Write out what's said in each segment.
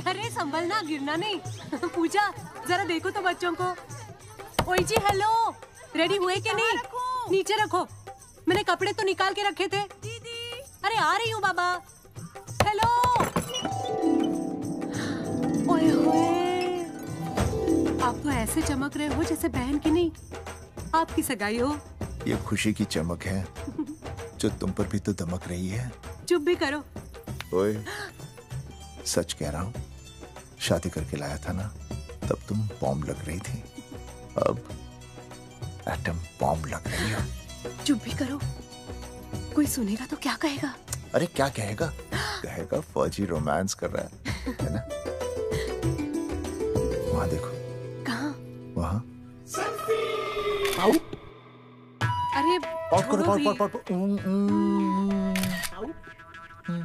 अरे संभलना, गिरना नहीं। पूजा जरा देखो तो बच्चों को। ओए जी हेलो, रेडी हुए कि नहीं? नीचे रखो, मैंने कपड़े तो निकाल के रखे थे। दीदी अरे आ रही हूँ बाबा। हेलो। ओए होए, आप तो ऐसे चमक रहे हो जैसे बहन की नहीं आपकी सगाई हो। ये खुशी की चमक है जो तुम पर भी तो दमक रही है। चुप भी करो। ओए, सच कह रहा हूँ, शादी करके लाया था ना तब तुम बॉम्ब लग रही थी, अब एटम बॉम्ब लग रही हो। चुप भी करो, कोई सुनेगा तो क्या कहेगा? अरे क्या कहेगा? कहेगा फौजी रोमांस कर रहा है ना? वहाँ देखो। कहाँ? वहाँ। अरे पाउट करो, पाउट।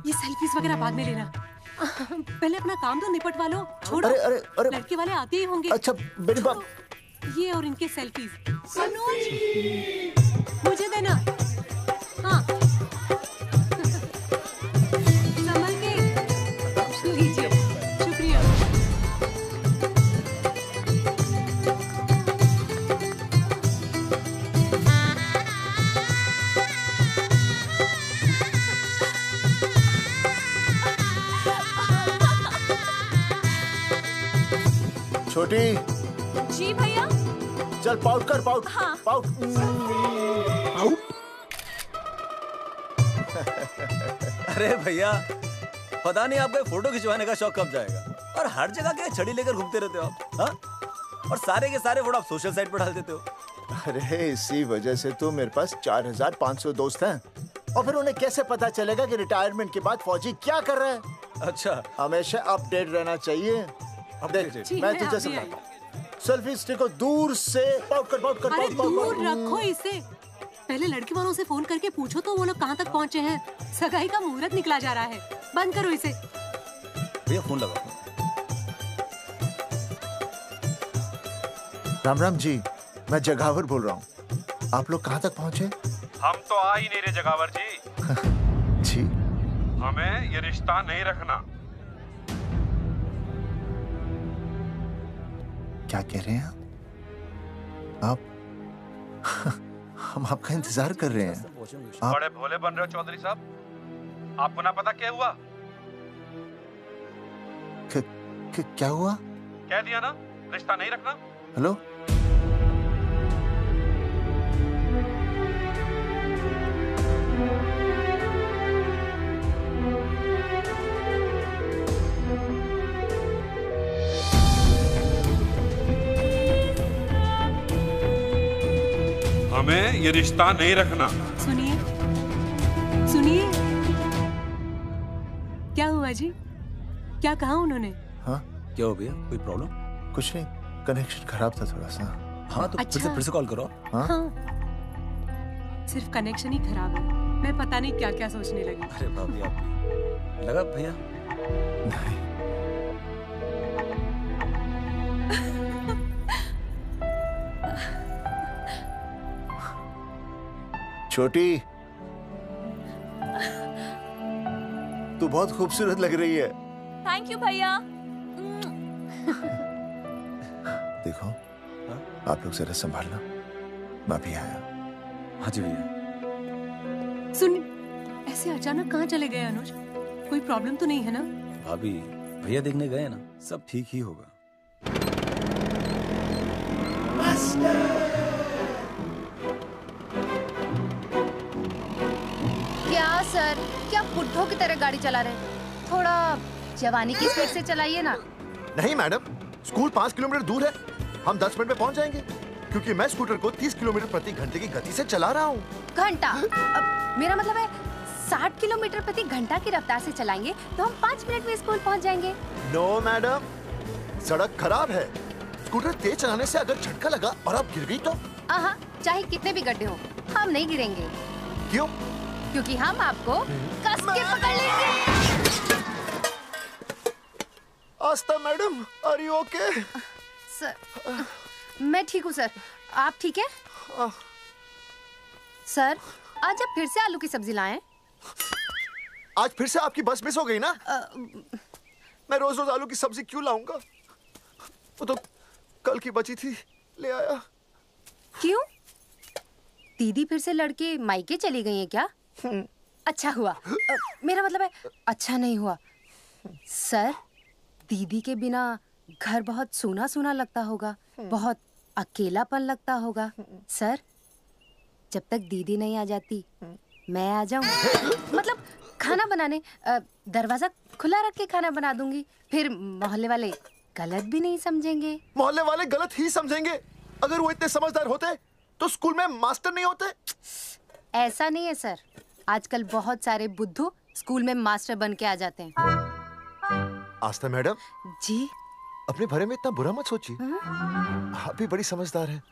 ये सेल्फीज वगैरह बाद में लेना, पहले अपना काम तो निपटवा लो। छोड़ो। अरे लड़के वाले आते ही होंगे। अच्छा मेरी बात। ये और इनके सेल्फीज मुझे देना। हाँ संभल के लीजिए। शुक्रिया। छोटी। जी भैया। चल पाउट कर, पाउट। हाँ। पाउट। अरे भैया, पता नहीं आपको फोटो खिंचवाने का शौक कब जाएगा, और हर जगह के छड़ी लेकर घूमते रहते हो आप। हाँ? और सारे के सारे फोटो आप सोशल साइट पर डाल देते हो। अरे इसी वजह से तो मेरे पास 4500 दोस्त हैं, और फिर उन्हें कैसे पता चलेगा कि रिटायरमेंट के बाद फौजी क्या कर रहे हैं? अच्छा, हमेशा अपडेट रहना चाहिए। देख, मैं तुझे समझाता हूँ। सेल्फी स्टिक को दूर से पाउट कर, पाउट कर, अरे पाउट, दूर रखो इसे। पहले लड़के वालों से फोन करके पूछो तो वो लोग कहाँ तक पहुँचे हैं। सगाई का मुहूर्त निकला जा रहा है, बंद करो इसे। भैया फोन लगा। राम राम जी, मैं जगावर बोल रहा हूँ। आप लोग कहाँ तक पहुँचे? हम तो आ ही नहीं रहे जगावर जी। जी, हमें ये रिश्ता नहीं रखना। क्या कह रहे हैं आप? हम आपका इंतजार कर रहे हैं। बड़े भोले बन रहे हो चौधरी साहब। आपको ना पता क्या हुआ? क्या हुआ? कह दिया ना, रिश्ता नहीं रखना। हेलो, हमें ये रिश्ता नहीं रखना। सुनिए सुनिए, क्या हुआ जी? क्या कहा उन्होंने? हाँ क्या हो भैया, कोई प्रॉब्लम? कुछ नहीं, कनेक्शन खराब था थोड़ा सा। हाँ तो अच्छा। फिर से कॉल करो। हाँ? हाँ, सिर्फ कनेक्शन ही खराब है। मैं पता नहीं क्या क्या सोचने लगी। अरे भाभी आप भी लगा भैया। नहीं, छोटी, तू बहुत खूबसूरत लग रही है। थैंक यू भैया। देखो, आप लोग जरा संभालना, मैं भी आया। हाँ जी भैया। सुन, ऐसे अचानक कहाँ चले गए अनुज? कोई प्रॉब्लम तो नहीं है ना? भाभी भैया देखने गए ना, सब ठीक ही होगा। क्या सर, क्या बुड्ढों की तरह गाड़ी चला रहे हैं? थोड़ा जवानी की स्पीड से चलाइए ना। नहीं मैडम, स्कूल 5 किलोमीटर दूर है, हम 10 मिनट में पहुंच जाएंगे, क्योंकि मैं स्कूटर को 30 किलोमीटर प्रति घंटे की गति से चला रहा हूँ। घंटा? मेरा मतलब है 60 किलोमीटर प्रति घंटा की रफ्तार से चलाएंगे तो हम 5 मिनट में स्कूल पहुंच जाएंगे। नो मैडम, सड़क खराब है, स्कूटर तेज चलाने से अगर झटका लगा और आप गिर गई तो? हाँ, चाहे कितने भी गड्ढे हो, हम नहीं गिरेंगे। क्यों? क्योंकि हम आपको कस के पकड़ लेंगे। Aastha madam, are you okay? Sir, मैं ठीक हूँ सर, आप ठीक है? सर, आज आप फिर से आलू की सब्जी लाएं? आज फिर से आपकी बस मिस हो गई ना? मैं रोज रोज आलू की सब्जी क्यों लाऊंगा? वो तो कल की बची थी, ले आया। क्यों? दीदी फिर से लड़के मायके चली गई हैं क्या? अच्छा हुआ। मेरा मतलब है अच्छा नहीं हुआ। सर, दीदी के बिना घर बहुत सूना सूना लगता होगा, बहुत अकेलापन लगता होगा। सर, जब तक दीदी नहीं आ जाती मैं आ जाऊं। मतलब खाना बनाने दरवाजा खुला रख के खाना बना दूंगी, फिर मोहल्ले वाले गलत भी नहीं समझेंगे। मोहल्ले वाले गलत ही समझेंगे। अगर वो इतने समझदार होते तो स्कूल में मास्टर नहीं होते। ऐसा नहीं है सर, आजकल बहुत सारे बुद्धू स्कूल में मास्टर बन के आ जाते हैं। आस्था मैडम जी, अपने बारे में इतना बुरा मत सोचिए। आप भी बड़ी समझदार हैं।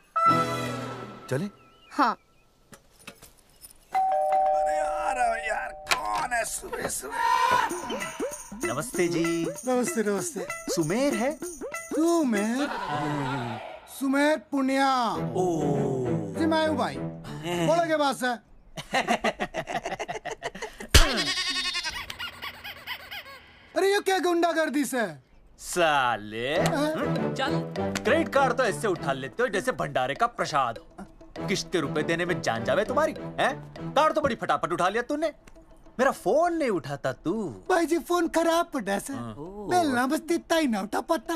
चले? हाँ। यार कौन है सुबह सुबह? नमस्ते जी। नमस्ते नमस्ते। सुमेर है? सुमेर पुनिया। जी मैं हूँ भाई, बोलो के पास है। अरे ये क्या गुंडागर्दी से? साले चल, क्रेडिट कार्ड तो ऐसे उठा लेते हो जैसे भंडारे का प्रसाद हो। किश्ते रुपए देने में जान जावे तुम्हारी हैं? कार्ड तो बड़ी फटाफट उठा लिया तूने, मेरा फोन नहीं उठाता तू। भाई जी फोन खराब पड़ा सर, बेलना बस इतना ही ना उठा पाता।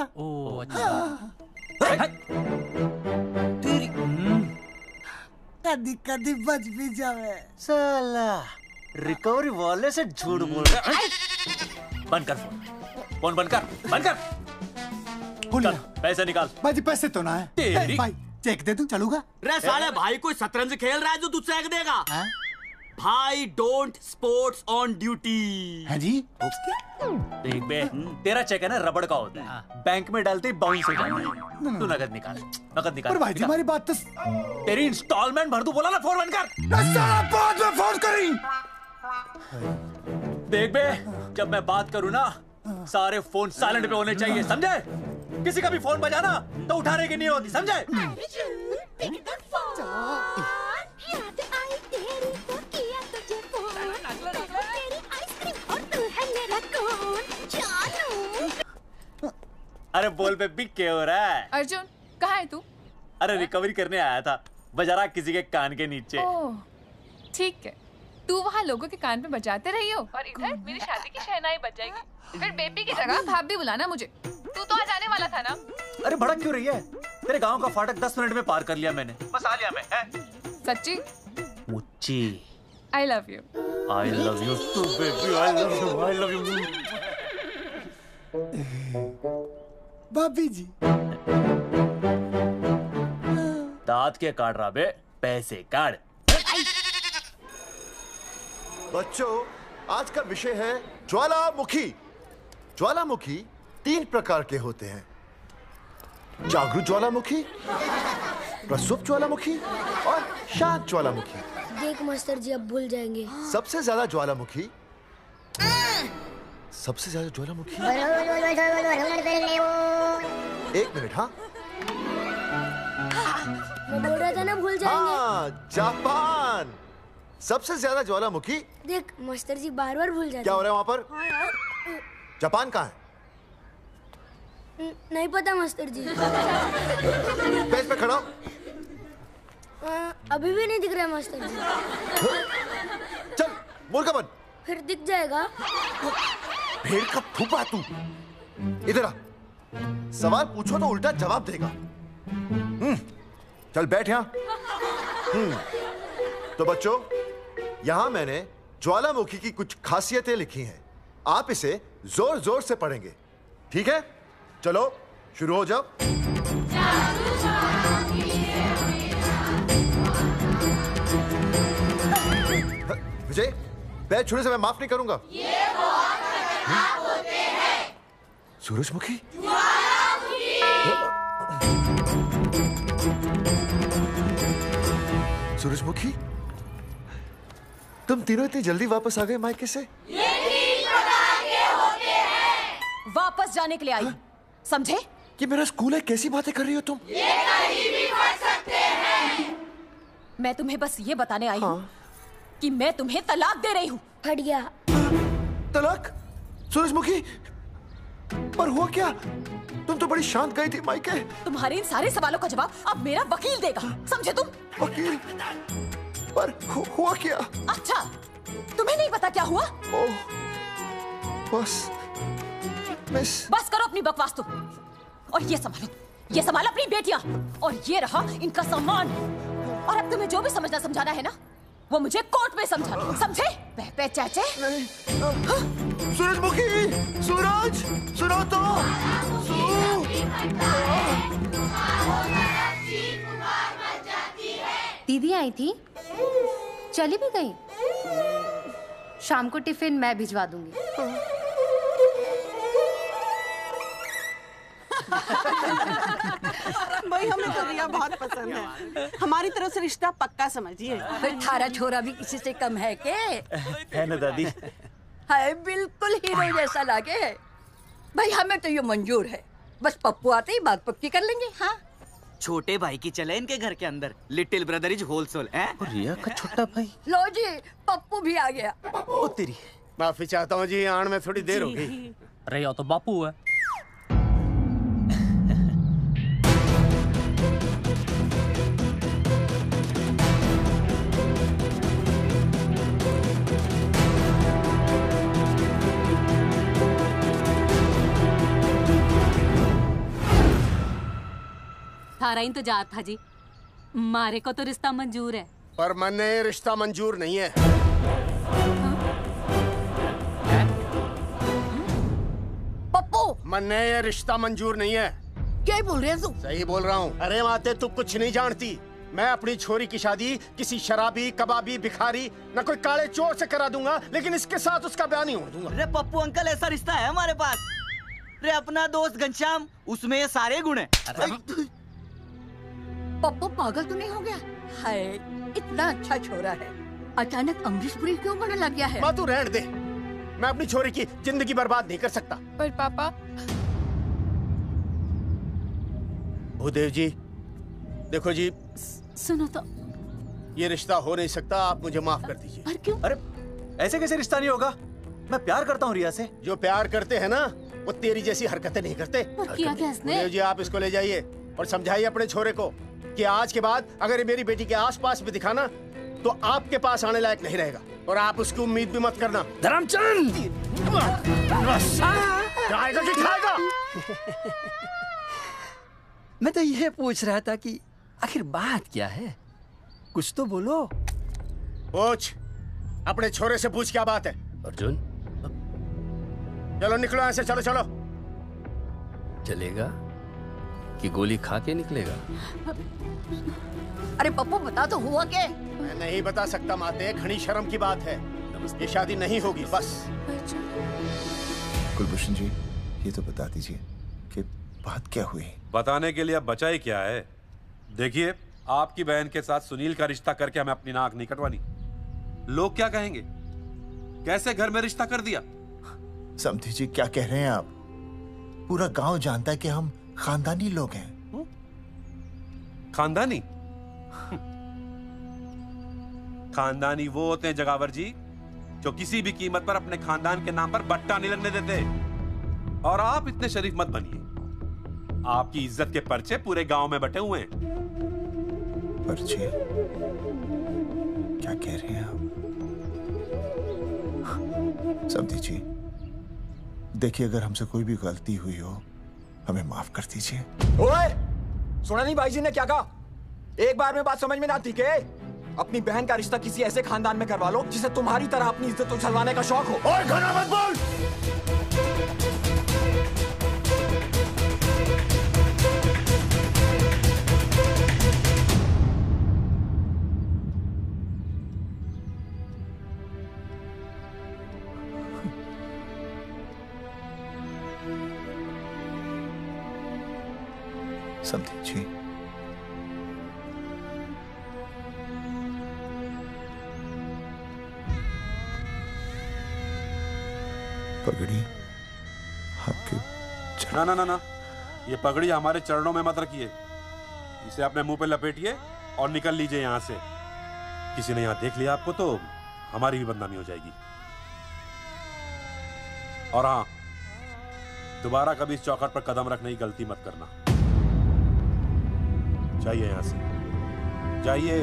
कदी कदी बच भी जावे। साला रिकवरी वाले से झूठ बोल रहा है। बंद कर फोन बंद कर। चल पैसे निकाल। भाई जी पैसे तो ना है। तेरी भाई चेक दे दूं, चलूगा? रे साले भाई कोई शतरंज खेल रहा है जो तुझसे चेक देगा? भाई डोंट स्पोर्ट्स ऑन ड्यूटी। है जी। देख बे, तेरा चेक है ना रबड़ का होता है, बैंक में डालते ही बाउंस हो जाता है। तू नकद निकाल। पर भाई जी हमारी बात तो। तेरी इंस्टॉलमेंट भर दूं, बोला ना फोन बंद कर। साला बाद में फोन करी। देख बे, जब मैं बात करूं ना सारे फोन साइलेंट पे होने चाहिए, समझे? किसी का भी फोन बजाना तो उठाने की नहीं होती, समझे? अरे बोल बेबी क्या हो रहा है? अर्जुन कहाँ है तू? अरे रिकवरी करने आया था, बजा रहा किसी के कान के नीचे। ओह ठीक है, तू वहाँ लोगों के कान पे बजाते रही हो और इधर मेरी शादी की शहनाई बज जाएगी। फिर बेबी की जगह भाभी बुलाना मुझे। तू तो आ जाने वाला था ना? अरे भड़क क्यों रही है? तेरे गांव का फाटक 10 मिनट में पार कर लिया मैंने, बस आ लिया मैं। सच्ची? मुच्ची। I love you. I love you too baby, I love you. भाभी जी दांत के काट रहा बे, पैसे काट। बच्चों, आज का विषय है ज्वालामुखी। ज्वालामुखी 3 प्रकार के होते हैं, जागरूक ज्वालामुखी, प्रसुप्त ज्वालामुखी और शांत ज्वालामुखी। देख मास्टर जी अब भूल जाएंगे। सबसे ज्यादा ज्वालामुखी एक मिनट। हाँ मैं बोल रहा था ना भूल जाएंगे। हाँ, जापान सबसे ज्यादा ज्वालामुखी। देख मास्टर जी बार बार भूल जाते। क्या हो रहा है वहाँ पर? हाँ यार। जापान कहाँ है? नहीं पता मास्टर जी। बेंच पे खड़ा हो। अभी भी नहीं दिख रहा मास्टर जी। चल मुर्गा बन। फिर दिख जाएगा। भेड़ का फूफा तू। इधर आ, सवाल पूछो तो उल्टा जवाब देगा। चल बैठ यहाँ। तो बच्चों, यहाँ मैंने ज्वालामुखी की कुछ खासियतें लिखी हैं, आप इसे जोर जोर से पढ़ेंगे, ठीक है? चलो शुरू हो जाओ। विजय, पैर छूने से मैं माफ नहीं करूंगा। ये बहुत खतरनाक होते हैं। सूरजमुखी, सूरजमुखी, तुम तीनों इतनी जल्दी वापस आ गए मायके से? ये 3 प्रकार के होते हैं। वापस जाने के लिए आई, समझे? ये मेरा स्कूल है, कैसी बातें कर रही हो तुम? ये कहीं भी पढ़ सकते हैं। मैं तुम्हें बस ये बताने आई हूँ कि मैं तुम्हें तलाक दे रही हूँ। फट गया। तलाक? सूरजमुखी, पर हुआ क्या? तुम तो बड़ी शांत गई थी मायके। तुम्हारे इन सारे सवालों का जवाब अब मेरा वकील देगा, समझे तुम? वकील? पर हुआ क्या? अच्छा, तुम्हें नहीं पता क्या हुआ? ओह, बस मिस। बस करो अपनी बकवास तुम, और ये संभालो अपनी बेटियां, और ये रहा इनका सामान। और अब तुम्हें जो भी समझना समझाना है ना, वो मुझे कोर्ट में समझाना, समझे? पे चाचे। सूरजमुखी, सूरज, सुनो तो। दीदी आई थी, चली भी गई। शाम को टिफिन मैं भिजवा दूंगी। भाई हमें तो रिया बहुत पसंद है, हमारी तरफ से रिश्ता पक्का समझिए। थारा छोरा भी किसी से कम है के? है ना दादी? है, बिल्कुल हीरो जैसा लागे है। भाई हमें तो ये मंजूर है, बस पप्पू आते ही बात पक्की कर लेंगे। हाँ, छोटे भाई की चले इनके घर के अंदर, लिटिल ब्रदर इज होलसेल है। रिया का छोटा भाई। लो जी, पप्पू भी आ गया। ओ तेरी। माफी चाहता हूँ जी, आने में थोड़ी देर हो गई। अरे या तो बापू है। थारा इंतजार था जी, मारे को तो रिश्ता मंजूर है। पर मैंने ये रिश्ता मंजूर नहीं है। पप्पू, मैंने ये रिश्ता मंजूर नहीं है। क्या बोल रहे हैं तू? सही बोल रहा हूँ। अरे माते, तू कुछ नहीं जानती। मैं अपनी छोरी की शादी किसी शराबी, कबाबी, भिखारी, न कोई काले चोर से करा दूंगा, लेकिन इसके साथ उसका ब्याह नहीं होने दूंगा। अरे पप्पू अंकल, ऐसा रिश्ता है हमारे पास। अरे अपना दोस्त घनश्याम, उसमें ये सारे गुण हैं। पप्पू पागल तो नहीं हो गया? हाय, इतना अच्छा छोरा है, अचानक अमरीशपुरी क्यों बनने लग गया है? माँ तू रहने दे, मैं अपनी छोरी की जिंदगी बर्बाद नहीं कर सकता। पर पापा। भूदेव जी, देखो जी, सुनो तो, ये रिश्ता हो नहीं सकता, आप मुझे माफ कर दीजिए। पर क्यों? अरे ऐसे कैसे रिश्ता नहीं होगा? मैं प्यार करता हूँ रिया से। जो प्यार करते हैं ना, वो तेरी जैसी हरकतें नहीं करते। पर किया क्या इसने? भूदेव जी, आप इसको ले जाइए और समझाइए अपने छोरे को कि आज के बाद अगर ये मेरी बेटी के आसपास भी दिखाना, तो आपके पास आने लायक नहीं रहेगा, और आप उसकी उम्मीद भी मत करना। धर्मचंद, खाएगा कि खाएगा? मैं तो ये पूछ रहा था कि आखिर बात क्या है, कुछ तो बोलो। पूछ, अपने छोरे से पूछ क्या बात है। अर्जुन, चलो निकलो ऐसे, चलो चलो। चलेगा कि गोली खा के निकलेगा? अरे पप्पू, बता तो हुआ क्या? मैं नहीं बता सकता माते, घनी शर्म की बात है। ये शादी नहीं होगी, बस। कुलभूषण जी, ये तो बता दीजिए कि बात क्या हुई? बताने के लिए अब बचा ही क्या है? देखिए, आपकी बहन के साथ सुनील का रिश्ता करके हमें अपनी नाक नहीं कटवानी। लोग क्या कहेंगे? कैसे घर में रिश्ता कर दिया? समधी जी, क्या कह रहे हैं आप? पूरा गांव जानता है कि हम खानदानी लोग हैं। खानदानी? खानदानी वो होते हैं जगावर जी, जो किसी भी कीमत पर अपने खानदान के नाम पर बट्टा नहीं लगने देते। और आप इतने शरीफ मत बनिए, आपकी इज्जत के पर्चे पूरे गांव में बटे हुए हैं। पर्चे? क्या कह रहे हैं आप? समधी जी, देखिए, अगर हमसे कोई भी गलती हुई हो, हमें माफ कर दीजिए। ओए, सुना नहीं भाई जी ने क्या कहा? एक बार में बात समझ में ना आती के? अपनी बहन का रिश्ता किसी ऐसे खानदान में करवा लो जिसे तुम्हारी तरह अपनी इज्जत उछलवाने का शौक हो। ओए, घना मत बोल। समधी जी, पगड़ी आपके ना ना ना ना, ये पगड़ी हमारे चरणों में मत रखिए। इसे अपने मुंह पे लपेटिए और निकल लीजिए यहाँ से। किसी ने यहाँ देख लिया आपको तो हमारी भी बदनामी हो जाएगी। और हाँ, दोबारा कभी इस चौखट पर कदम रखने की गलती मत करना। जाइए यहां से, जाइए।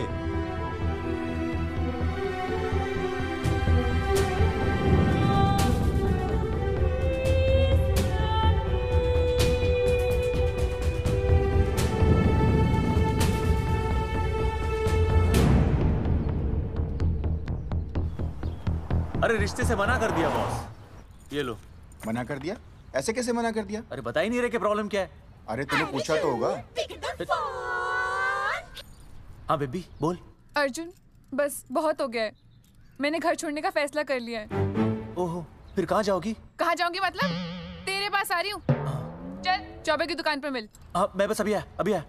अरे रिश्ते से मना कर दिया बॉस। ये लो। मना कर दिया? ऐसे कैसे मना कर दिया? अरे बता ही नहीं रहे कि प्रॉब्लम क्या है। अरे तूने पूछा तो होगा। हाँ बेबी बोल। अर्जुन बस बहुत हो गया है, मैंने घर छोड़ने का फैसला कर लिया है। ओहो, फिर कहाँ जाओगी? कहाँ जाऊंगी मतलब? तेरे पास आ रही हूँ। चल चौबे की दुकान पर मिल। हाँ मैं बस अभी आया।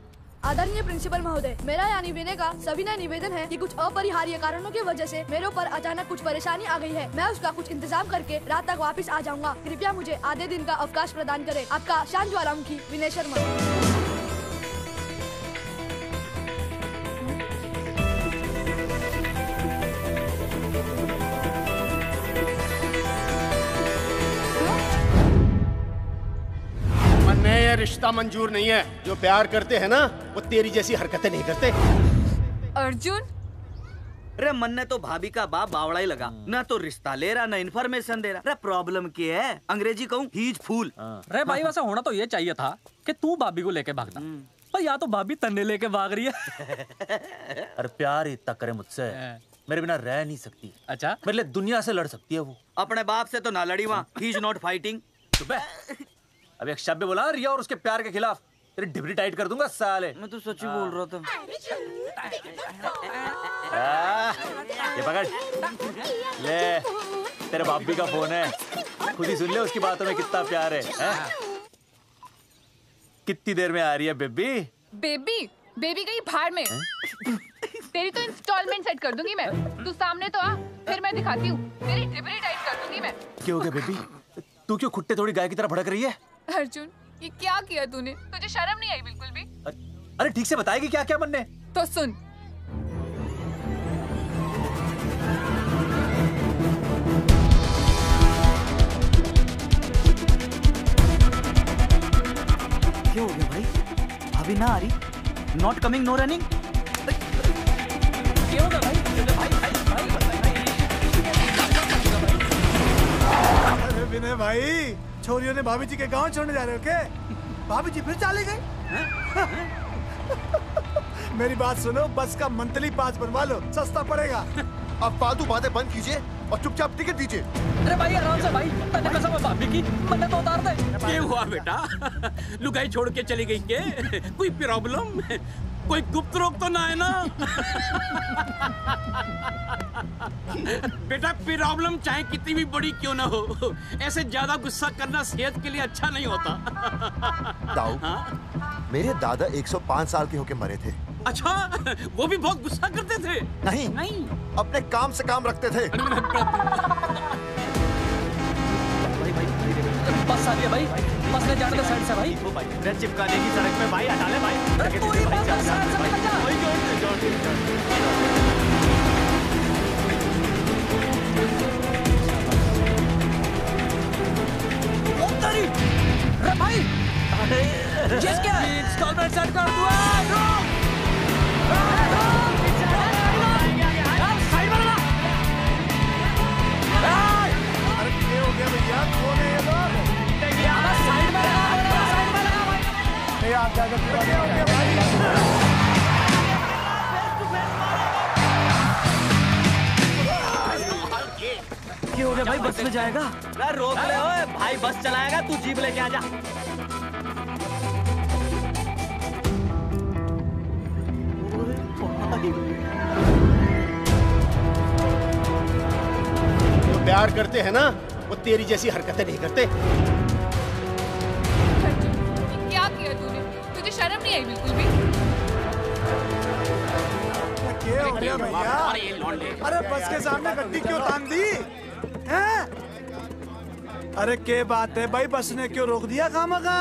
आदरणीय प्रिंसिपल महोदय, मेरा यानी विनय का सविनय निवेदन है कि कुछ अपरिहार्य कारणों की वजह से मेरे ऊपर अचानक कुछ परेशानी आ गई है। मैं उसका कुछ इंतजाम करके रात तक वापस आ जाऊंगा। कृपया मुझे आधे दिन का अवकाश प्रदान करें। आपका शांत ज्वालामुखी विनय शर्मा। ये रिश्ता मंजूर नहीं है। जो प्यार करते हैं ना वो तेरी जैसी हरकतें नहीं करते। अर्जुन अरे मन ने तो भाभी का बाप बावड़ा ही लगा, ना तो रिश्ता ले रहा ना इन्फॉर्मेशन दे रहा। अरे प्रॉब्लम क्या है? अंग्रेजी कहूँ ही इज फूल। अरे भाई वैसा होना तो ये चाहिए था कि तू भाभी को लेके भागना, पर या तो भाभी तन्ने लेके भाग रही है। अरे प्यार इतना करे मुझसे, मेरे बिना रह नहीं सकती। अच्छा मेरे लिए दुनिया से लड़ सकती है वो। अपने बाप से तो ना लड़ी वहाँ, ही इज नॉट फाइटिंग। अब एक शब्द बोला रिया और उसके प्यार के खिलाफ, तेरी डिबरी टाइट कर दूंगा साले। मैं तो सच्ची बोल रहा था। ये पकड़ ले, तेरे भाभी का फोन है, खुद ही सुन ले उसकी बातों में कितना प्यार है। कितनी देर में आ रही है बेबी? बेबी गई भाड़ में। तेरी तो इंस्टॉलमेंट सेट कर दूंगी मैं। तू सामने तो आ, फिर मैं दिखाती हूँ। तेरी डिबरी टाइट कर दूंगी मैं। क्या हो गया बेबी? तू क्यों खुट्टे थोड़ी गाय की तरह भड़क रही है? अर्जुन ये क्या किया तूने? तुझे शर्म नहीं आई बिल्कुल भी? अरे ठीक से बताएगी क्या क्या मन ने? तो सुन, क्या हो गया भाई? अभी ना आ रही? Not coming no running? क्या हो गया भाई? अरे विनय भाई, छोरियों ने भाभी जी के गांव छोड़ने जा रहे हो क्या? भाभी जी फिर चले गए? मेरी बात सुनो, बस का मंथली पास बनवा लो, सस्ता पड़ेगा। अब फालतू बातें बंद कीजिए और चुपचाप टिकट दीजिए। अरे भाई आराम से भाई, तन्ने कसम है भाभी की, मैंने तो उतार दे। क्या हुआ बेटा? लुगाई छोड़ के चली गई के? कोई प्रॉब्लम? कोई गुप्त रोग तो ना है ना? बेटा प्रॉब्लम चाहे कितनी भी बड़ी क्यों ना हो, ऐसे ज्यादा गुस्सा करना सेहत के लिए अच्छा नहीं होता। दाऊ, मेरे दादा 105 साल के होके मरे थे। अच्छा, वो भी बहुत गुस्सा करते थे? नहीं, अपने काम से काम रखते थे। बस आ गया भाई, बस ले जाने दो साइड से भाई। चिपका देगी सड़क पे भाई, हटा ले भाई। भाई जिस क्या इंस्टॉलमेंट सेट कर दो। अरे क्या हो गया भैया? कौन है ये लोग? साइड में क्या हो गया भाई? बस में जाएगा? रोक ले ओए भाई, बस चलाएगा, तू जीप लेके आ जा। जो प्यार करते हैं ना वो तेरी जैसी हरकतें नहीं करते। क्या किया तूने? तुझे शर्म नहीं आई बिल्कुल भी? क्या हो गया भैया? अरे बस के सामने गड्डी क्यों तान दी? हैं? अरे क्या बात है भाई, बस ने क्यों रोक दिया खामखा?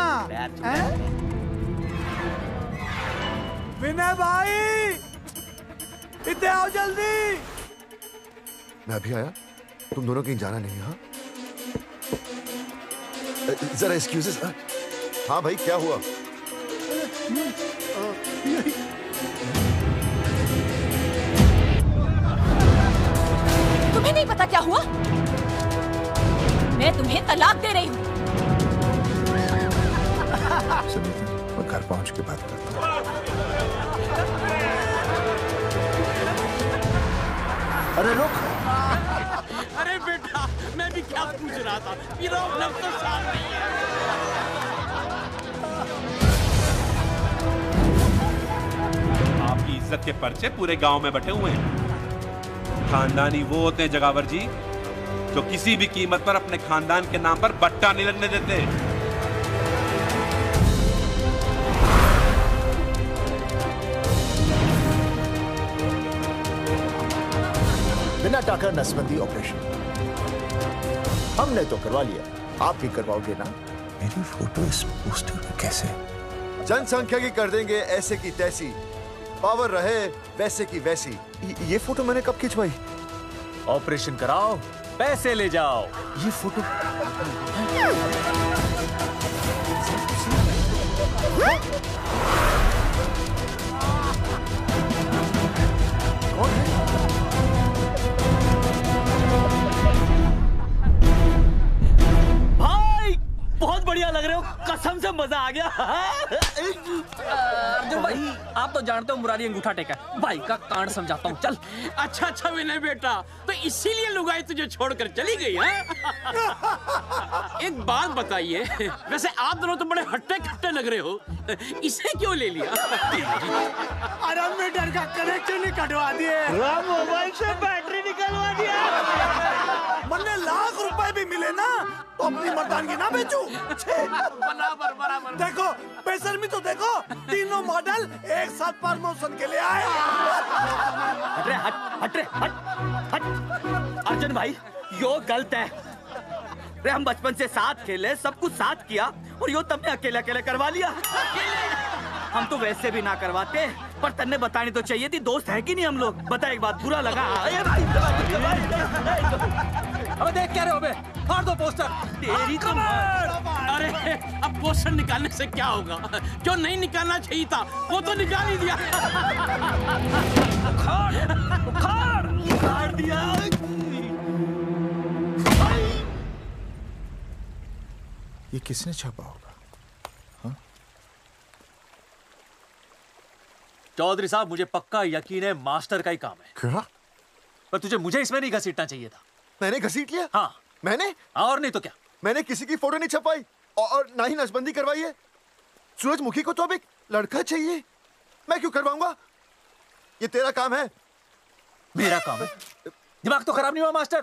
विनय भाई इतने आओ जल्दी। मैं अभी आया, तुम दोनों कहीं जाना नहीं। हाँ जरा एक्सक्यूजेस। हाँ भाई, क्या हुआ? तुम्हें नहीं पता क्या हुआ? मैं तुम्हें तलाक दे रही हूँ। मैं घर पहुंच के बात करता हूँ। अरे रुक। अरे बेटा, मैं भी क्या पूछ रहा था, मेरा लग तो साफ नहीं है। आपकी इज्जत के पर्चे पूरे गांव में बटे हुए हैं। खानदानी वो होते हैं जगावर जी जो किसी भी कीमत पर अपने खानदान के नाम पर बट्टा नहीं लगने देते। बिना टाका नसबंदी ऑपरेशन हमने तो करवा लिया, आप भी करवाओगे ना? मेरी फोटो इस पोस्टर में कैसे? जनसंख्या की कर देंगे ऐसे की तैसी, पावर रहे वैसे की वैसी। ये फोटो मैंने कब खिंचवाई? ऑपरेशन कराओ, पैसे ले जाओ। ये फोटो भाई बहुत बढ़िया लग रहे हो, कसम से मजा आ गया। अर्जुन भाई, आप तो जानते हो मुरारी अंगूठा टेका, भाई का कांड समझाता हूँ, चल। अच्छा अच्छा विनय बेटा, तो इसीलिए लुगाई तुझे छोड़कर चली गई है? एक बात बताइए, वैसे आप दोनों तो बड़े हट्टे कट्टे लग रहे हो, इसे क्यों ले लिया? अरे मीटर का कनेक्शन ही कटवा दिए, मोबाइल से बैटरी निकलवा दिया। मन्ने लाख रुपए भी मिले ना तो अपनी मर्दानगी ना बेचूं। बराबर बराबर। देखो बेशर्मी तो देखो, तीनों मॉडल एक साथ प्रमोशन के लिए आए। हट रे, हट रे, हट। अर्जुन भाई, यो गलत है। रे हम बचपन से साथ खेले, सब कुछ साथ किया, और यो तुमने अकेले अकेले करवा लिया। हम तो वैसे भी ना करवाते, पर तन्ने बतानी तो चाहिए थी, दोस्त है कि नहीं हम लोग? बता, एक बात बुरा लगा। अबे देख क्या रहे हो बे? फाड़ दो पोस्टर। तेरी तो अरे अब पोस्टर निकालने से क्या होगा? जो नहीं निकालना चाहिए था वो तो निकाल ही दिया। उखाड़ दिया। ये किसने छापा होगा? चौधरी साहब, मुझे पक्का यकीन है मास्टर का ही काम है। क्या? पर तुझे मुझे इसमें नहीं घसीटना चाहिए था। मैंने घसीट लिया? हाँ। मैंने? और नहीं तो क्या? मैंने किसी की फोटो नहीं छपाई और ना ही नसबंदी करवाई है। सूरजमुखी को तो अब एक लड़का चाहिए, मैं क्यों करवाऊंगा? ये तेरा काम है। मेरा काम है? दिमाग तो खराब नहीं हुआ मास्टर?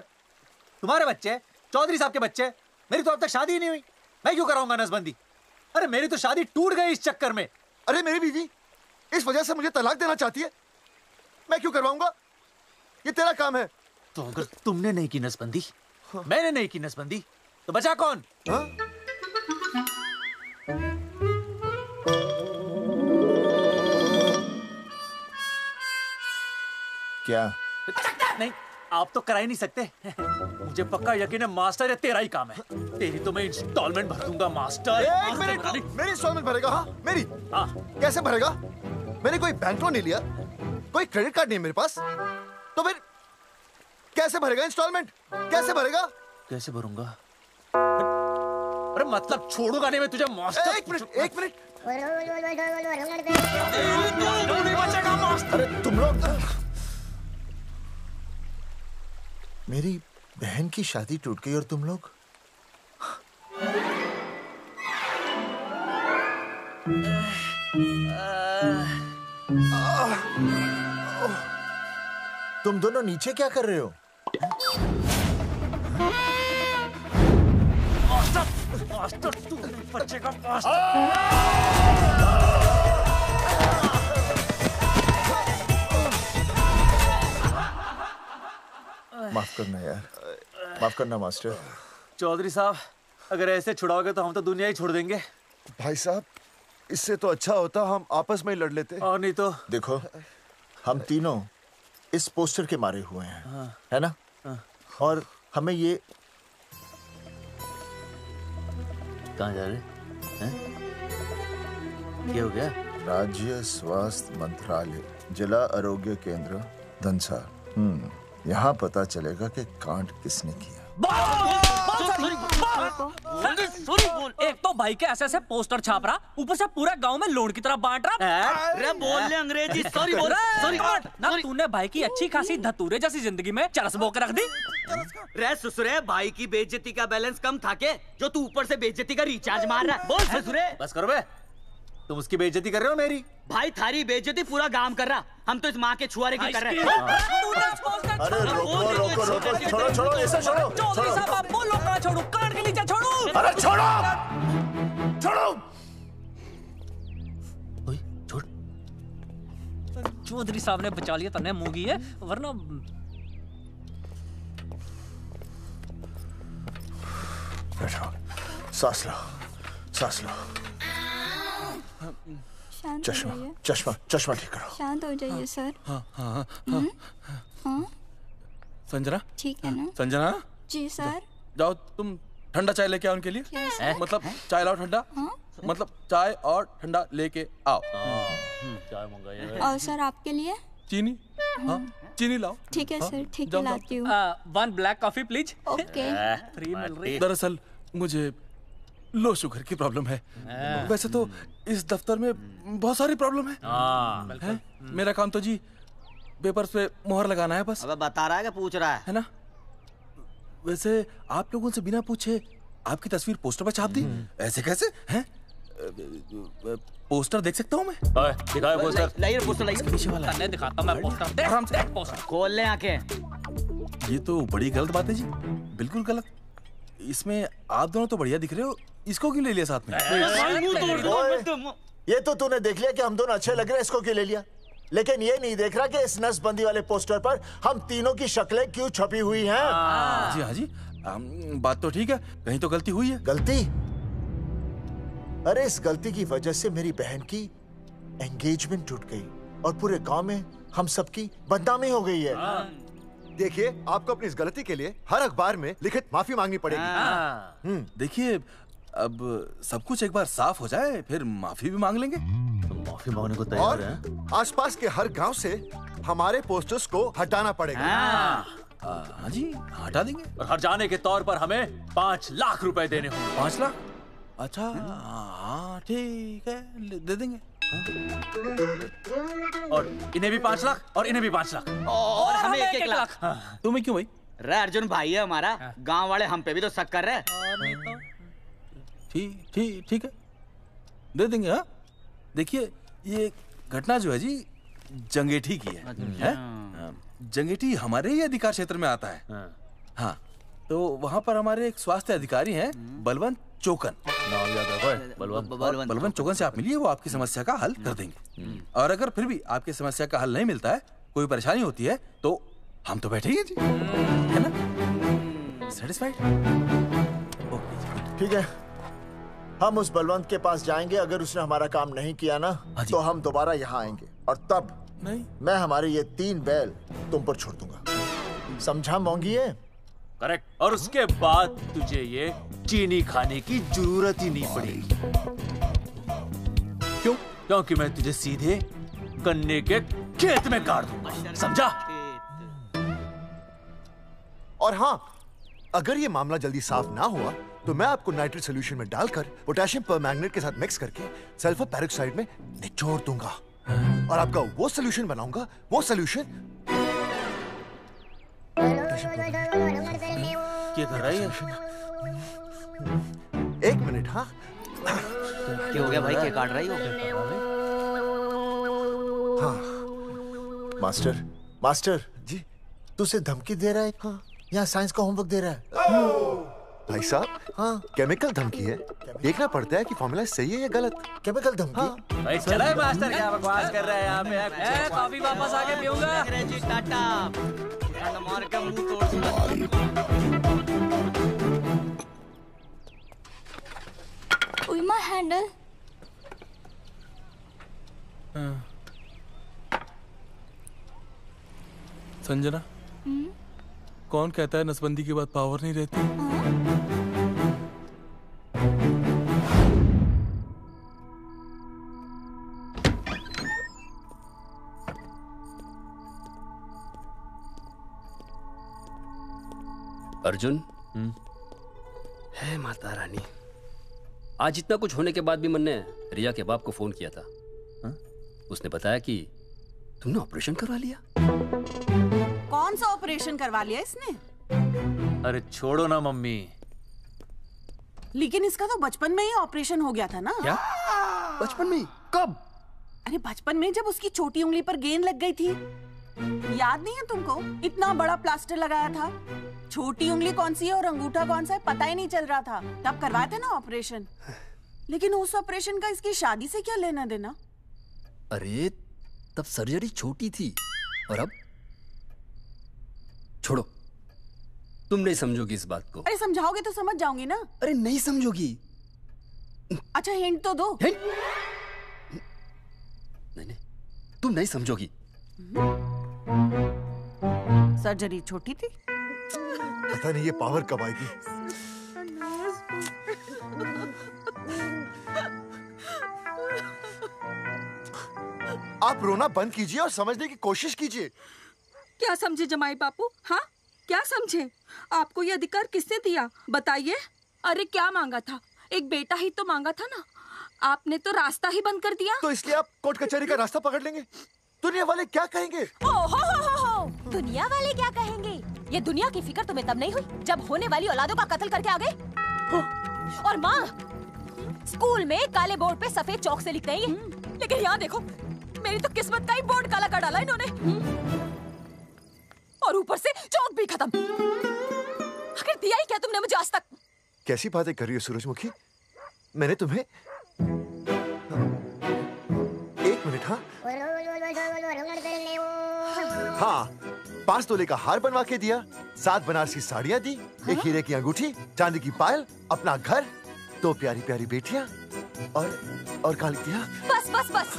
तुम्हारे बच्चे, चौधरी साहब के बच्चे, मेरी तो अब तक शादी ही नहीं हुई, मैं क्यों कराऊंगा नसबंदी? अरे मेरी तो शादी टूट गई इस चक्कर में। अरे मेरी बीवी इस वजह से मुझे तलाक देना चाहती है, मैं क्यों करवाऊंगा? ये तेरा काम है। तो अगर तुमने नहीं की नसबंदी, मैंने नहीं की नसबंदी, तो बचा कौन? हाँ? क्या? नहीं, आप तो करा ही नहीं सकते। मुझे पक्का यकीन है मास्टर, ये तेरा ही काम है। तेरी तो मैं इंस्टॉलमेंट भर दूंगा मास्टर। एक मिनट, मेरी इंस्टॉलमेंट भरेगा? हाँ मेरी। हाँ। कैसे भरेगा? मैंने कोई बैंक लोन नहीं लिया, कोई क्रेडिट कार्ड नहीं है मेरे पास, तो फिर कैसे भरेगा इंस्टॉलमेंट? कैसे भरेगा? कैसे भरूंगा? अरे मतलब छोड़ूंगा नहीं मैं तुझे मास्टर। एक मिनट, एक मिनट। नहीं बचेगा मास्टर। अरे तुम लोग, मेरी बहन की शादी टूट गई और तुम लोग? तुम दोनों नीचे क्या कर रहे हो? मास्टर तू नहीं बचेगा माफ करना यार, माफ करना मास्टर। चौधरी साहब, अगर ऐसे छुड़ाओगे तो हम तो दुनिया ही छोड़ देंगे। भाई साहब, इससे तो अच्छा होता हम आपस में ही लड़ लेते। और नहीं तो। देखो, हम तीनों इस पोस्टर के मारे हुए हैं, हाँ। है ना? हाँ। और हमें ये कहाँ जा रहे हैं? क्या हो गया? राज्य स्वास्थ्य मंत्रालय, जिला आरोग्य केंद्र धनसा। यहाँ पता चलेगा कि कांड किसने किया। एक तो भाई के ऐसे पोस्टर छाप रहा, ऊपर से पूरे गांव में लोन की तरह बांट रहा। अरे बोल ले अंग्रेजी, सॉरी बोल, सॉरी ना तूने भाई की अच्छी खासी धतूरे जैसी जिंदगी में चरस बो के रख दी। रे ससुरे, भाई की बेइज्जती का बैलेंस कम था के जो तू ऊपर से बेइज्जती का रिचार्ज मार रहा है। बोल ससुरे। बस करो बे, तुम उसकी बेइज्जती कर रहे हो मेरी। भाई थारी बेइज्जती पूरा गांव कर रहा, हम तो इस माँ के छुआरे की कर रहे हैं। अरे रोको रोको रोको, छोड़ो छोड़ो, ऐसे छोड़ो छोड़ो। बोलो कहाँ छोड़ू? कान के नीचे छोड़ू। अरे छोड़ो छोड़ो। छोड़। चौधरी साहब ने बचा लिया, तन्ने मूंगी है, वरना बैठो, सांस लो, सांस लो। शांत चश्मा हो जाइए। चश्मा चश्मा ठीक करो। शांत हो जाइए सर। हाँ हाँ हाँ संजना, ठीक है ना? संजना जी सर। जाओ तुम ठंडा चाय लेके आओ उनके लिए। Yes, sir. मतलब चाय लाओ ठंडा। मतलब चाय और ठंडा लेके आओ। चाय मंगाइए। और सर आपके लिए? चीनी, हाँ चीनी लाओ। ठीक है हाँ, सर, ठीक जाओ, है लाती हूँ। 1 black coffee please. Okay. Free मिल रही। दरअसल मुझे लो शुगर की प्रॉब्लम है। वैसे तो इस दफ्तर में बहुत सारी प्रॉब्लम है। मेरा काम तो जी पेपर्स पे मोहर लगाना है बस। अबे बता रहा है कि पूछ रहा है ना? वैसे आप लोगों से बिना पूछे आपकी तस्वीर पोस्टर पर छाप दी, ऐसे कैसे हैं? पोस्टर देख सकता हूँ मैं? दिखाओ पोस्टर। लाइए पोस्टर लाइए। पीछे वाला तन्ने दिखाता मैं पोस्टर। देख आराम से। पोस्टर। खोल ले आंखें। ये तो बड़ी गलत बात है जी, बिल्कुल गलत। इसमें आप दोनों तो बढ़िया दिख रहे हो, इसको क्यों ले लिया साथ में? ये तो तूने देख लिया कि हम दोनों अच्छे लग रहे हैं, इसको क्यों ले लिया? लेकिन ये नहीं देख रहा कि इस नसबंदी वाले पोस्टर पर हम तीनों की शक्लें क्यों छपी हुई हैं? जी हाँ जी, बात तो ठीक है, कहीं तो गलती हुई है। गलती? अरे इस गलती की वजह से मेरी बहन की एंगेजमेंट टूट गई और पूरे गांव में हम सबकी बदनामी हो गई है। देखिए, आपको अपनी इस गलती के लिए हर अखबार में लिखित माफी मांगनी पड़ेगी। देखिए, अब सब कुछ एक बार साफ हो जाए फिर माफी भी मांग लेंगे। तो माफी मांगने को तैयार और हैं? आसपास के हर गांव से हमारे पोस्टर्स को हटाना पड़ेगा। हाँ जी, हटा देंगे। और हर जाने के तौर पर हमें 5 लाख रुपए देने होंगे। 5 लाख? अच्छा हाँ ठीक है, दे देंगे। और इन्हें भी 5 लाख और इन्हें भी 5 लाख और हमें 1-1 लाख। तुम्हें क्यों भाई? रे अर्जुन भाई है हमारा, गांव वाले हम पे भी तो शक कर रहे हैं। ठीक है, दे देंगे। हाँ देखिए, ये घटना जो है जी जंगेठी की है? जंगेठी हमारे ही अधिकार क्षेत्र में आता है। हाँ, तो वहाँ पर हमारे एक स्वास्थ्य अधिकारी हैं, बलवंत चौकन। नाम याद है? बलवंत चौकन से आप मिलिए, वो आपकी समस्या का हल कर देंगे। और अगर फिर भी आपकी समस्या का हल नहीं मिलता है, कोई परेशानी होती है, तो हम तो बैठे ही हैं जी, है ना? सेटिस्फाइड? ठीक है, हम उस बलवंत के पास जाएंगे। अगर उसने हमारा काम नहीं किया ना, तो हम दोबारा यहाँ आएंगे और तब नहीं, मैं हमारे ये 3 बैल तुम पर छोड़ दूंगा। समझा मोंगी? है करेक्ट। और उसके बाद तुझे ये चीनी खाने की जरूरत ही नहीं पड़ेगी। क्यों? क्योंकि मैं तुझे सीधे गन्ने के खेत में गाड़ दूंगा। समझा? और हाँ, अगर ये मामला जल्दी साफ ना हुआ तो मैं आपको नाइट्रेट सोल्यूशन में डालकर पोटेशियम परमैंगनेट के साथ मिक्स करके सल्फर पेरोक्साइड में निचोड़ दूंगा और आपका वो सोल्यूशन बनाऊंगा। वो सोल्यूशन क्या कर रहा है? 1 मिनट। हाँ क्या हो गया भाई, क्या काट रही हो? हाँ मास्टर, मास्टर जी तू उसे धमकी दे रहा है? हाँ, यहाँ साइंस का होमवर्क दे रहा है। भाई साहब, हाँ केमिकल धमकी है, देखना पड़ता है कि फॉर्मूला सही है या गलत। केमिकल धमकी? हाँ। भाई चला है मास्टर, क्या बकवास कर रहा है यहाँ पे? कॉफी वापस आके पीऊंगा। अंग्रेजी टाटा मार के मुंह तोड़ दूंगा। उइमा हैंडल। संजना, कौन कहता है नसबंदी के बाद पावर नहीं रहती? अर्जुन, है माता रानी, आज इतना कुछ होने के बाद भी मैंने रिया के बाप को फोन किया था। उसने बताया कि तुमने ऑपरेशन करवा लिया। कौन सा ऑपरेशन करवा लिया इसने? अरे छोड़ो ना मम्मी। लेकिन इसका तो बचपन में ही ऑपरेशन हो गया था ना। क्या? बचपन में? कब? अरे बचपन में, जब उसकी छोटी उंगली पर गेंद लग गई थी। याद नहीं है तुमको? इतना बड़ा प्लास्टर लगाया था। छोटी उंगली कौन सी है और अंगूठा कौन सा है पता ही नहीं चल रहा था। तब करवाए थे ना ऑपरेशन। लेकिन उस ऑपरेशन का इसकी शादी से क्या लेना देना? अरे तब सर्जरी छोटी थी और अब? छोड़ो, तुम नहीं समझोगी इस बात को। अरे समझाओगे तो समझ जाऊंगी ना। अरे नहीं समझोगी। अच्छा हिंट तो दो। हिंट? नहीं, तुम नहीं समझोगी। सर्जरी छोटी थी। पता नहीं ये पावर कब आएगी। आप रोना बंद कीजिए और समझने की कोशिश कीजिए। क्या समझे जमाई बापू? हाँ, क्या समझे? आपको ये अधिकार किसने दिया बताइए? अरे क्या मांगा था? एक बेटा ही तो मांगा था ना। आपने तो रास्ता ही बंद कर दिया। तो इसलिए आप कोर्ट कचहरी का रास्ता पकड़ लेंगे? दुनिया वाले क्या कहेंगे? हो। दुनिया वाले क्या कहेंगे? ये दुनिया की फिक्र तुम्हें तब नहीं हुई जब होने वाली औलादों का कत्ल करके आ गए। और माँ, स्कूल में काले बोर्ड पे सफेद चौक से लिखते हैं, लेकिन यहाँ देखो, मेरी तो किस्मत का ही बोर्ड काला कर डाला इन्होंने। और ऊपर से चौक भी खत्म। आखिर दिया ही क्या तुमने मुझे आज तक? कैसी बातें कर रही हो सूरजमुखी? मैंने तुम्हें एक मिनट। हाँ, 5 तोले का हार बनवा के दिया, 7 बनारसी साड़ियाँ दी, एक हीरे की अंगूठी, चांदी की पायल, अपना घर, 2 प्यारी प्यारी बेटियाँ और कहा लिख दिया। बस।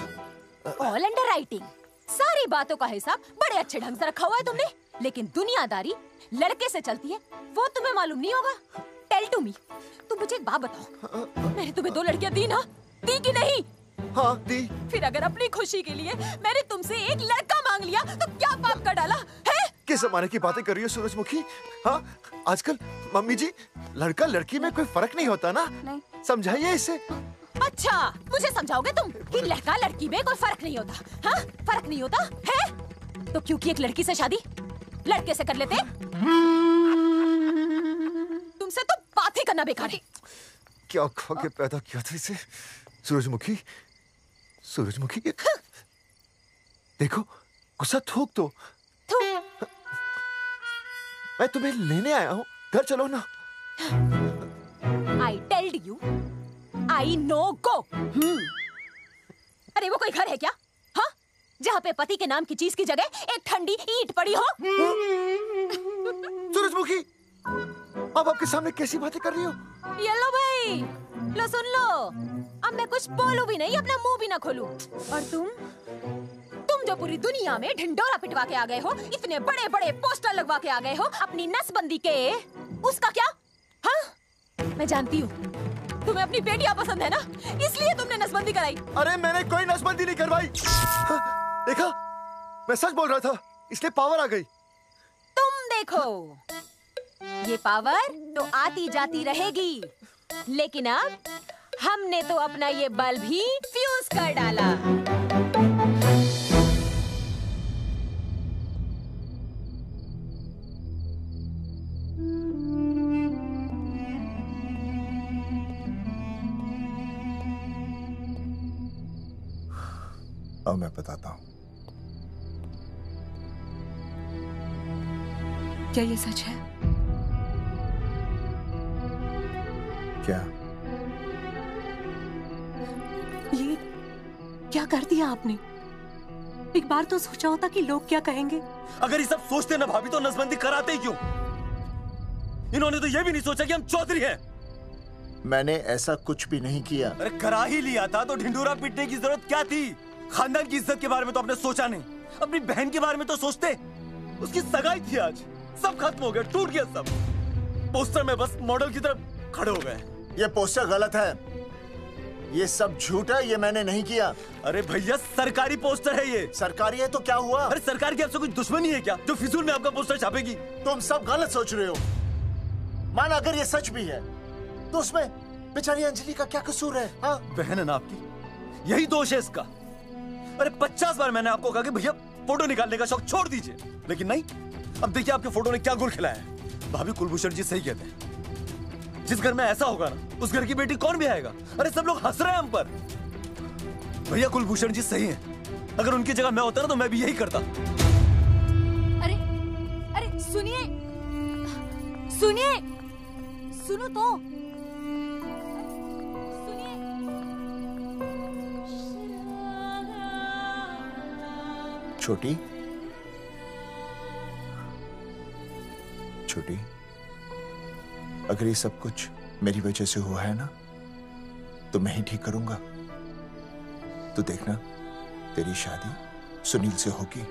All under writing. सारी बातों का हिसाब बड़े अच्छे ढंग से रखा हुआ है तुमने, लेकिन दुनियादारी लड़के से चलती है वो तुम्हें मालूम नहीं होगा। टेल टू मी, तुम मुझे एक बात बताओ, मैंने तुम्हें 2 लड़कियां दी ना? दी कि नहीं? हाँ दी। फिर अगर अपनी खुशी के लिए मैंने तुमसे एक लड़का मांग लिया तो क्या पाप कर डाला है? किस जमाने की बातें कर रही हो सूरजमुखी? हाँ, आजकल मम्मी जी, लड़का लड़की में कोई फर्क नहीं होता ना। नहीं। समझाइए इसे। अच्छा, मुझे समझाओगे तुम कि लड़का लड़की में कोई फर्क नहीं होता? हाँ, फर्क नहीं होता है? तो क्योंकि एक लड़की से शादी लड़के से कर लेते? तुमसे तो बात ही करना बेकार है। क्या खा के पैदा किया था इसे? सूरजमुखी, देखो, गुस्सा थूक दो। मैं तुम्हें लेने आया हूँ, घर चलो ना। I told you, I know go। अरे वो कोई घर है क्या? हाँ, जहाँ पे पति के नाम की चीज की जगह एक ठंडी ईंट पड़ी हो? सूरजमुखी, अब आपके सामने कैसी बातें कर रही हो? ये लो भाई, लो सुन लो, अब मैं कुछ बोलूं भी नहीं, अपना मुंह भी ना खोलूं। और तुम जो पूरी दुनिया में ढिंडोरा पिटवा के आ गए हो, इतने बड़े बड़े पोस्टर लगवा के आ गए हो अपनी नसबंदी के, उसका क्या? हाँ, मैं जानती हूँ तुम्हें अपनी बेटियां पसंद है ना, इसलिए तुमने नसबंदी कराई। अरे मैंने कोई नसबंदी नहीं करवाई। देखा, मैं सच बोल रहा था, इसलिए पावर आ गई। तुम देखो, ये पावर तो आती जाती रहेगी, लेकिन अब हमने तो अपना ये बल्ब भी फ्यूज कर डाला। अब मैं बताता हूँ। क्या ये सच है? क्या? ये क्या कर दिया आपने? एक बार तो सोचा होता कि लोग क्या कहेंगे। अगर ये सब सोचते ना भाभी तो नसबंदी कराते ही क्यों? इन्होंने तो ये भी नहीं सोचा कि हम चौधरी हैं। मैंने ऐसा कुछ भी नहीं किया। अरे करा ही लिया था तो ढिंडोरा पीटने की जरूरत क्या थी? खानदान की इज्जत के बारे में तो आपने सोचा नहीं, अपनी बहन के बारे में तो सोचते। उसकी सगाई थी आज, सब खत्म हो गया, टूट गया सब। पोस्टर में बस मॉडल की तरफ खड़े हो गए। ये पोस्टर गलत है, ये सब झूठ है, ये मैंने नहीं किया। अरे भैया सरकारी पोस्टर है ये। सरकारी है तो क्या हुआ? अरे सरकार की आपसे कोई दुश्मनी है क्या जो फिजूल में आपका पोस्टर छापेगी? तुम सब गलत सोच रहे हो। माना अगर ये सच भी है तो उसमें बेचारी अंजलि का क्या कसूर है? हाँ? बहन है ना आपकी, यही दोष है इसका। अरे 50 बार मैंने आपको कहा कि भैया फोटो निकालने का शौक छोड़ दीजिए, लेकिन नहीं। अब देखिए आपके फोटो ने क्या गुल खिलाया है। भाभी कुलभूषण जी सही कहते हैं, जिस घर में ऐसा होगा ना उस घर की बेटी कौन भी आएगा। अरे सब लोग हंस रहे हैं हम पर। भैया कुलभूषण जी सही हैं, अगर उनकी जगह मैं होता ना तो मैं भी यही करता। अरे अरे सुनिए सुनिए, सुनो तो। छोटी छोटी, अगर ये सब कुछ मेरी वजह से हुआ है ना तो मैं ही ठीक करूंगा। तो देखना तेरी शादी सुनील से होगी।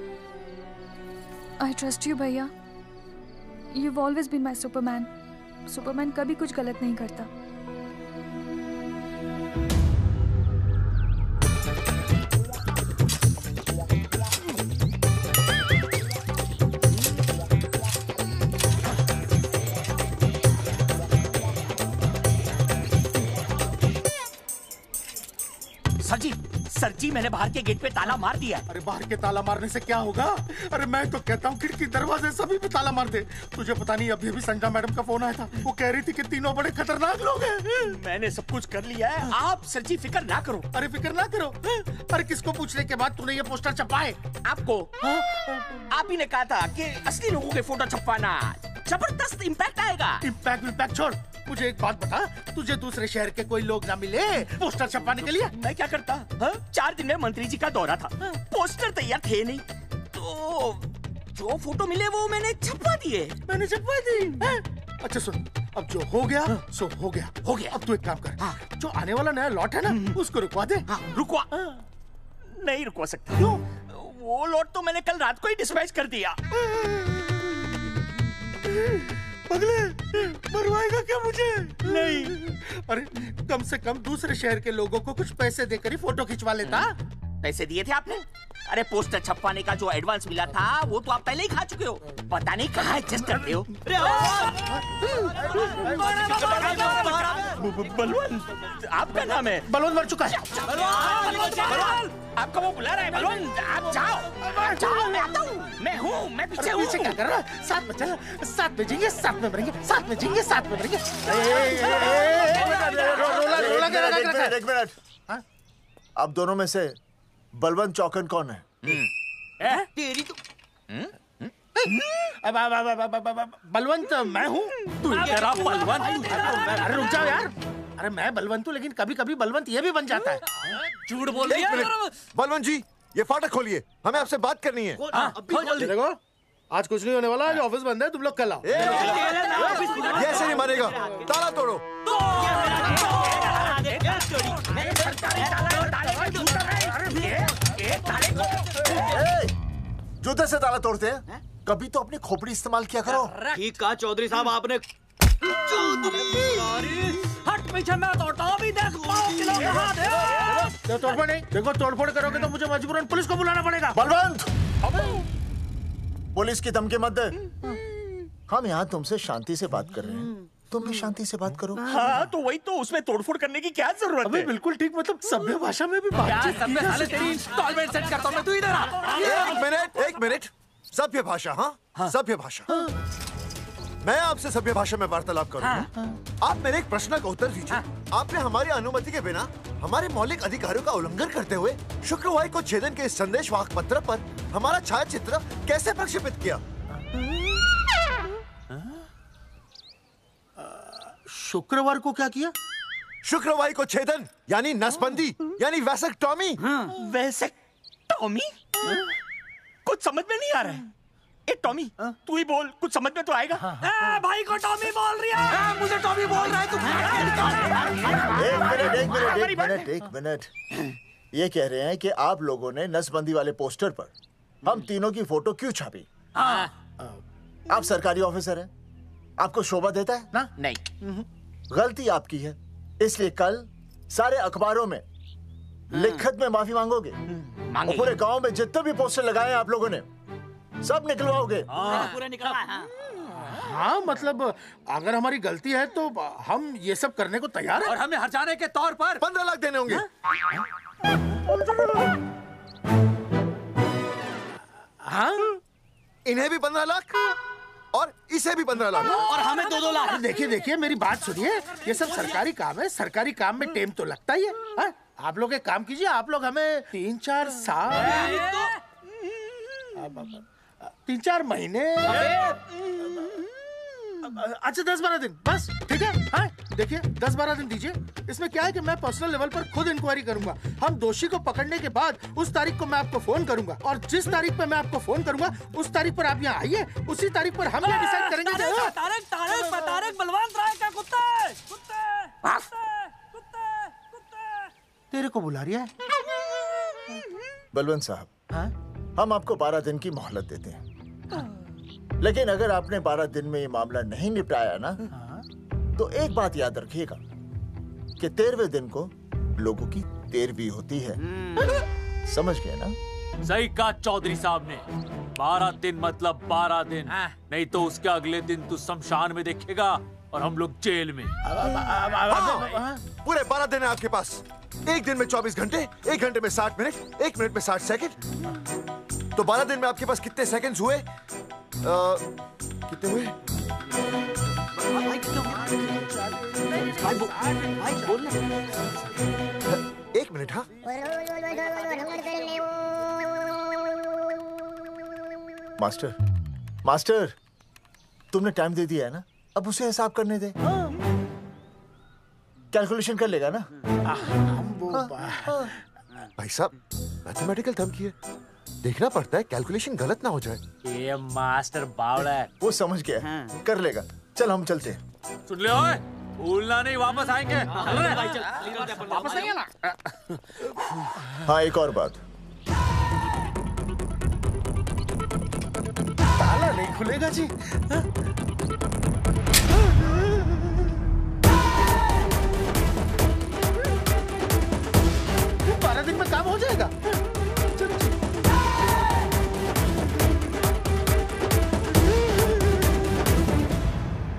I trust you, भैया। You've always been my Superman. Superman कभी कुछ गलत नहीं करता। सर जी मैंने बाहर के गेट पे ताला मार दिया है। अरे बाहर के ताला मारने से क्या होगा? अरे मैं तो कहता हूँ खिड़की दरवाजे सभी पे ताला मार दे। तुझे पता नहीं अभी अभी संजना मैडम का फोन आया था, वो कह रही थी कि तीनों बड़े खतरनाक लोग हैं। मैंने सब कुछ कर लिया है, आप सर जी फिक्र ना करो। अरे फिक्र ना करो? अरे किसको पूछने के बाद तूने ये पोस्टर छपाए? आपको। आप ही ने कहा था कि असली लोगों के फोटो छपवाना जबरदस्त इम्पैक्ट आएगा। इम्पैक्ट छोड़, मुझे एक बात बता, तुझे दूसरे शहर के कोई लोग ना मिले पोस्टर छपवाने के लिए? मैं क्या करता? 4 दिन में मंत्री जी का दौरा था, पोस्टर तैयार थे नहीं, तो जो फोटो मिले वो मैंने छपवा दिए। मैंने छपवा दी? अच्छा सुन, अब जो हो गया सो हो गया। हो गया। अब तू एक काम कर, जो आने वाला नया लॉट है ना उसको रुकवा दे। रुकवा? नहीं रुकवा सकता। क्यों? वो लॉट तो मैंने कल रात को ही डिस्पैच कर दिया। पगले, मरवाएगा क्या मुझे? नहीं। अरे कम से कम दूसरे शहर के लोगों को कुछ पैसे देकर ही फोटो खिंचवा लेता। पैसे दिए थे आपने? अरे पोस्टर छपवाने का जो एडवांस मिला था वो तो आप पहले ही खा चुके हो, पता नहीं कहाँ एडजस्ट करते हो। बलवंत, आपका नाम है? बलवंत मर चुका है। आपका वो बुला रहा है बलवंत, आप जाओ। जाओ, मैं आता हूँ। मैं हूँ, मैं पीछे हूँ। पीछे क्या कर रहा है? साथ में चल, साथ में जिएंगे, साथ में मरेंगे, साथ में जिएंगे, साथ में मरेंगे। एक मिनट। अब दोनों में से बलवंत चौकन कौन है? तेरी तो बलवंत मैं हूँ। तू तेरा बलवंत? अरे रुक जाओ यार। अरे मैं बलवंत हूँ, लेकिन कभी कभी बलवंत ये भी बन जाता है। झूठ बोल रही है। बलवंत जी, ये फाटक खोलिए, हमें आपसे बात करनी है। देखो, आज कुछ नहीं होने वाला, आज ऑफिस बंद है, तुम लोग कल आओ। ये ऐसे नहीं मानेगा, ताला तोड़ो। जूते से ताला तोड़ते हैं? कभी तो अपनी खोपड़ी इस्तेमाल किया करो। ठीक कहा चौधरी साहब आपने। हट पीछे, मैं तोड़ता हूँ। अभी देख पाँव किलो का हाथ है। तोड़फोड़ नहीं, देखो तोड़फोड़ करोगे तो मुझे मजबूरन पुलिस को बुलाना पड़ेगा। बलवंत, पुलिस की धमकी मत दे। हम यहाँ तुमसे शांति से बात कर रहे हैं, तुम भी शांति से बात करो। हाँ तो वही तो, उसमें तोड़फोड़ करने की क्या जरूरत है? बिल्कुल ठीक, मतलब सभ्य भाषा में भी बातचीत। सेट करता हूँ मैं, तू इधर आ। एक मिनट। सभ्य भाषा? हाँ, सभ्य भाषा। मैं आपसे सभ्य भाषा में वार्तालाप करूंगा। आप मेरे एक प्रश्न का उत्तर दीजिए। आपने हमारी अनुमति के बिना हमारे मौलिक अधिकारों का उल्लंघन करते हुए शुक्रवार को छेदन के संदेशवाहक पत्र पर हमारा छायाचित्र कैसे प्रक्षेपित किया? शुक्रवार को क्या किया? शुक्रवार को छेदन यानी नसबंदी यानी वैसेक्टॉमी। वैसेक्टॉमी? कुछ समझ में नहीं आ रहा है। ए टॉमी, तू ही बोल, कुछ समझ में तो आएगा। भाई को टॉमी बोल रही है। मुझे टॉमी बोल रहा है तू। एक मिनट। ये कह रहे हैं कि आप लोगों ने नसबंदी वाले पोस्टर पर हम तीनों की फोटो क्यों छापी? आप सरकारी ऑफिसर हैं, आपको शोभा देता है ना? नहीं। गलती आपकी है, इसलिए कल सारे अखबारों में लिखत में माफी मांगोगे। और पूरे गांव में जितने भी पोस्टर लगाए हैं आप लोगों ने सब निकलवाओगे। पूरा निकलवा। हाँ मतलब अगर हमारी गलती है तो हम ये सब करने को तैयार हैं। और हमें हर्जाने के तौर पर 15 लाख देने होंगे। हाँ इन्हें भी 15 लाख और इसे भी 15 लाख और हमें 2-2 लाख। देखिए देखिए मेरी बात सुनिए, ये सब सरकारी काम है, सरकारी काम में टाइम तो लगता ही है। हाँ? आप लोग एक काम कीजिए, आप लोग हमें 3-4 साल 3-4 महीने अच्छा 10-12 दिन बस, ठीक है। हाँ देखिए 10-12 दिन दीजिए। इसमें क्या है कि मैं पर्सनल लेवल पर खुद इंक्वायरी करूंगा। हम दोषी को पकड़ने के बाद उस तारीख को मैं आपको फोन करूंगा और जिस तारीख पर मैं आपको फोन करूंगा उस तारीख पर आप यहाँ आइए। उसी तारीख पर हम ये डिसाइड करेंगे। तारक बलवंत राय का कुत्ता है। तेरे को बुला रहा है बलवंत साहब। हम आपको 12 दिन की मोहलत देते हैं, लेकिन अगर आपने 12 दिन में ये मामला नहीं निपटाया ना तो एक बात याद रखिएगा कि 13वें दिन को लोगों की 13वीं होती है। समझ गए ना? सही कहा चौधरी साहब ने। 12 दिन मतलब 12 दिन, नहीं तो उसके अगले दिन तू शमशान में देखेगा और हम लोग जेल में। पूरे 12 दिन है आपके पास। एक दिन में 24 घंटे, 1 घंटे में 60 मिनट, 1 मिनट में 60 सेकंड। तो 12 दिन में आपके पास कितने सेकंड्स हुए? कितने हुए? एक मिनट। हाँ मास्टर तुमने टाइम दे दिया है ना, अब उसे हिसाब करने दे। कैलकुलेशन कर लेगा ना। भाई साहब मैथमेटिकल थंब की है, देखना पड़ता है कैलकुलेशन गलत ना हो जाए। ये मास्टर बावड़ा है। वो समझ गया कर लेगा। चल हम चलते हैं। सुन ले ओए, भूलना नहीं, वापस आएंगे। वापस आइए ना। हाँ एक और बात, ताला नहीं खुलेगा जी। 12 दिन में काम हो जाएगा।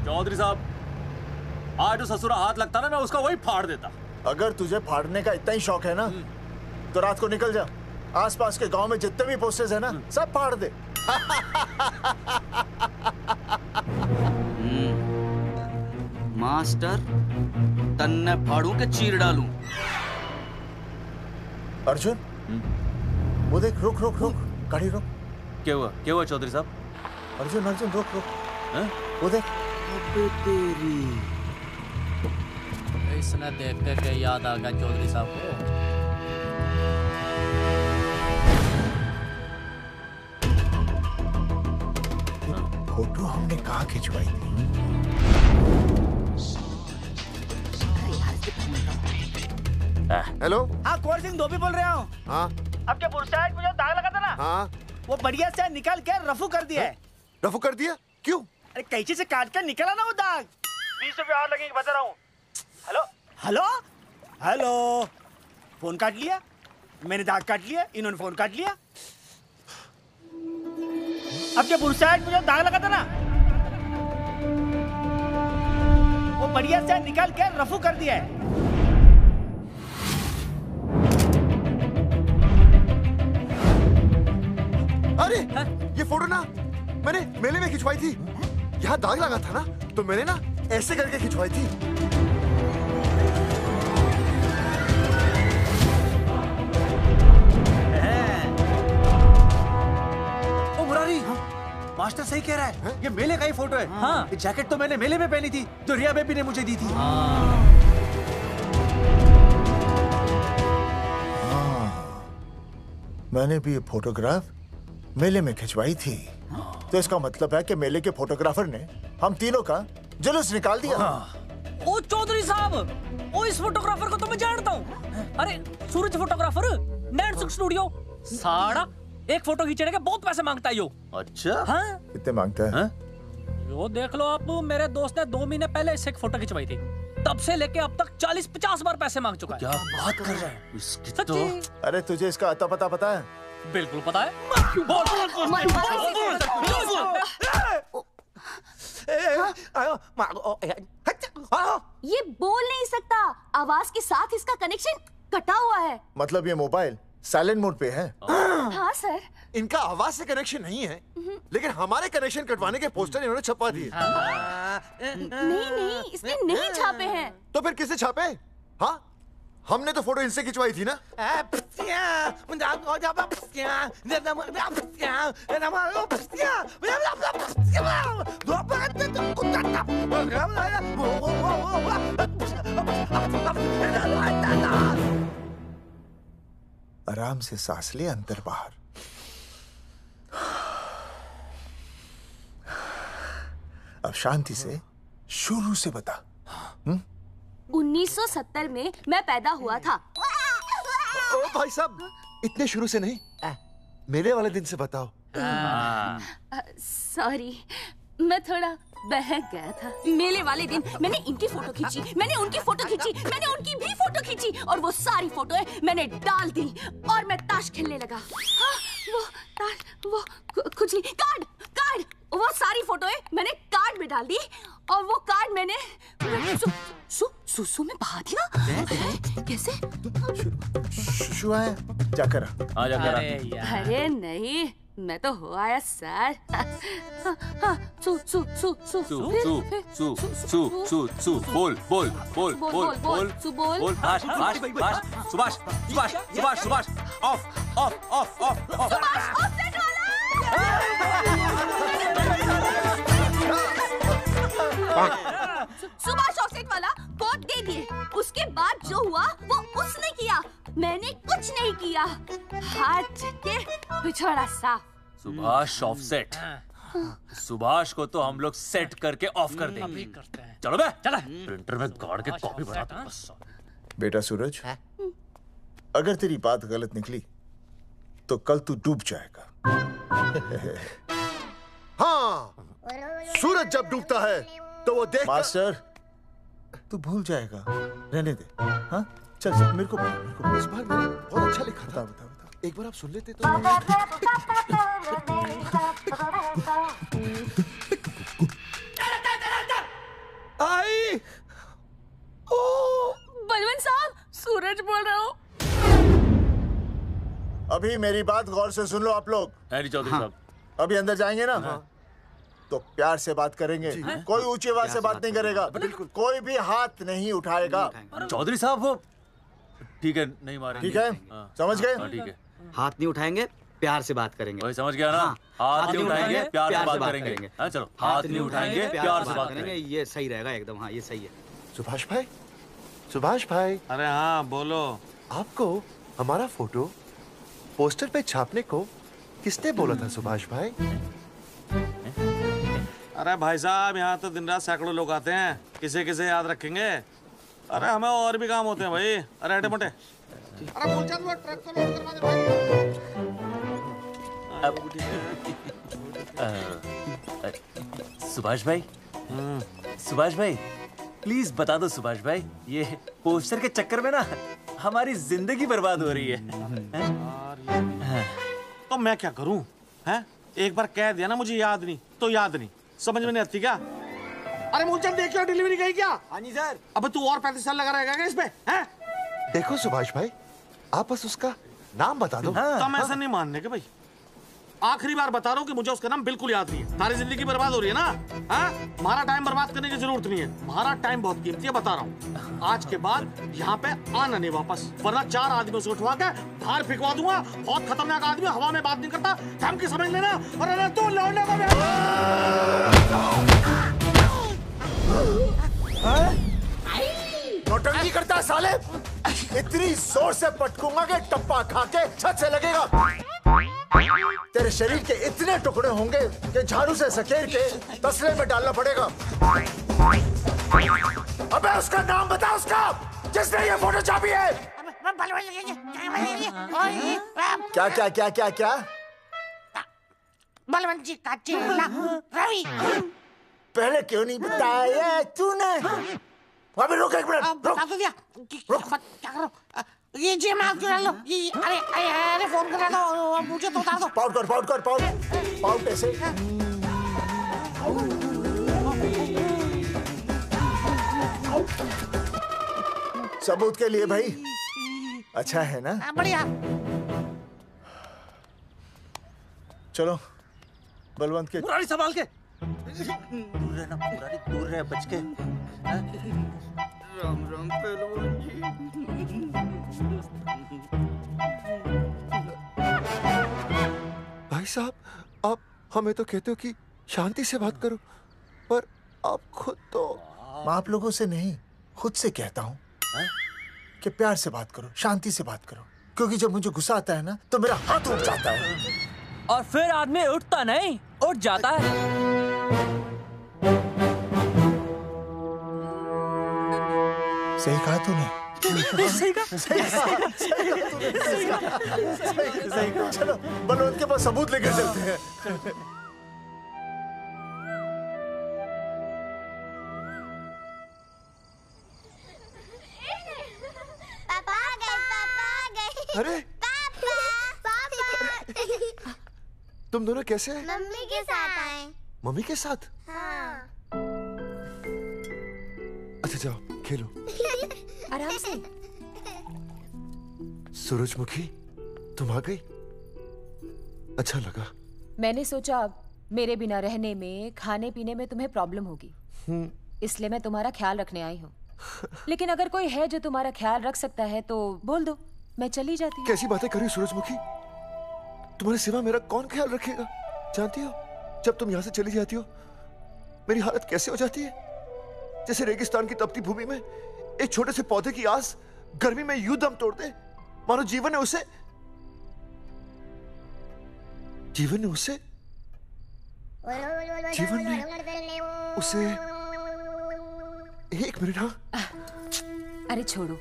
चौधरी साहब, आज जो ससुरा हाथ लगता ना मैं उसका वही फाड़ देता। अगर तुझे फाड़ने का इतना ही शौक है ना तो रात को निकल जा, आसपास के गांव में जितने भी पोस्टर्स है ना सब फाड़ दे। मास्टर तन्ने फाड़ू के चीर डालूं। अर्जुन वो देख, रुक रुक रुक, गाड़ी रोक। क्या हुआ चौधरी साहब? अर्जुन रुक रुक, वो देख। तेरी इसने देख के याद आ गया चौधरी साहब को। फोटो हमने कहाँ खिंचवाई थी? हेलो। हाँ कुंवर सिंह धोबी बोल रहा हूँ। हाँ आपके बुरसाइड में जो दाग लगा था ना, हाँ वो बढ़िया से निकाल के रफू कर दिया है। रफू कर दिया? क्यों? अरे कैंची से काट कर निकला ना वो दाग। 20 रुपए और लगेंगे, बता रहा हूँ। हेलो हेलो हेलो, फोन काट लिया, मैंने दाग काट लिया, इन्होंने फोन काट लिया। आपके बुरसाइड में जो दाग लगा था ना, वो बढ़िया से निकाल के रफू कर दिया है। अरे ये फोटो ना मैंने मेले में खिंचवाई थी। यहाँ दाग लगा था ना तो मैंने ना ऐसे करके खिंचवाई थी। ओ मुरारी, मास्टर सही कह रहा है, ये मेले का ही फोटो है। हाँ। ये जैकेट तो मैंने मेले में पहनी थी जो रिया बेबी ने मुझे दी थी। मैंने भी ये फोटोग्राफ मेले में खिंचवाई थी, तो इसका मतलब है कि मेले के फोटोग्राफर ने हम तीनों का जुलूस निकाल दिया। ओ चौधरी साहब, ओ इस फोटोग्राफर को तो मैं जानता हूँ। अरे सूरज फोटोग्राफर, नैनसुख स्टूडियो। साड़ा एक फोटो खींचने के बहुत पैसे मांगता है यो। अच्छा हाँ? कितने मांगता है? यो देख लो आप, मेरे दोस्त ने 2 महीने पहले इससे एक फोटो खिंचवाई थी, तब से लेके अब तक 40-50 बार पैसे मांग चुका है। क्या बात कर रहा है? सच्ची? अरे तुझे इसका अता पता पता है? बिल्कुल पता है। ये बोल नहीं सकता, आवाज के साथ इसका कनेक्शन कटा हुआ है। मतलब ये मोबाइल साइलेंट मोड पे है? हाँ सर। इनका आवाज से कनेक्शन नहीं है, लेकिन हमारे कनेक्शन कटवाने के पोस्टर इन्होंने छपवा दिए। नहीं, इसने नहीं छापे हैं। तो फिर किसे छापे? हाँ, हमने तो फोटो इनसे खिंचवाई थी ना। आराम से सांस ले, अंदर बाहर। अब शांति से शुरू से बता। 1970 में मैं पैदा हुआ था। ओ भाई साहब, इतने शुरू से नहीं, मेले वाले दिन से बताओ। सॉरी, मैं थोड़ा बहक गया था। मेले वाले दिन मैंने इनकी फोटो खींची, मैंने उनकी फोटो खींची, मैंने उनकी भी फोटो खींची, और वो सारी फोटोएं मैंने डाल दी और मैं ताश खेलने लगा। हाँ, वो कुछ नहीं, कार्ड, वो सारी फोटोएं मैंने कार्ड में डाल दी, और वो कार्ड मैंने सुसु में बहा दिया। कैसे? शुआ है, जाकर आ। अरे नहीं, मैं तो हो आया सर। बोल सुभाष ऑफ सुभाष ऑफसेट वाला कोट दे दिए। उसके बाद जो हुआ वो उसने किया, मैंने कुछ नहीं किया। हाथ के पिछड़ा साफ। सुभाष ऑफसेट। सुभाष को तो हम लोग सेट करके ऑफ कर देंगे। चलो बे, चला प्रिंटर में गाड़ के कॉपी बना दो बस। बेटा सूरज, अगर तेरी बात गलत निकली तो कल तू डूब जाएगा। हाँ, सूरज जब डूबता है तो वो देख। मास्टर, तू भूल जाएगा, रहने दे। हाँ, चल मेरे को इस बार मैंने बहुत अच्छा लिखा था। बता एक बार आप सुन लेते तो। आई, बलवंत साहब, सूरज बोल रहा हूँ। अभी मेरी बात गौर से सुन लो आप लोग। चौधरी साहब, अभी अंदर जाएंगे ना, तो प्यार से बात करेंगे। कोई ऊंची आवाज से बात नहीं करेगा, कोई भी हाथ नहीं उठाएगा। चौधरी साहब वो ठीक है, नहीं मारेंगे। ठीक है, समझ गए? ठीक है, हाथ नहीं उठाएंगे, प्यार से बात करेंगे। वही समझ गया ना? हाथ नहीं उठाएंगे, प्यार से बात करेंगे। चलो, हाथ नहीं उठाएंगे, प्यार से बात करेंगे। ये सही रहेगा एकदम। हाँ, ये सही है। सुभाष भाई। अरे हाँ, बोलो। आपको हमारा फोटो पोस्टर पे छापने को किसने बोला था सुभाष भाई? अरे भाई साहब, यहाँ तो दिन रात सैकड़ों लोग आते हैं, किसे किसे याद रखेंगे। अरे हमें और भी काम होते हैं भाई। अरे हटे मोटे। अरे बोल चल, वो ट्रक को लोड करवा दे भाई। सुभाष भाई प्लीज बता दो सुभाष भाई, ये पोस्टर के चक्कर में ना हमारी जिंदगी बर्बाद हो रही है। तो मैं क्या करूं? हैं? एक बार कह दिया ना मुझे याद नहीं तो याद नहीं, समझ में नहीं आती क्या? अरे मूलचंद, देखियो डिलीवरी गई क्या? हाँ जी सर। अब तू और 35 साल लगा रहेगा क्या इसमें? हैं? देखो सुभाष भाई, आप बस उसका नाम बता दो। तो हम ऐसा नहीं मानने के भाई। आखिरी बार बता रहा हूँ कि मुझे उसका नाम बिल्कुल याद नहीं है। सारी जिंदगी बर्बाद हो रही है ना। हाँ? हमारा टाइम बर्बाद करने की जरूरत नहीं है। हमारा टाइम बहुत कीमती है, बता रहा हूँ। आज के बाद यहाँ पे आना नहीं वापस, वरना 4 आदमियों से उठवा के बाहर फेंकवा दूंगा। बहुत खतरनाक आदमी, हवा में बात नहीं करता, ढंग की समझ लेना। और अरे तू लौटने का नौटंकी करता है साले। इतनी जोर से पटकूंगा कि टप्पा खा के छत से लगेगा। तेरे शरीर के इतने टुकड़े होंगे कि झाड़ू से सकेर के तसले में डालना पड़ेगा। अबे उसका नाम बता, उसका जिसने ये फोटो छापी है। क्या क्या क्या क्या क्या? बलवंत जी का चेला रवि। पहले क्यों नहीं बताया तूने? अबे रुक एक मिनट, रुक। क्या करो? ये जी माफ करा लो। ये अरे फोन करा लो, मुझे तो उतार दो। पाउट ऐसे। सबूत के लिए भाई। अच्छा है ना? बढ़िया। चलो बलवंत के। मुरारी संभाल के। दूर रहना मुरारी, दूर रह, बच के। राम राम पहलवान जी। भाई साहब, आप हमें तो कहते हो कि शांति से बात करो, पर आप खुद तो। आप लोगों से नहीं, खुद से कहता हूँ कि प्यार से बात करो, शांति से बात करो, क्योंकि जब मुझे गुस्सा आता है ना तो मेरा हाथ उठ जाता है। और फिर आदमी उठता नहीं, उठ जाता है। सही कहा तूने। सही कहा। सही कहा। चलो बलवंत के पास सबूत लेकर चलते हैं। पापा आ गए, पापा आ गए। अरे पापा तुम दोनों कैसे हैं? मम्मी के साथ आए। मम्मी के साथ? हाँ। अच्छा जाओ खेलो। आराम से। सूरजमुखी, तुम आ गई, अच्छा लगा। मैंने सोचा मेरे बिना रहने में, खाने पीने में तुम्हें प्रॉब्लम होगी, इसलिए मैं तुम्हारा ख्याल रखने आई हूँ। लेकिन अगर कोई है जो तुम्हारा ख्याल रख सकता है तो बोल दो, मैं चली जाती हूँ। कैसी बातें कर रही हो सूरजमुखी? तुम्हारे सिवा मेरा कौन ख्याल रखेगा? जानती हो, जब तुम यहाँ से चली जाती हो मेरी हालत कैसे हो जाती है? जैसे रेगिस्तान की तपती भूमि में एक छोटे से पौधे की आस गर्मी में यूं दम तोड़ दे, मानो जीवन ने उसे एक मिनट। हाँ अरे छोड़ो,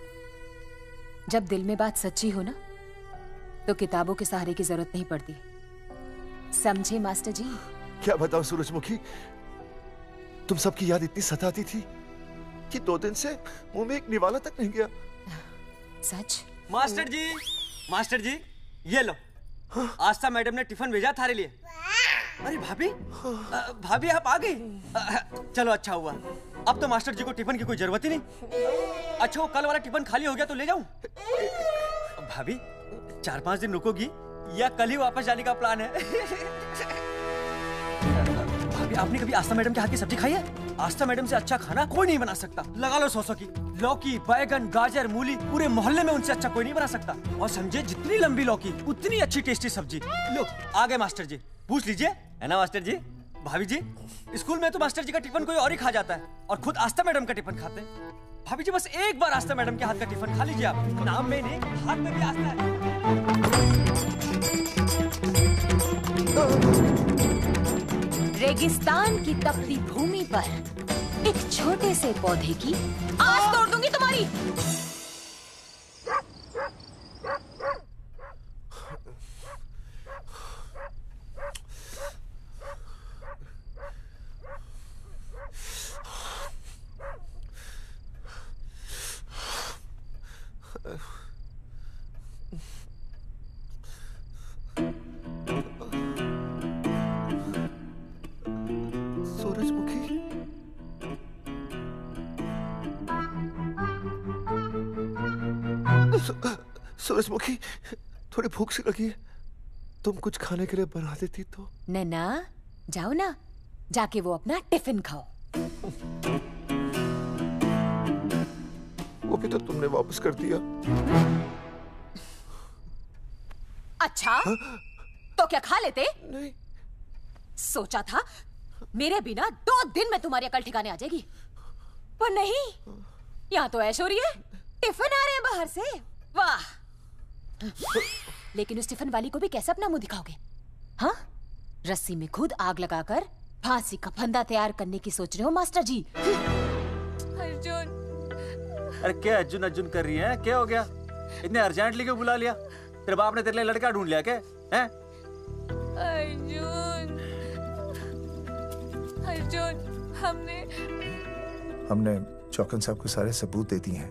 जब दिल में बात सच्ची हो ना तो किताबों के सहारे की जरूरत नहीं पड़ती, समझे मास्टर जी? क्या बताऊं सूरजमुखी, तुम सबकी याद इतनी सताती थी कि 2 दिन से मुंह में एक निवाला तक नहीं गया। सच? मास्टर जी ये लो। आस्था मैडम ने टिफिन भेजा थारे लिए। अरे भाभी, भाभी आप आ गई? चलो अच्छा हुआ, अब तो मास्टर जी को टिफिन की कोई जरूरत ही नहीं। अच्छा वो कल वाला टिफिन खाली हो गया तो ले जाऊं? भाभी 4-5 दिन रुकोगी या कल ही वापस जाने का प्लान है? भाभी आपने कभी आस्था मैडम के हाथ की सब्जी खाई है? आस्था मैडम से अच्छा खाना कोई नहीं बना सकता। लगा लो 100 की। लौकी, बैगन, गाजर, मूली, पूरे मोहल्ले में उनसे अच्छा कोई नहीं बना सकता। और समझे, जितनी लंबी लौकी उतनी अच्छी टेस्टी सब्जी। लो आ गए मास्टर जी, पूछ लीजिए, है ना मास्टर जी? भाभी जी, स्कूल में तो मास्टर जी का टिफिन कोई और ही खा जाता है और खुद आस्था मैडम का टिफिन खाते हैं। भाभी जी बस एक बार आस्था मैडम के हाथ का टिफिन खा लीजिए आप। नाम में नहीं, हाथ में भी आस्था है। रेगिस्तान की तपती भूमि पर एक छोटे से पौधे की आस तोड़ दूंगी तुम्हारी। सूरजमुखी, थोड़ी भूख सी लगी है, तुम कुछ खाने के लिए बना देती तो। नैना जाओ ना, जाके वो अपना टिफिन खाओ। वो भी तो तुमने वापस कर दिया। अच्छा तो क्या खा लेते? नहीं। सोचा था मेरे बिना 2 दिन में तुम्हारी अकल ठिकाने आ जाएगी, पर नहीं, यहाँ तो ऐश हो रही है। टिफिन आ रहे हैं बाहर से, वाह। लेकिन उस टिफिन वाली को भी कैसे अपना मुंह दिखाओगे? हाँ, रस्सी में खुद आग लगाकर फांसी का फंदा तैयार करने की सोच रहे हो मास्टर जी? अर्जुन, अरे क्या अर्जुन अर्जुन कर रही है? क्या हो गया? इतने अर्जेंटली क्यों बुला लिया? तेरे बाप ने तेरे लिए लड़का ढूंढ लिया क्या? हैं? अर्जुन, अर्जुन, हमने चौकन साहब को सारे सबूत दे दिए हैं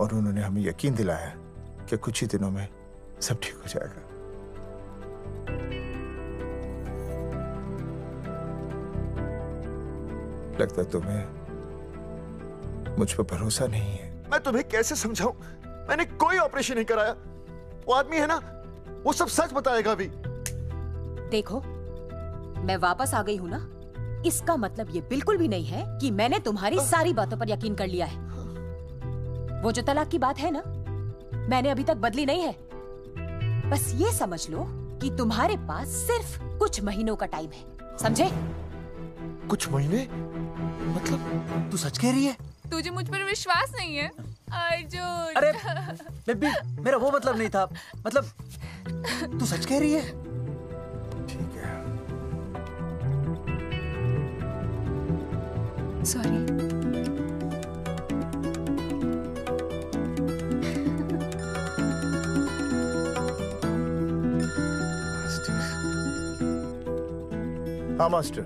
और उन्होंने हमें यकीन दिलाया कि कुछ ही दिनों में सब ठीक हो जाएगा। लगता है तुम्हें मुझ पर भरोसा नहीं है। मैं तुम्हें कैसे समझाऊं? मैंने कोई ऑपरेशन नहीं कराया। वो आदमी है ना, वो सब सच बताएगा अभी। देखो, मैं वापस आ गई हूँ ना, इसका मतलब ये बिल्कुल भी नहीं है कि मैंने तुम्हारी सारी बातों पर यकीन कर लिया है। वो जो तलाक की बात है ना, मैंने अभी तक बदली नहीं है। बस ये समझ लो कि तुम्हारे पास सिर्फ कुछ महीनों का टाइम है, समझे? कुछ महीने? मतलब तू सच कह रही है? तुझे मुझ पर विश्वास नहीं है अर्जुन? अरे बेबी, मेरा वो मतलब नहीं था। मतलब तू सच कह रही है? ठीक है। सॉरी। हाँ मास्टर,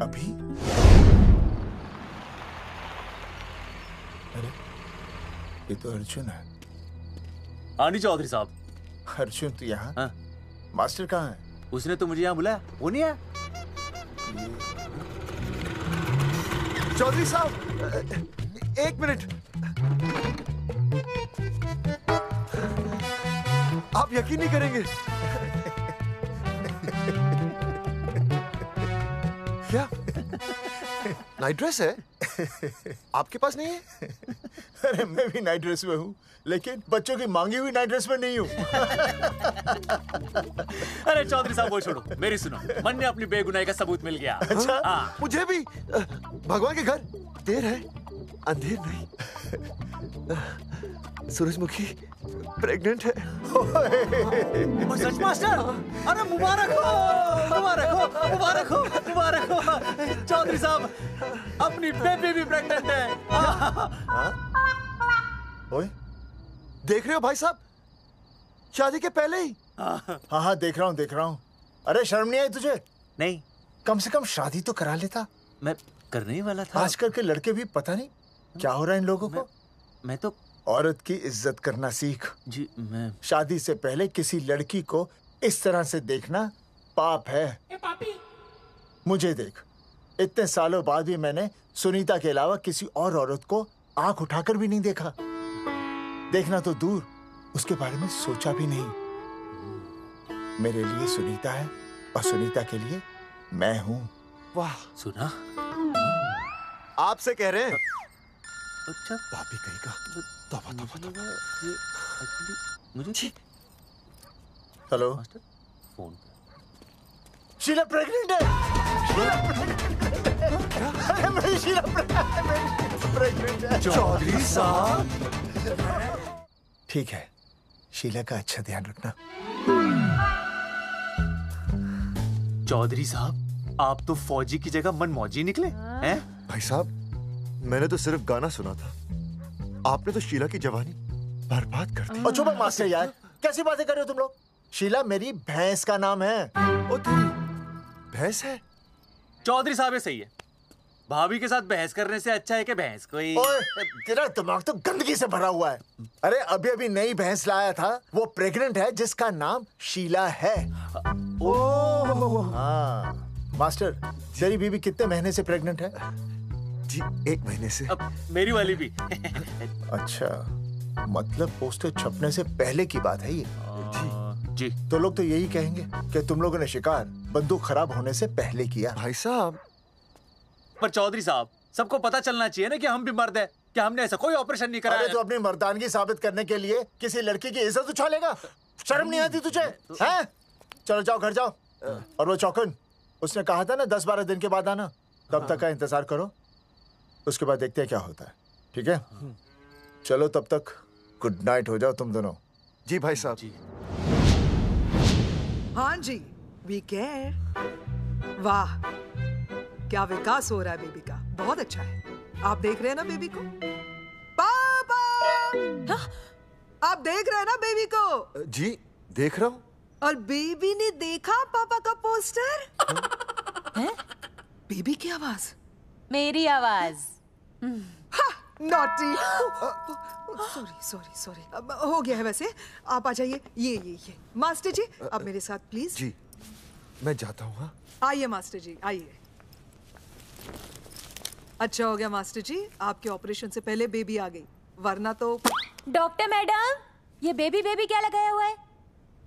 अभी? अरे ये तो अर्जुन है। हाँ नहीं चौधरी साहब। अर्जुन तो यहाँ? हाँ। मास्टर कहाँ है? उसने तो मुझे यहाँ बुलाया, वो नहीं आया। चौधरी साहब, एक मिनट। आप यकीन नहीं करेंगे। क्या नाइट ड्रेस है? आपके पास नहीं है? अरे मैं भी नाइट ड्रेस में हूँ, लेकिन बच्चों की मांगी हुई नाइट ड्रेस में नहीं हूँ। अरे चौधरी साहब वो छोड़ो, मेरी सुनो। मन ने अपनी बेगुनाही का सबूत मिल गया। अच्छा, हाँ। मुझे भी। भगवान के घर देर है, अंधेर नहीं। सूरजमुखी प्रेग्नेंट है। सच मास्टर? अरे मुबारक हो, मुबारक हो, मुबारक हो, मुबारक हो। चौधरी साहब, अपनी बेबी भी प्रेग्नेंट है। ओए, देख रहे हो भाई साहब, शादी के पहले ही। हाँ हाँ देख रहा हूँ, देख रहा हूँ। अरे शर्म नहीं आई तुझे? नहीं। कम से कम शादी तो करा लेता। मैं करने ही वाला था। आजकल के लड़के भी पता नहीं क्या हो रहा है इन लोगों को। मैं तो औरत की इज्जत करना सीख। जी मैं शादी से पहले किसी लड़की को इस तरह से देखना पाप है। मुझे देख, इतने सालों बाद भी मैंने सुनीता के अलावा किसी और औरत को आंख उठाकर भी नहीं देखा। देखना तो दूर, उसके बारे में सोचा भी नहीं। मेरे लिए सुनीता है और सुनीता के लिए मैं हूँ। वाह, सुना? आपसे कह रहे हैं। अच्छा, भाभी कहेगा। तौबा तौबा तौबा। मुझे हेलो फोन। शीला प्रेग्नेंट है। अरे मेरी शीला प्रेग्नेंट है। चौधरी साहब, ठीक है, शीला का अच्छा ध्यान रखना। चौधरी साहब, आप तो फौजी की जगह मनमौजी निकले हैं? भाई साहब, मैंने तो सिर्फ गाना सुना था। आपने तो शीला की जवानी बर्बाद कर दी। और चुप मास्टर यार, कैसी बातें कर रहे हो तुम लोग? शीला मेरी भैंस का नाम है। ओ तेरी भैंस है? चौधरी साहब ये सही है। भाभी के साथ बहस करने से अच्छा है कि भैंस कोई। ओए, तेरा दिमाग तो गंदगी से भरा हुआ है। अरे अभी अभी नई भैंस लाया था, वो प्रेग्नेंट है, जिसका नाम शीला है। हाँ मास्टर, तेरी बीवी कितने महीने से प्रेग्नेंट है? जी 1 महीने से। अब मेरी वाली भी। अच्छा, मतलब पोस्टर छपने से पहले की बात है ये। जी। तो लोग तो यही कहेंगे कि तुम लोगों ने शिकार बंदूक खराब होने से पहले किया। भाई साहब, पर चौधरी साहब, सबको पता चलना चाहिए ना कि हम भी मर्द हैं, कि हमने ऐसा कोई ऑपरेशन नहीं कराया। अरे तो अपनी मर्दानगी साबित करने के लिए किसी लड़की की इज्जत उछालेगा? शर्म नहीं आती तुझे? हैं? चलो जाओ, घर जाओ। और वो चौकन, उसने कहा था ना 10-12 दिन के बाद आना, तब तक का इंतजार करो, उसके बाद देखते हैं क्या होता है। ठीक है? चलो तब तक गुड नाइट हो जाओ तुम दोनों। जी भाई साहब। हाँ जी, वी केयर। वाह, क्या विकास हो रहा है बेबी का, बहुत अच्छा है। आप देख रहे हैं ना बेबी को? पापा, आप देख रहे हैं ना बेबी को? जी देख रहा हूँ। और बेबी ने देखा पापा का पोस्टर? हैं? बेबी की आवाज? मेरी आवाज। नॉटी। सॉरी सॉरी सॉरी, हो गया है वैसे। आप आ जाइए। ये मास्टर जी, आप मेरे साथ प्लीज। जी मैं जाता हूँ। हाँ आइए मास्टर जी, आइए। अच्छा हो गया मास्टर जी, आपके ऑपरेशन से पहले बेबी आ गई, वरना तो। डॉक्टर मैडम, ये बेबी बेबी क्या लगाया हुआ है?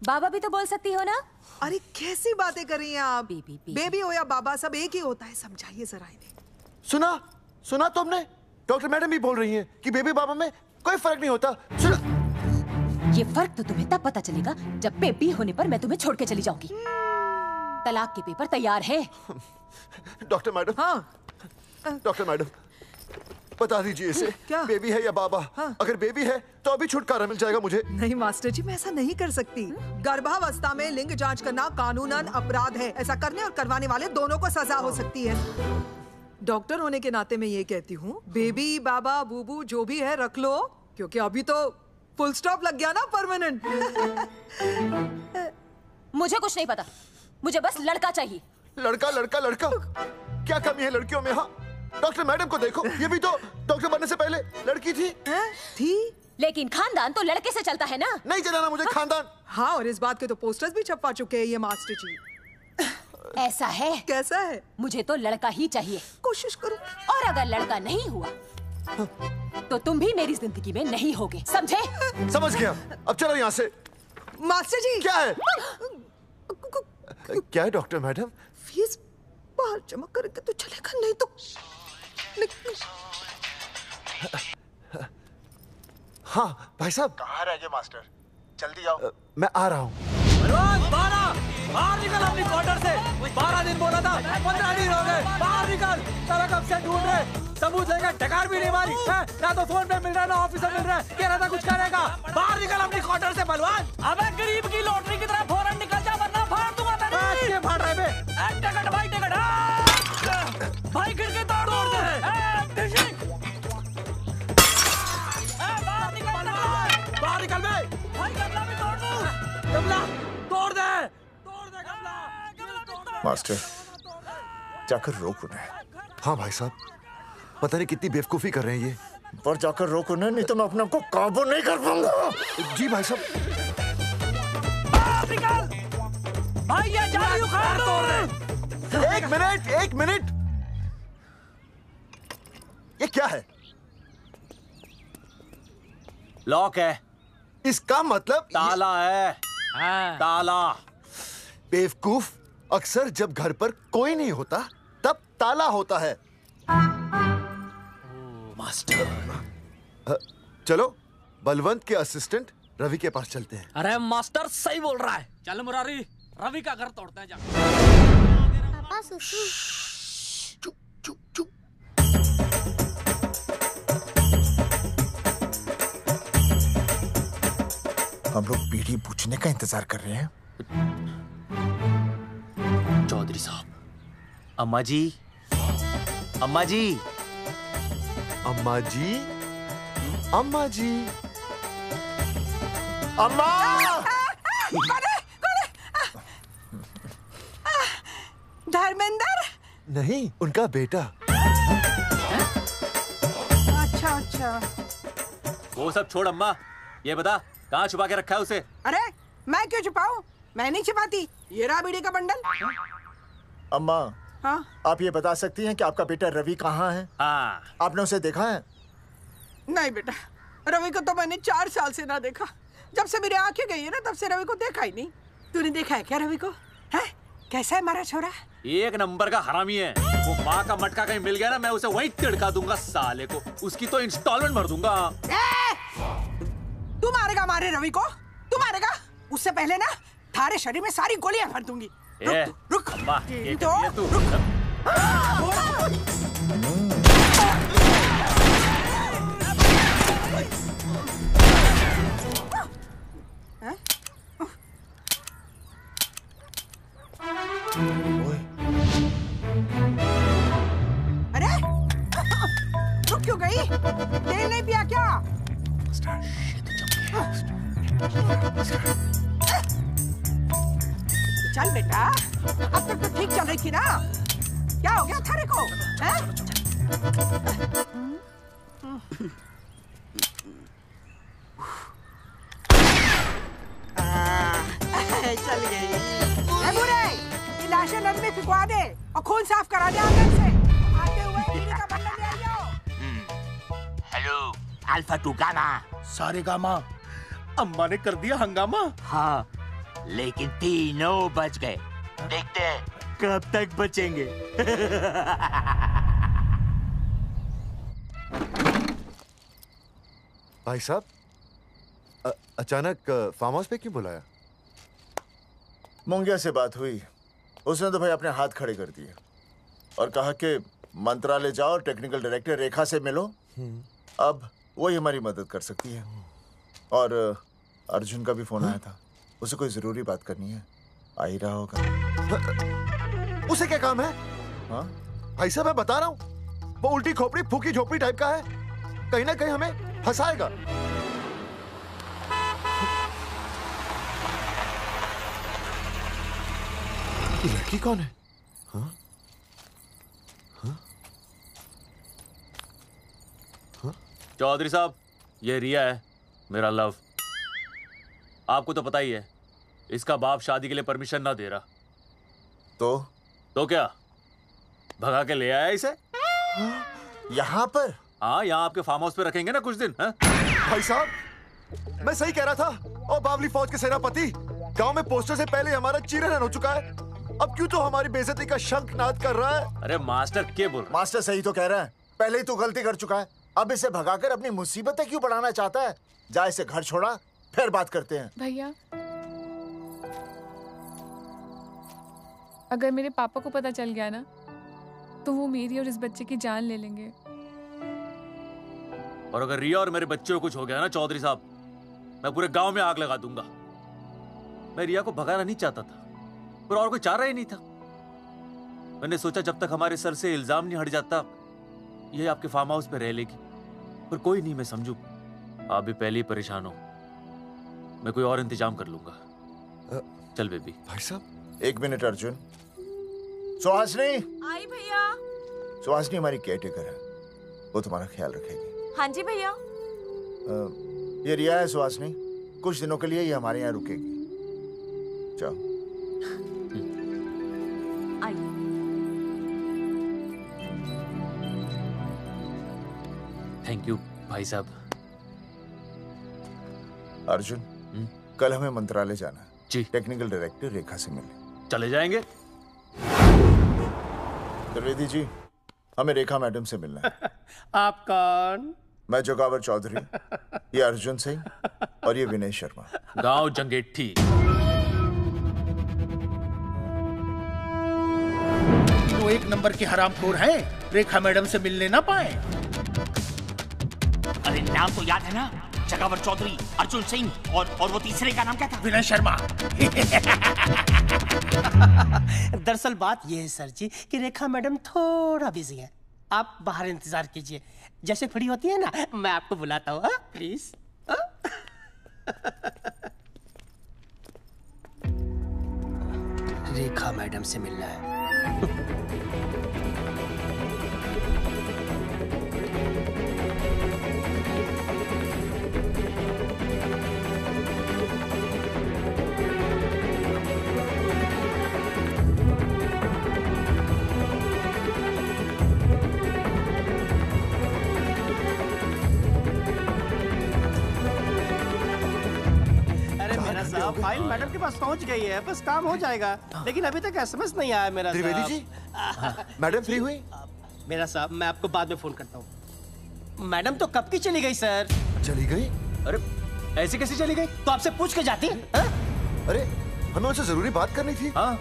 बाबा भी तो बोल सकती हो ना? अरे कैसी बातें कर रही हैं आप? बेबी हो या बाबा सब एक ही होता है, समझाइए जरा इन्हें। सुना तुमने? डॉक्टर मैडम भी बोल रही हैं कि बेबी बाबा में कोई फर्क नहीं होता। सुना? ये फर्क तो तुम्हें तब पता चलेगा जब बेबी होने पर मैं तुम्हें छोड़ के चली जाऊंगी। तलाक के पेपर तैयार है। Doctor madam. हाँ। डॉक्टर मैडम, बता दीजिए इसे, क्या बेबी है या बाबा? हाँ। अगर बेबी है तो अभी छुटकारा मिल जाएगा मुझे। नहीं मास्टर जी, मैं ऐसा नहीं कर सकती। गर्भावस्था में लिंग जांच करना कानूनन अपराध है। ऐसा करने और करवाने वाले दोनों को सजा हो सकती है। डॉक्टर होने के नाते मैं ये कहती हूँ, बेबी बाबा बूबू जो भी है रख लो, क्योंकि अभी तो फुल स्टॉप लग गया ना परमानेंट। मुझे कुछ नहीं पता, मुझे बस लड़का चाहिए। लड़का लड़का लड़का, क्या कमी है लड़कियों में? हाँ, डॉक्टर मैडम को देखो, ये भी तो डॉक्टर बनने से पहले लड़की थी। लेकिन खानदान तो लड़के से चलता है ना। नहीं चलाना मुझे खानदान। हाँ, और इस बात के तो पोस्टर्स भी छपवा चुके हैं ये मास्टर जी। ऐसा है? कैसा है? मुझे तो लड़का ही चाहिए। कोशिश करो। और अगर लड़का नहीं हुआ तो तुम भी मेरी जिंदगी में नहीं होगे, समझे? समझ गया। अब चलो यहाँ से। मास्टर जी। क्या है? क्या है डॉक्टर मैडम? फीस बाहर जमा करेंगे तो चलेगा, नहीं तो हाँ भाई साहब। कहाँ रह गए मास्टर? जल्दी आओ। मैं आ रहा हूँ। बाहर निकल अपनी क्वार्टर से। 12 दिन बोला था, 15 दिन हो गए। बाहर निकल। साला कब से ढूंढ रहे, सबूत लेकर डकार भी नहीं मारी है? ना तो फोन पे मिल रहा है, ना ऑफिसर मिल रहा है। कह रहा था कुछ करेगा। बाहर निकल अपनी क्वार्टर से बलवान। अबे गरीब की लॉटरी की तरह फौरन निकल जा, वरना फाड़ दूंगा तेरी। क्या फाड़ रहा है? टिकट भाई, टिकट भाई, खिड़की तोड़ दे। बाहर निकल बे। भाई गमला भी तोड़ दूं। गमला तोड़ दे। मास्टर, जाकर रोक उन्हें। हाँ भाई साहब, पता नहीं कितनी बेवकूफी कर रहे हैं ये। पर जाकर रोक उन्हें, नहीं तो मैं अपने आप को काबू नहीं कर पाऊंगा। जी भाई साहब। भाई ये जाली उखाड़ दो। एक मिनट। ये क्या है? लॉक है। इसका मतलब ताला है। हाँ। ताला। बेवकूफ, अक्सर जब घर पर कोई नहीं होता तब ताला होता है। मास्टर। चलो बलवंत के असिस्टेंट रवि के पास चलते हैं। अरे मास्टर सही बोल रहा है, चल मुरारी, रवि का घर तोड़ते हैं। पापा सुसु। हम लोग पीढ़ी पूछने का इंतजार कर रहे हैं। चौधरी साहब। अम्मा जी, अम्मा जी, अम्मा जी, अम्मा जी, अम्मा। धर्मेंद्र? नहीं, उनका बेटा। अच्छा। वो सब छोड़ अम्मा, ये बता कहाँ छुपा के रखा है उसे? अरे मैं क्यों छुपाऊं? मैं नहीं छुपाती। ये रहा बीड़ी का बंडल। अम्मा, हाँ? आप ये बता सकती हैं कि आपका बेटा रवि कहाँ है? हाँ। आपने उसे देखा है? नहीं बेटा, रवि को तो मैंने 4 साल से ना देखा। जब से मेरी आंखें गई है ना, तब से रवि को देखा ही नहीं। तूने देखा है क्या रवि को? है? कैसा है हमारा छोरा? एक नंबर का हरामी है। वो माँ का मटका कहीं मिल गया ना, मैं उसे वहीं तिड़का दूंगा साले को। उसकी तो इंस्टॉलमेंट भर दूंगा। तू मारेगा मारे रवि को? तू मारेगा? उससे पहले ना थारे शरीर में सारी गोलियां भर दूंगी। रुक। अम्मा, ये तो तू। अरे रुक क्यों गई? तेल नहीं पिया क्या? चल बेटा, अब तक तो ठीक चल रही थी ना। क्या हो गया थारे को? चल गई। बुरे, ये लाशें नदी में फिकवा दे और खून साफ करा दे आंगन से। आते हुए बीड़ी का बंडल ले अल्फा टू गामा। सारे गामा। अम्मा ने कर दिया हंगामा। हाँ, लेकिन तीनों बच गए। देखते हैं कब तक बचेंगे। भाई साहब, अचानक फार्म हाउस पे क्यों बुलाया? मुंगिया से बात हुई, उसने तो भाई अपने हाथ खड़े कर दिए और कहा कि मंत्रालय जाओ, टेक्निकल डायरेक्टर रेखा से मिलो, अब वही हमारी मदद कर सकती है। और अर्जुन का भी फोन आया था, उसे कोई जरूरी बात करनी है, आ ही रहा होगा। उसे क्या काम है? हाँ भाई साहब, मैं बता रहा हूँ, वो उल्टी खोपड़ी फूकी झोपड़ी टाइप का है, कहीं ना कहीं हमें फंसाएगा। ये लड़की कौन है? हाँ? हाँ? हाँ? चौधरी साहब, ये रिया है, मेरा लव। आपको तो पता ही है, इसका बाप शादी के लिए परमिशन ना दे रहा। तो क्या भगा के ले आया इसे? यहाँ पर? हाँ, यहाँ आपके फार्म हाउस पे रखेंगे ना कुछ दिन। हाँ? भाई साहब, मैं सही कह रहा था। और बावली फौज के सेनापति, गांव में पोस्टर से पहले हमारा चीरहरण हो चुका है, अब क्यों तो हमारी बेइज्जती का शंखनाद कर रहा है? अरे मास्टर क्या बोल रहा? मास्टर सही तो कह रहा है, पहले ही तो गलती कर चुका है, अब इसे भगाकर अपनी मुसीबतें क्यों बढ़ाना चाहता है? जा, इसे घर छोड़ा, फिर बात करते हैं। भैया, अगर मेरे पापा को पता चल गया ना, तो वो मेरी और इस बच्चे की जान ले लेंगे। और अगर रिया और मेरे बच्चे को कुछ हो गया ना चौधरी साहब, मैं पूरे गांव में आग लगा दूंगा। मैं रिया को भगाना नहीं चाहता था, पर और कोई चारा ही नहीं था। मैंने सोचा जब तक हमारे सर से इल्जाम नहीं हट जाता, ये आपके फार्म हाउस पे रह लेगी। पर कोई नहीं, मैं समझू आप भी पहले ही परेशान हो, मैं कोई और इंतजाम कर लूंगा। चल बेबी। भाई साहब, एक मिनट अर्जुन। सुहासनी। आई भैया। सुहासनी हमारी केयरटेकर है, वो तुम्हारा ख्याल रखेगी। हाँ जी भैया। ये रिया है सुहासनी, कुछ दिनों के लिए ये हमारे यहाँ रुकेगी। जाओ। थैंक यू भाई साहब। अर्जुन, कल हमें मंत्रालय जाना है जी। टेक्निकल डायरेक्टर रेखा से मिलने चले जाएंगे। त्रिवेदी जी, हमें रेखा मैडम से मिलना है। आप कौन? मैं जोगावर चौधरी, ये अर्जुन सिंह और ये विनय शर्मा, गांव जंगेठी। वो एक नंबर के हरामखोर हैं, रेखा मैडम से मिलने ना पाए। अरे नाम तो याद है ना, जगावर चौधरी, अर्जुन सिंह और वो तीसरे का नाम क्या था? विनय शर्मा। दरअसल बात यह है सर जी कि रेखा मैडम थोड़ा बिजी है, आप बाहर इंतजार कीजिए, जैसे फ्री होती है ना मैं आपको बुलाता हूँ, प्लीज। रेखा मैडम से मिलना है। फाइल मैडम के पास पहुंच गई है, बस काम हो जाएगा, लेकिन अभी तक एसएमएस नहीं आया मेरा। त्रिवेदी जी, मैडम फ्री हुई? मेरा साहब, मैं आपको बाद में फोन करता हूँ। मैडम तो कब की चली गई सर। चली गई? अरे ऐसे कैसे चली गई? तो आपसे पूछ के जाती। अरे हमें उनसे जरूरी बात करनी थी। हाँ,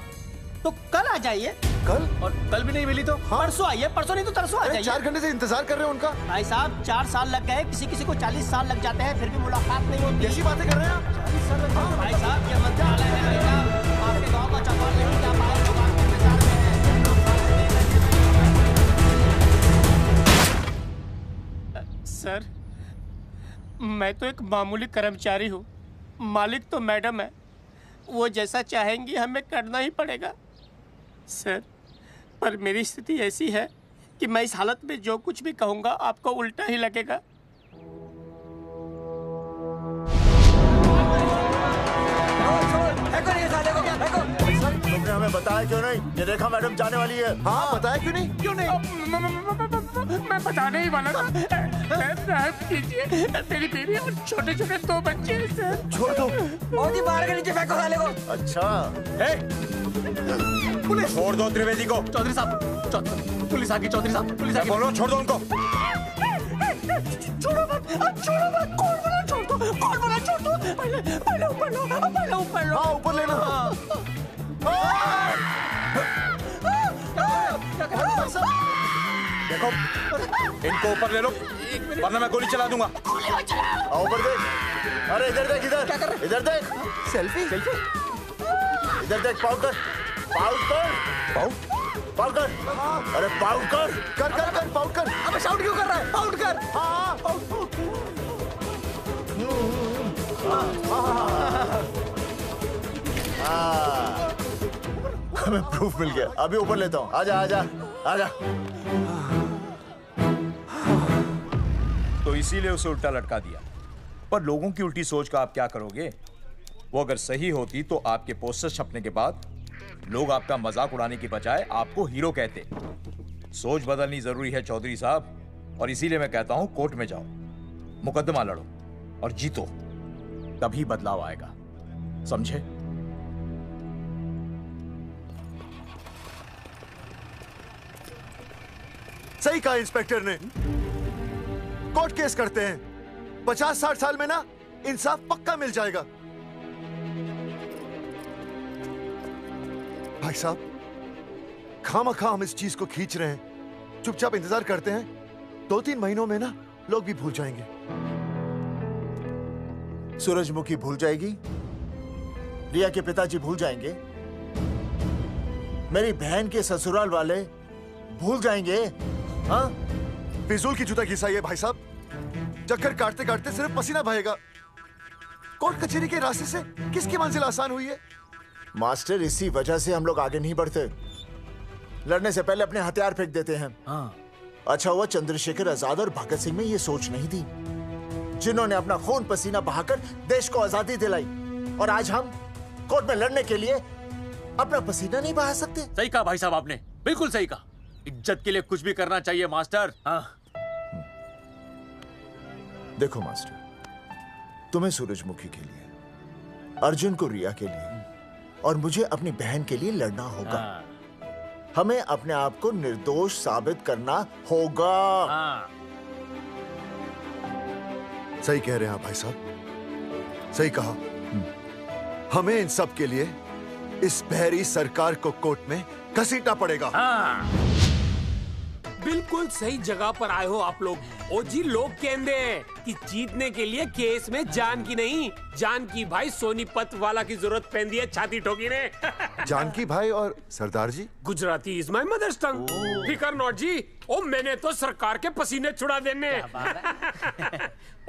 तो कल आ जाइए। कल? और कल भी नहीं मिली तो? हाँ? परसों आइए, परसों नहीं तो तरसों आ जाइए। 4 घंटे से इंतजार कर रहे हैं उनका। भाई साहब 4 साल लग गए, किसी को 40 साल लग जाते हैं, फिर भी मुलाकात नहीं होती। कैसी बातें कर रहे हैं आप? 40 साल लग जाते। भाई साहब ये मंत्रालय है भाई साहब, आपके गाँव का चौपाल नहीं क्या पाए लोग आपके इंतजार में हैं। सर, मैं तो एक मामूली कर्मचारी हूँ, मालिक तो मैडम है, वो जैसा चाहेंगी हमें करना ही पड़ेगा। सर, पर मेरी स्थिति ऐसी है कि मैं इस हालत में जो कुछ भी कहूँगा आपको उल्टा ही लगेगा। तुमने हमें बताया क्यों नहीं? ये रेखा मैडम जाने वाली है। हाँ, बताया क्यों नहीं? क्यों नहीं? मैं बताने ही वाला था। माफ कीजिए, मेरी बीवी और छोटे छोटे 2 बच्चे हैं सर। छोड़ दो। मोदी बाहर के नीचे फेंको साले को। अच्छा पुलिस छोड़ दो त्रिवेदी को। चौधरी साहब, पुलिस आ गई। चौधरी साहब, पुलिस आ गई। बोलो छोड़ दो उनको। छोड़ो मत, छोड़ो मत। कौन बोला छोड़ दो? कौन बोला छोड़ दो? पहले ऊपर लो, पहले ऊपर लो। हाँ ऊपर लेना। देखो इनको ऊपर ले लो वरना मैं गोली चला दूंगा। ऊपर देख। अरे इधर देख, इधर इधर देख। सेल्फी इधर देख। पाउट कर। अरे पाउट कर। पाउट कर। अबे शाउट क्यों कर रहा है? पाउट कर। हाँ हमें प्रूफ मिल गया। अभी ऊपर लेता हूँ। आजा आजा आजा। तो इसीलिए उसे उल्टा लटका दिया। पर लोगों की उल्टी सोच का आप क्या करोगे? वो अगर सही होती तो आपके पोस्टर छपने के बाद लोग आपका मजाक उड़ाने की बजाय आपको हीरो कहते। सोच बदलनी जरूरी है चौधरी साहब, और इसीलिए मैं कहता हूं कोर्ट में जाओ, मुकदमा लड़ो और जीतो, तभी बदलाव आएगा। समझे? सही कहा इंस्पेक्टर ने। कोर्ट केस करते हैं, 50-60 साल में ना इंसाफ पक्का मिल जाएगा। भाई साहब, खामखा हम इस चीज को खींच रहे हैं। चुपचाप इंतजार करते हैं, 2-3 महीनों में ना लोग भी भूल जाएंगे। सूरजमुखी भूल जाएगी, रिया के पिताजी भूल जाएंगे, मेरी बहन के ससुराल वाले भूल जाएंगे। हाँ, फिजूल की जूता घिसाई है भाई साहब। चक्कर काटते काटते सिर्फ पसीना बहेगा। कोर्ट कचहरी के रास्ते से किसकी मंजिल आसान हुई है? मास्टर, इसी वजह से हम लोग आगे नहीं बढ़ते। लड़ने से पहले अपने हथियार फेंक देते हैं। हाँ। अच्छा हुआ चंद्रशेखर आजाद और भगत सिंह में ये सोच नहीं थी, जिन्होंने अपना खून पसीना बहाकर देश को आजादी दिलाई। और आज हम कोर्ट में लड़ने के लिए अपना पसीना नहीं बहा सकते। सही कहा भाई साहब आपने, बिल्कुल सही कहा। इज्जत के लिए कुछ भी करना चाहिए मास्टर। हाँ। देखो मास्टर, तुम्हें सूरजमुखी के लिए, अर्जुन को रिया के लिए और मुझे अपनी बहन के लिए लड़ना होगा। हाँ। हमें अपने आप को निर्दोष साबित करना होगा। हाँ। सही कह रहे हैं आप भाई साहब, सही कहा। हमें इन सब के लिए इस बहरी सरकार को कोर्ट में घसीटना पड़ेगा। हाँ। बिल्कुल सही जगह पर आए हो आप लोग। ओ जी, लोग कहते हैं कि जीतने के लिए केस में जान की नहीं, जान की भाई सोनीपत वाला की जरूरत पैंदी है छाती ठोकी ने। जानकी भाई और सरदार जी, गुजराती इज माय मदर्स टंग। फिकर नॉट जी। ओ मैंने तो सरकार के पसीने छुड़ा देने।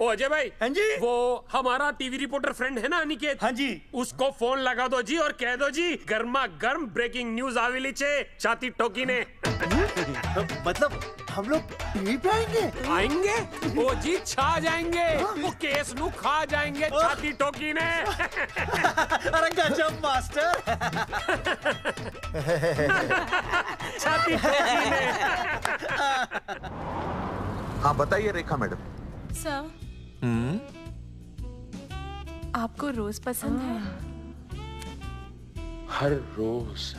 ओ अजय भाई, हाँ जी, वो हमारा टीवी रिपोर्टर फ्रेंड है ना अनिकेत, हाँ जी, उसको फोन लगा दो जी और कह दो जी गर्मा गर्म ब्रेकिंग न्यूज आवेली छे छाती ठोकी ने। मतलब हम लोग टीवी पे आएंगे? ओ जी छा जाएंगे, वो केस नु खा जाएंगे छाती ठोकी ने। अरे गजब मास्टर। छाती ठोकी ने। हाँ बताइए रेखा मैडम। सर, आपको रोज पसंद है? हर रोज।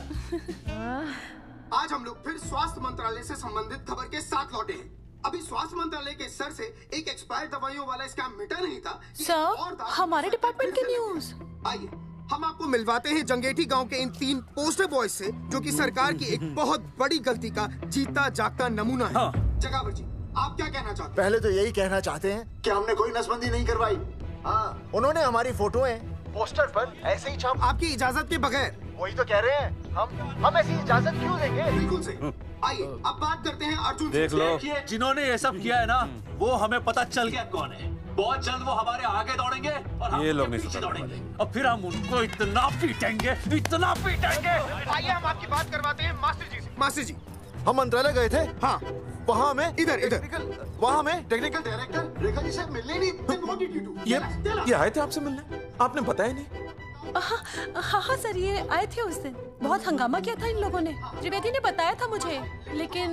आज हम लोग फिर स्वास्थ्य मंत्रालय से संबंधित खबर के साथ लौटे हैं। अभी स्वास्थ्य मंत्रालय के सर से एक एक्सपायर्ड दवाइयों वाला स्कैम मिटा नहीं था। सर, हमारे डिपार्टमेंट की न्यूज। आइए हम आपको मिलवाते हैं जंगेठी गांव के इन 3 पोस्टर बॉयज से, जो कि सरकार की एक बहुत बड़ी गलती का जीता जागता नमूना है। जगावर जी, आप क्या कहना चाहते हैं? पहले तो यही कहना चाहते हैं कि हमने कोई नसबंदी नहीं करवाई। हाँ, उन्होंने हमारी फोटोएं पोस्टर पर ऐसे ही छाप, आपकी इजाजत के बगैर। वही तो कह रहे हैं, हम ऐसी इजाजत क्यों देंगे? बिल्कुल सही। आइए अब बात करते हैं अर्जुन से। देख लो, जिन्होंने ये सब किया है ना, वो हमें पता चल गया कौन है। बहुत जल्द वो हमारे आगे दौड़ेंगे और हम ये लोग उनके नहीं पीछे समझ दौड़ेंगे और फिर हम उनको इतना पीटेंगे, इतना पीटेंगे। आइए हम आपकी बात करवाते हैं मास्टर जी से। मास्टर जी, हम मंत्रालय गए थे। हाँ, वहाँ हमें इधर वहाँ हमें टेक्निकल डायरेक्टर रेखा जी से मिलने नहीं। ये आए थे आपसे मिलने, आपने बताया नहीं। हाँ सर, ये आए थे उस दिन। बहुत हंगामा किया था इन लोगों ने। त्रिवेदी ने बताया था मुझे, लेकिन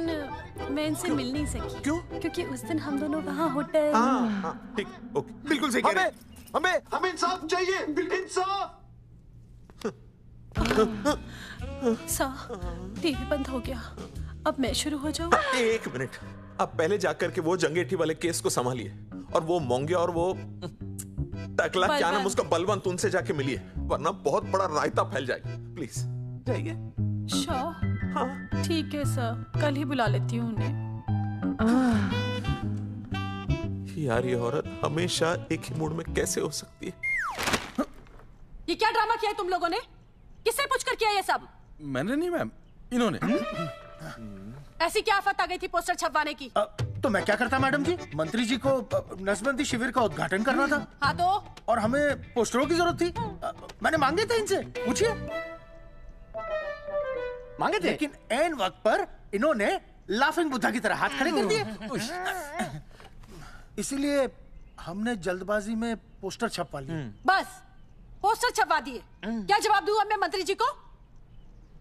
मैं इनसे मिल नहीं सकी। क्यों? क्योंकि उस दिन हम दोनों वहाँ होटल। ठीक, ओके, बिल्कुल सही कह रहे हैं। हमें इंसाफ चाहिए, इंसाफ। टीवी बंद हो गया, अब मैं शुरू हो जाऊँ? एक मिनट, आप पहले जाकर के वो जंगेठी वाले केस को संभालिए, और वो मोंगे और वो टकला क्या नाम उसका बलवंत, उनसे जाके मिलिए, वरना बहुत बड़ा रायता फैल जाएगा। प्लीज जाइए। हाँ ठीक है सर, कल ही बुला लेती हूँ उन्हें। यार ये औरत हमेशा एक ही मूड में कैसे हो सकती है? ये क्या ड्रामा किया है तुम लोगों ने? किससे पूछकर किया ये सब? मैंने नहीं मैम, इन्होंने। ऐसी क्या आफत आ गई थी पोस्टर छपवाने की? तो मैं क्या करता मैडम जी? मंत्री जी को नसबंदी शिविर का उद्घाटन करना था। हाँ तो? और हमें पोस्टरों की जरूरत थी। मैंने मांगे थे इनसे, पूछिए। मांगे थे, लेकिन ऐन वक्त पर इन्होंने लाफिंग बुद्धा की तरह हाथ खड़े कर दिए। इसीलिए हमने जल्दबाजी में पोस्टर छपवा लिए। बस पोस्टर छपवा दिए। क्या जवाब दूं अब मैं मंत्री जी को?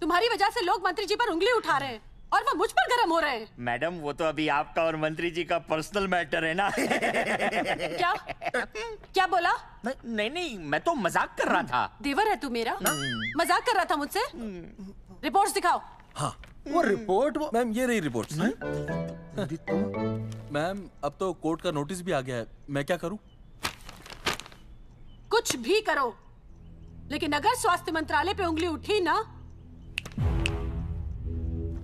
तुम्हारी वजह से लोग मंत्री जी पर उंगली उठा रहे हैं और वो मुझ पर गरम हो रहे हैं। मैडम वो तो अभी आपका और मंत्री जी का पर्सनल मैटर है ना। क्या क्या बोला? नहीं, मैं तो मजाक कर रहा था। देवर है तू मेरा? मजाक कर रहा था मुझसे? रिपोर्ट्स दिखाओ। हाँ वो रिपोर्ट, वो मैम ये रही रिपोर्ट्स। मैम अब तो कोर्ट का नोटिस भी आ गया है, मैं क्या करूं? कुछ भी करो, लेकिन अगर स्वास्थ्य मंत्रालय पे उंगली उठी ना,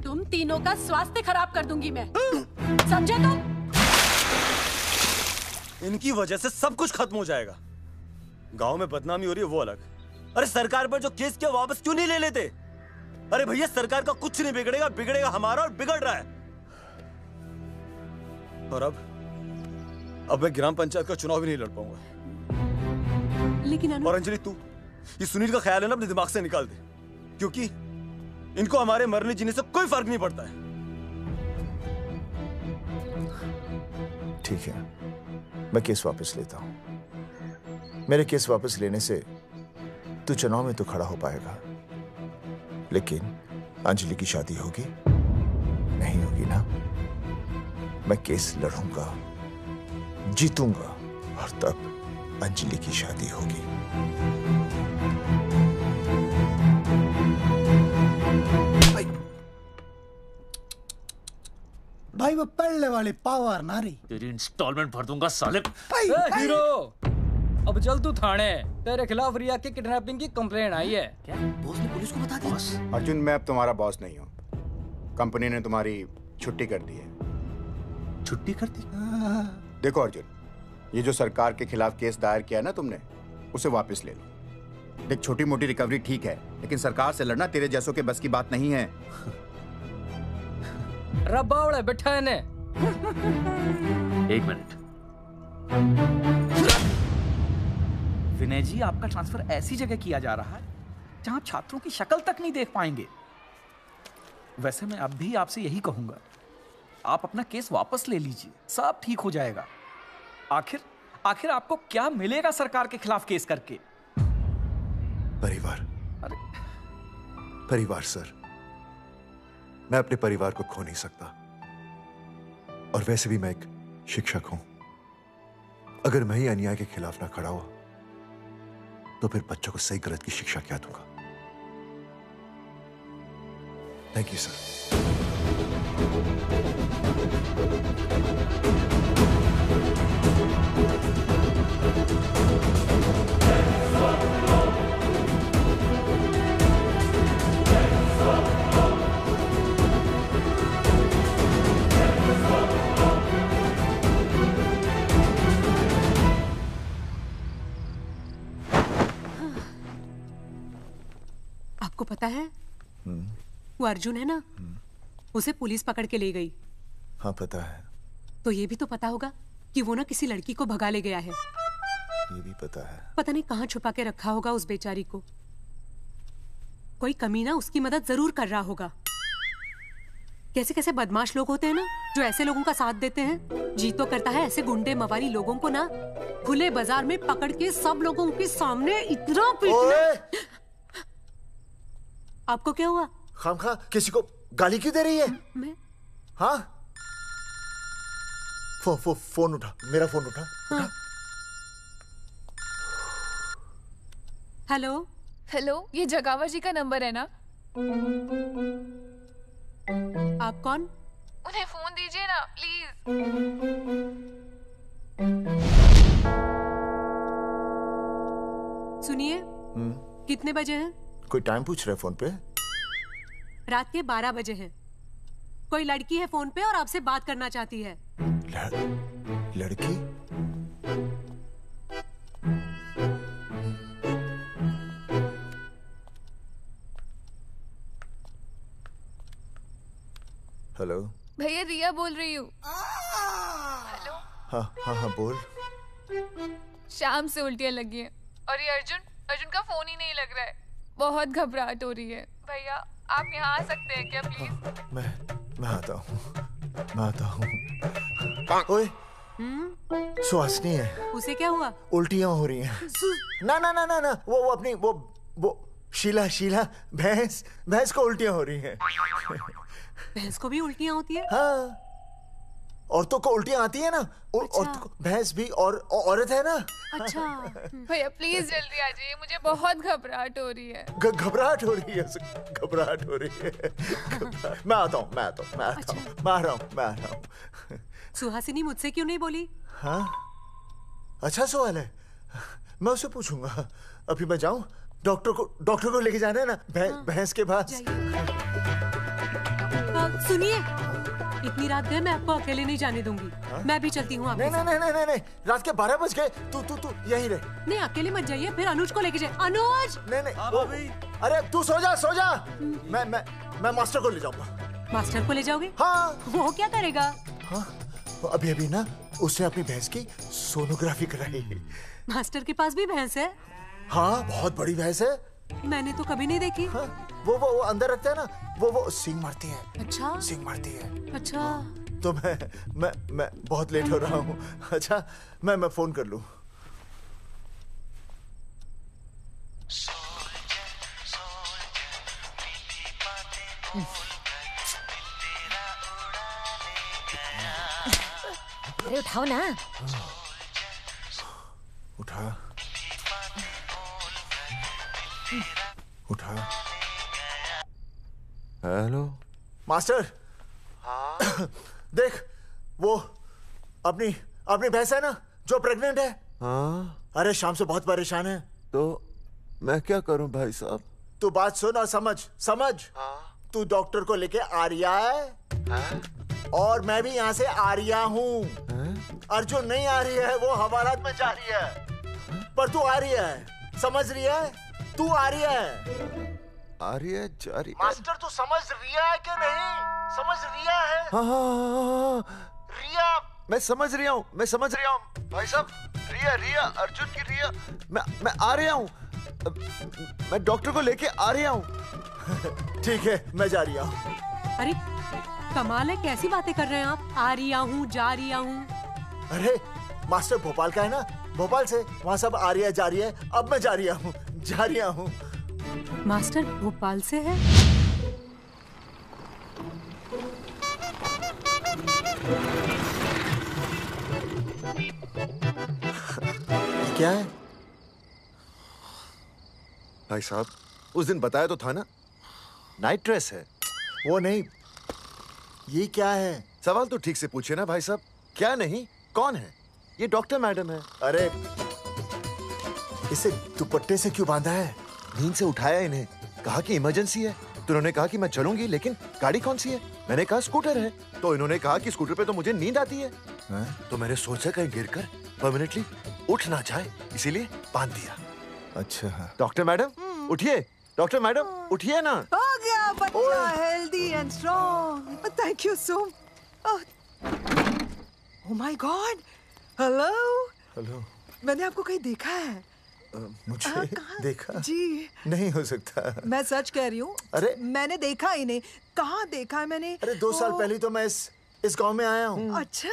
तुम तीनों का स्वास्थ्य खराब कर दूंगी मैं। समझे तुम? इनकी वजह से सब कुछ खत्म हो जाएगा। गांव में बदनामी हो रही है वो अलग, अरे सरकार पर जो केस किया वापस क्यों नहीं ले लेते? अरे भैया सरकार का कुछ नहीं बिगड़ेगा, बिगड़ेगा हमारा, और बिगड़ रहा है। और अब मैं ग्राम पंचायत का चुनाव भी नहीं लड़ पाऊंगा। लेकिन और अंजलि तू ये सुनील का ख्याल है ना अपने दिमाग से निकाल दे, क्योंकि इनको हमारे मरने जीने से कोई फर्क नहीं पड़ता है। ठीक है, मैं केस वापस लेता हूं। मेरे केस वापस लेने से तू चुनाव में तो खड़ा हो पाएगा, लेकिन अंजलि की शादी होगी नहीं होगी ना? मैं केस लड़ूंगा, जीतूंगा, और तब अंजलि की शादी होगी। भाई वो पहले वाली पावर नारी। तेरी इंस्टॉलमेंट भर दूंगा साले। हीरो अब चल तू थाने, तेरे खिलाफ रिया की किडनैपिंग की कंप्लेंट आई है। क्या बॉस ने पुलिस को बता दिया? अर्जुन मैं अब तुम्हारा बॉस नहीं हूँ, कंपनी ने तुम्हारी छुट्टी कर दी है। छुट्टी कर दी? देखो अर्जुन, ये जो सरकार के खिलाफ केस दायर किया ना तुमने, उसे वापस ले लो। देख छोटी मोटी रिकवरी ठीक है, लेकिन सरकार से लड़ना तेरे जैसों के बस की बात नहीं है। रबावड़े बैठा है ने। एक मिनट। विनय जी आपका ट्रांसफर ऐसी जगह किया जा रहा है जहां आप छात्रों की शक्ल तक नहीं देख पाएंगे। वैसे मैं अब भी आपसे यही कहूंगा, आप अपना केस वापस ले लीजिए, सब ठीक हो जाएगा। आखिर आपको क्या मिलेगा सरकार के खिलाफ केस करके? परिवार। परिवार सर, मैं अपने परिवार को खो नहीं सकता, और वैसे भी मैं एक शिक्षक हूं। अगर मैं ही अन्याय के खिलाफ ना खड़ा हुआ तो फिर बच्चों को सही गलत की शिक्षा क्या दूंगा? Thank you sir. आपको पता है वो अर्जुन है ना, उसे पुलिस पकड़ के ले गई। हाँ पता है। तो ये भी तो पता होगा कि वो ना किसी लड़की को भगा ले गया है। ये भी पता है। पता नहीं कहाँ छुपा के रखा होगा उस बेचारी को। कोई कमीना उसकी मदद जरूर कर रहा होगा। कैसे कैसे बदमाश लोग होते हैं ना, जो ऐसे लोगों का साथ देते हैं। जी तो करता है ऐसे गुंडे मवाली लोगों को ना खुले बाजार में पकड़ के सब लोगों के सामने इतना पीटना। आपको क्या हुआ? खामखा किसी को गाली क्यों दे रही है? मैं? हाँ, फोन उठा, मेरा फोन उठा। हाँ। हेलो हेलो, ये जगावर जी का नंबर है ना? आप कौन? उन्हें फोन दीजिए ना प्लीज। सुनिए, कितने बजे हैं? कोई टाइम पूछ रहे फोन पे? रात के 12 बजे हैं। कोई लड़की है फोन पे और आपसे बात करना चाहती है। लड़की? हेलो भैया, रिया बोल रही हूँ। हाँ हाँ हाँ बोल। शाम से उल्टियाँ लगी हैं और ये अर्जुन का फोन ही नहीं लग रहा है। बहुत घबराहट हो रही है। भैया आप यहाँ आ सकते हैं क्या प्लीज? मैं आता हूँ। ओए, सुहासिनी है। उसे क्या हुआ? उल्टियाँ हो रही हैं। ना ना ना ना ना, वो अपनी वो शीला भैंस को उल्टियाँ हो रही हैं। भैंस को भी उल्टियाँ होती है? हाँ, औरतों को उल्टियाँ आती है ना। औरतों को, भैंस भी और औरत है ना। अच्छा भैया प्लीज जल्दी आ जाइए, मुझे बहुत घबराहट हो रही है। घबराहट हो रही है। मैं आता हूँ। मैं आ रहा हूँ। सुहासिनी मुझसे क्यों नहीं बोली? हाँ, अच्छा सवाल है, मैं उससे पूछूंगा। अभी मैं जाऊँ? डॉक्टर को लेके जाना है ना भैंस के पास। सुनिए, इतनी रात गए मैं आपको अकेले नहीं जाने दूंगी। मैं भी चलती हूँ आपके साथ। नहीं, रात के 12 बज गए। तू यहीं रह। नहीं, अकेले मत जाइए, फिर अनुज को लेके जाए। अनुज! नहीं, अरे तू सो जा। मैं मास्टर को ले जाऊंगा। मास्टर को ले जाओगे? हाँ। वो क्या करेगा? हाँ, अभी ना उसने अपनी भैंस की सोनोग्राफी कराई। मास्टर के पास भी भैंस है? हाँ, बहुत बड़ी भैंस है। मैंने तो कभी नहीं देखी। हाँ, वो अंदर रखते हैं ना, वो सींग मारती है। अच्छा, सींग मारती है। अच्छा। तो मैं बहुत लेट हो रहा हूँ। अच्छा, मैं फोन कर लूँ। अरे उठाओ ना। उठा। Hello master. हाँ? देख, वो अपनी भैंस है ना जो प्रेग्नेंट है। हाँ? अरे शाम से बहुत परेशान है। तो मैं क्या करूं भाई साहब? तू बात सुन और समझ। हाँ? तू डॉक्टर को लेके आ रिया है? हाँ? और मैं भी यहाँ से आ रिया हूँ। अर्जुन नहीं आ रही है, वो हवालात में जा रही है। पर तू आ रही है, समझ रही है? तू आ रही है। आ रही है, जा रही है। मास्टर तू समझ रिया है कि नहीं? समझ रिया है? हाँ। रिया, मैं समझ रहा हूँ भाई साहब। रिया अर्जुन की रिया। मैं आ रहा हूँ। मैं डॉक्टर को लेके आ रहा हूँ। ठीक है, मैं जा रही हूँ। अरे कमाल है, कैसी बातें कर रहे हैं आप? आ रहा हूँ, जा रहा हूँ। अरे मास्टर भोपाल का है ना, भोपाल से वहाँ सब आ रही है, जा रही है। अब मैं जा रहा हूँ। मास्टर भोपाल से है? क्या है भाई साहब? उस दिन बताया तो था ना, नाइट ड्रेस है। वो नहीं, ये क्या है? सवाल तो ठीक से पूछे ना भाई साहब। क्या नहीं, कौन है? ये डॉक्टर मैडम है। अरे इसे दुपट्टे से क्यों बांधा है? नींद से उठाया इन्हें, कहा कि इमरजेंसी है। तो उन्होंने कहा कि मैं चलूंगी, लेकिन गाड़ी कौन सी है? मैंने कहा स्कूटर है। तो इन्होंने कहा कि स्कूटर पे तो मुझे नींद आती है। तो मैंने सोचा कहीं गिरकर परमानेंटली उठ ना जाए, इसीलिए बांध दिया। अच्छा डॉक्टर मैडम उठिए। डॉक्टर मैडम उठिए ना। हो गया बच्चा healthy and strong. Thank you so. Oh my God. Hello. Hello. मैंने आपको कहीं देखा है। मुझे देखा जी नहीं हो सकता। मैं सच कह रही हूँ। अरे मैंने देखा ही नहीं। कहाँ देखा है मैंने? अरे 2 साल पहले तो मैं इस गांव में आया हूँ। अच्छा।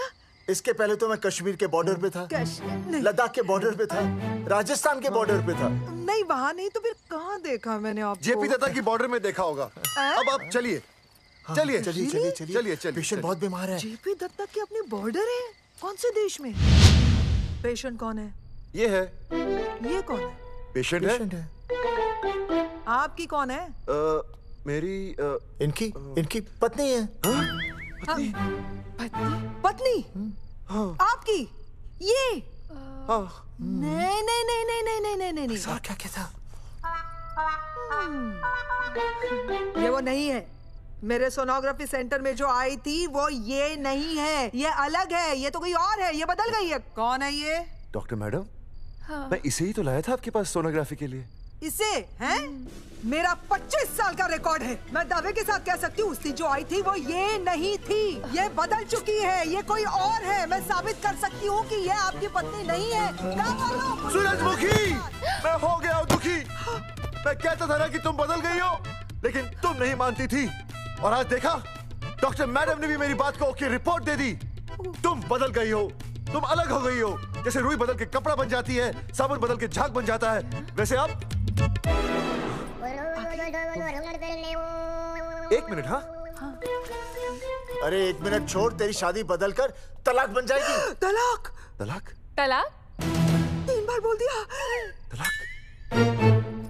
इसके पहले तो मैं कश्मीर के बॉर्डर पे था, लद्दाख के बॉर्डर पे था, राजस्थान के बॉर्डर पे था। नहीं वहाँ नहीं तो फिर कहाँ देखा मैंने आपको? जेपी दत्ता की बॉर्डर में देखा होगा। अब आप चलिए चलिए चलिए चलिए चलिए चलिए। पेशेंट बहुत बीमार है। जेपी दत्ता की अपनी बॉर्डर है? कौन से देश में? पेशेंट कौन है? ये है। ये कौन है? पेशेंट है। आपकी कौन है? मेरी इनकी पत्नी है। पत्नी? आपकी? ये? नहीं नहीं नहीं नहीं नहीं नहीं नहीं नहीं। सर क्या था? ये वो नहीं है। मेरे सोनोग्राफी सेंटर में जो आई थी वो ये नहीं है, ये अलग है, ये तो कोई और है, ये बदल गई है। कौन है ये? डॉक्टर मैडम, मैं इसे ही तो लाया था आपके पास सोनोग्राफी के लिए। इसे? हैं? मेरा 25 साल का रिकॉर्ड है। मैं दावे के साथ कह सकती हूँ उसकी जो आई थी वो ये नहीं थी, ये बदल चुकी है, ये कोई और है। मैं साबित कर सकती हूँ कि ये आपकी पत्नी नहीं है। सूरजमुखी, मैं हो गया हूँ दुखी। मैं कहता था ना कि तुम बदल गई हो, लेकिन तुम नहीं मानती थी। और आज देखा, डॉक्टर मैडम ने भी मेरी बात को ओके रिपोर्ट दे दी। तुम बदल गई हो, तुम अलग हो गई हो। जैसे रुई बदल के कपड़ा बन जाती है, साबुन बदल के झाग बन जाता है, वैसे अब 1 मिनट। हाँ अरे 1 मिनट छोड़, तेरी शादी बदलकर तलाक बन जाएगी। तलाक? तलाक? तलाक? 3 बार बोल दिया।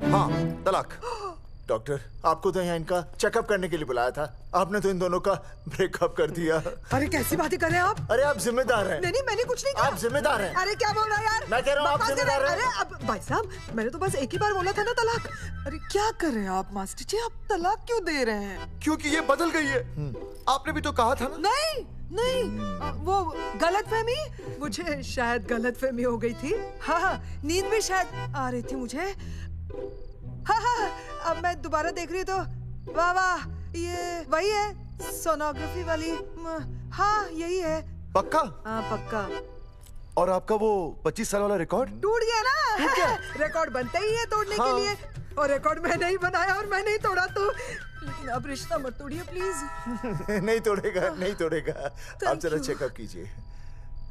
हाँ तलाक। डॉक्टर, आपको तो यहाँ इनका चेकअप करने के लिए बुलाया था, आपने तो इन दोनों का ब्रेकअप कर दिया। अरे कैसी बातें कर रहे हैं आप? अरे आप जिम्मेदार हैं। नहीं मैंने कुछ नहीं कहा। आप जिम्मेदार हैं। अरे क्या बोल रहा है यार? मैं कह रहा हूँ आप जिम्मेदार हैं। अरे अब भाई साहब, मैंने तो बस एक ही बार बोला था ना तलाक। अरे क्या कर रहे हैं आप मास्टर जी? आप तलाक क्यों दे रहे हैं? क्योंकि ये बदल गई है। आपने भी तो कहा था ना। नहीं, वो गलतफहमी, मुझे शायद गलतफहमी हो गई थी। हाँ, नींद भी शायद आ रही थी मुझे। हाँ, अब मैं दोबारा देख रही तो वाह वाह, ये वही है सोनोग्राफी वाली। हाँ यही है। पक्का? हाँ पक्का। और आपका वो 25 साल वाला रिकॉर्ड टूट गया ना? रिकॉर्ड बनते ही है तोड़ने के लिए, और रिकॉर्ड मैंने ही बनाया और मैंने ही तोड़ा। तो लेकिन अब रिश्ता मत तोड़िए प्लीज। नहीं तोड़ेगा, नहीं तोड़ेगा। आप जरा चेकअप कीजिए।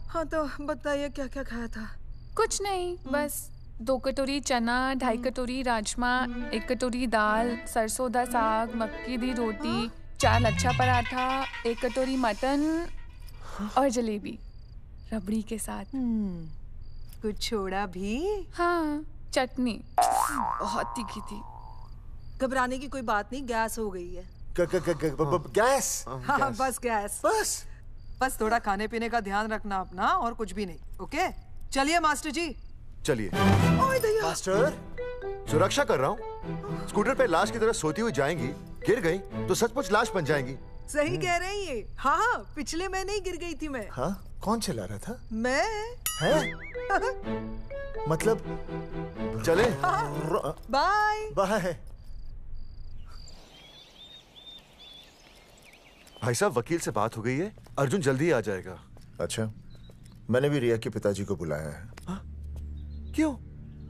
हाँ तो बताइए क्या क्या खाया था? कुछ नहीं, बस 2 कटोरी चना, 2.5 कटोरी राजमा, 1 कटोरी दाल, सरसों दा साग, मक्की दी रोटी, 4 लच्छा पराठा, 1 कटोरी मटन और जलेबी रबड़ी के साथ। कुछ छोड़ा भी? हाँ, चटनी बहुत तीखी थी। घबराने की कोई बात नहीं, गैस हो गई है। गैस? हाँ बस गैस। बस थोड़ा खाने पीने का ध्यान रखना अपना, और कुछ भी नहीं। ओके चलिए मास्टर जी। चलिए मास्टर। सुरक्षा कर रहा हूँ। स्कूटर पे लाश की तरह सोती हुई जाएंगी, गिर गई तो सचमुच लाश बन जाएंगी। सही कह रहे हैं ये। हाँ पिछले महीने ही गिर गई थी मैं। हाँ कौन चला रहा था? मैं। है? मतलब चले? Bye bye. भाई साहब, वकील से बात हो गई है, अर्जुन जल्दी आ जाएगा। अच्छा, मैंने भी रिया के पिताजी को बुलाया है। क्यों?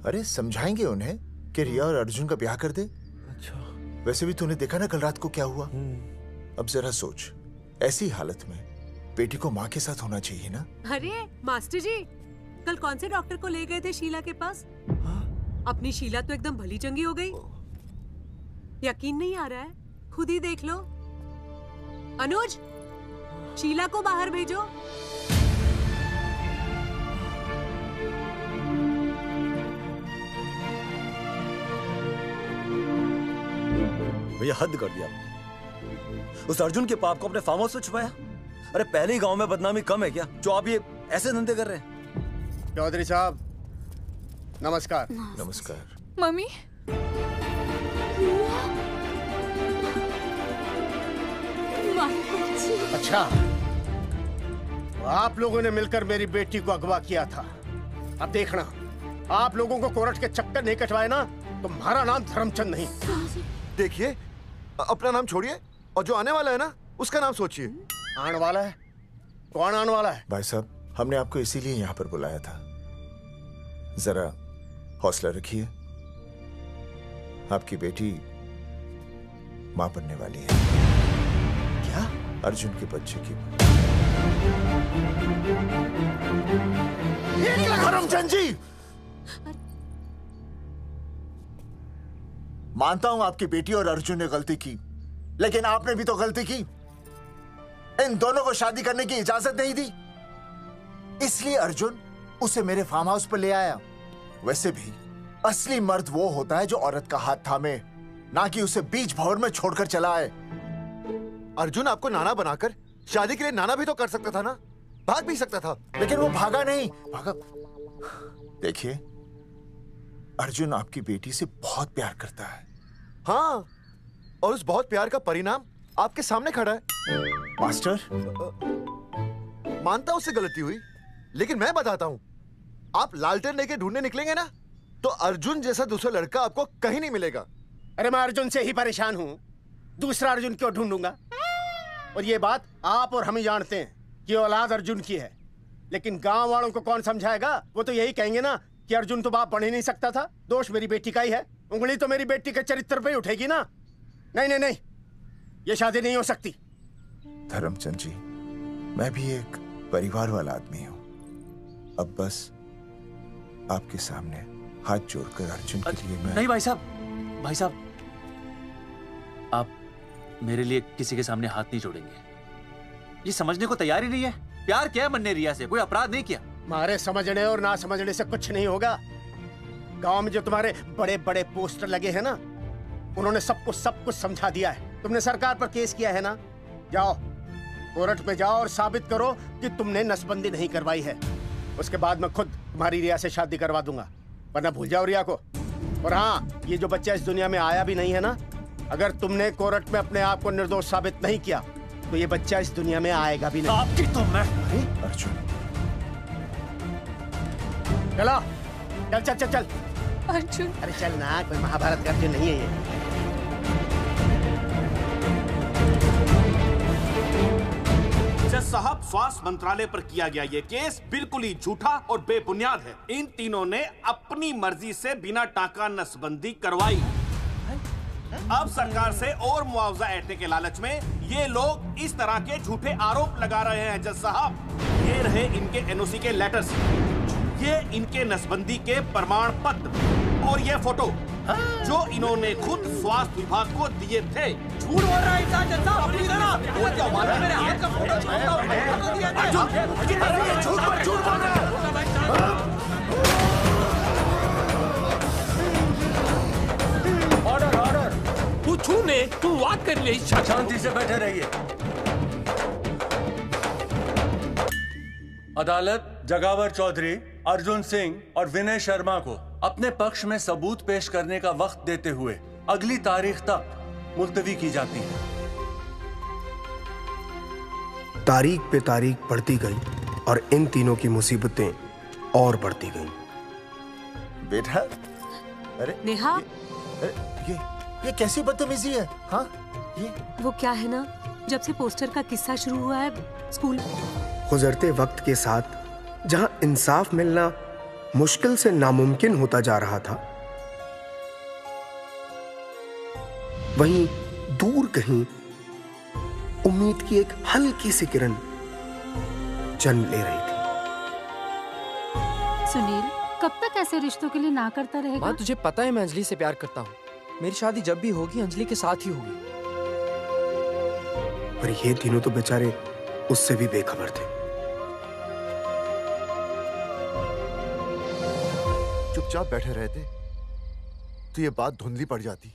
अरे समझाएंगे उन्हें कि रिया और अर्जुन का ब्याह कर दे। अच्छा। वैसे भी तूने देखा ना कल रात को क्या हुआ। अब जरा सोच, ऐसी हालत में बेटी को माँ के साथ होना चाहिए ना। अरे मास्टर जी, कल कौन से डॉक्टर को ले गए थे शीला के पास? अपनी शीला तो एकदम भली चंगी हो गई। यकीन नहीं आ रहा है? खुद ही देख लो। अनुज, शीला को बाहर भेजो। भैया हद कर दिया। उस अर्जुन के पाप को अपने फार्म हाउस में छुपाया। अरे पहले ही गांव में बदनामी कम है क्या, जो आप ये ऐसे धंधे कर रहे हैं? चौधरी साहब नमस्कार। नमस्कार। मम्मी। अच्छा, तो आप लोगों ने मिलकर मेरी बेटी को अगवा किया था। अब देखना, आप लोगों को कोर्ट के चक्कर नहीं कटवाए ना, तुम्हारा नाम धर्मचंद नहीं। देखिए, अपना नाम छोड़िए और जो आने वाला है ना, उसका नाम सोचिए। आने वाला है? कौन आने वाला है? भाई साहब, हमने आपको इसीलिए यहाँ पर बुलाया था। जरा हौसला रखिए, आपकी बेटी मां बनने वाली है। क्या? अर्जुन के बच्चे की। करमचंद जी, मानता हूं आपकी बेटी और अर्जुन ने गलती की, लेकिन आपने भी तो गलती की। इन दोनों को शादी करने की इजाजत नहीं दी, इसलिए अर्जुन उसे मेरे फार्म हाउस पर ले आया। वैसे भी असली मर्द वो होता है जो औरत का हाथ थामे, ना कि उसे बीच भंवर में छोड़कर चला आए। अर्जुन आपको नाना बनाकर शादी के लिए नाना भी तो कर सकता था ना, भाग भी सकता था। लेकिन वो भागा नहीं। भागा। देखिए, अर्जुन आपकी बेटी से बहुत प्यार करता है। हाँ, और उस बहुत प्यार का परिणाम आपके सामने खड़ा है। मास्टर, मानता हूं उससे गलती हुई, लेकिन मैं बताता हूं, आप लालटेन लेके ढूंढने निकलेंगे ना, तो अर्जुन जैसा दूसरा लड़का आपको कहीं नहीं मिलेगा। अरे मैं अर्जुन से ही परेशान हूँ, दूसरा अर्जुन क्यों ढूंढूंगा? और ये बात आप और हम ही जानते हैं कि औलाद अर्जुन की है, लेकिन गांव वालों को कौन समझाएगा? वो तो यही कहेंगे ना कि अर्जुन तो बाप बन ही नहीं सकता था, दोष मेरी बेटी का ही है। उंगली तो मेरी बेटी के चरित्र पे ही उठेगी ना। नहीं नहीं नहीं, ये शादी नहीं हो सकती। धर्मचंद जी, मैं भी एक परिवार वाला आदमी हूँ। अब बस आपके सामने हाथ जोड़कर अर्जुन के लिए मैं... नहीं भाई साहब, भाई साहब, आप मेरे लिए किसी के सामने हाथ नहीं जोड़ेंगे। ये समझने को तैयार ही नहीं है। प्यार किया मन्ने रिया से, कोई अपराध नहीं किया। मारे समझने और ना समझने से कुछ नहीं होगा। गांव में जो तुम्हारे बड़े बड़े पोस्टर लगे हैं ना, उन्होंने सब कुछ समझा दिया है। तुमने सरकार पर केस किया है ना, जाओ कोर्ट में जाओ और साबित करो कि तुमने नसबंदी नहीं करवाई है। उसके बाद मैं खुद तुम्हारी रिया से शादी करवा दूंगा, वरना भूल जाओ रिया को। और हाँ, ये जो बच्चा इस दुनिया में आया भी नहीं है ना, अगर तुमने कोर्ट में अपने आप को निर्दोष साबित नहीं किया तो ये बच्चा इस दुनिया में आएगा भी नहीं। आपकी तो मैं... अर्जुन, चलो चल चल चल चल। अर्जुन, अरे चल ना, कोई महाभारत का अर्जुन नहीं है ये। जज साहब, स्वास्थ्य मंत्रालय पर किया गया ये केस बिल्कुल ही झूठा और बेबुनियाद है। इन तीनों ने अपनी मर्जी से बिना टाका नसबंदी करवाई। अब सरकार से और मुआवजा ऐंठने के लालच में ये लोग इस तरह के झूठे आरोप लगा रहे हैं। जज साहब, ये रहे इनके एनओसी के लेटर्स, ये इनके नसबंदी के प्रमाण पत्र और ये फोटो जो इन्होंने खुद स्वास्थ्य विभाग को दिए थे। झूठ बोल रहा है इंसान जनता, अपनी तरह। मेरे हाथ का फोटो झूठ बोल रहा है। ऑर्डर ऑर्डर, तू छूने तू बात कर ले। शांति से बैठे रहिए। अदालत जगावर चौधरी, अर्जुन सिंह और विनय शर्मा को अपने पक्ष में सबूत पेश करने का वक्त देते हुए अगली तारीख तक मुलतवी की जाती है। तारीख पे तारीख बढ़ती गई और इन तीनों की मुसीबतें और बढ़ती गईं। बेटा, अरे नेहा, ये कैसी बदतमीजी है? हाँ, ये वो क्या है ना, जब से पोस्टर का किस्सा शुरू हुआ है स्कूल, गुजरते वक्त के साथ जहां इंसाफ मिलना मुश्किल से नामुमकिन होता जा रहा था, वहीं दूर कहीं उम्मीद की एक हल्की सी किरण जन्म ले रही थी। सुनील, कब तक ऐसे रिश्तों के लिए ना करता रहेगा? माँ, तुझे पता है मैं अंजलि से प्यार करता हूँ। मेरी शादी जब भी होगी अंजलि के साथ ही होगी। पर ये तीनों तो बेचारे उससे भी बेखबर थे। चुपचाप बैठे रहते तो ये बात धुंधली पड़ जाती,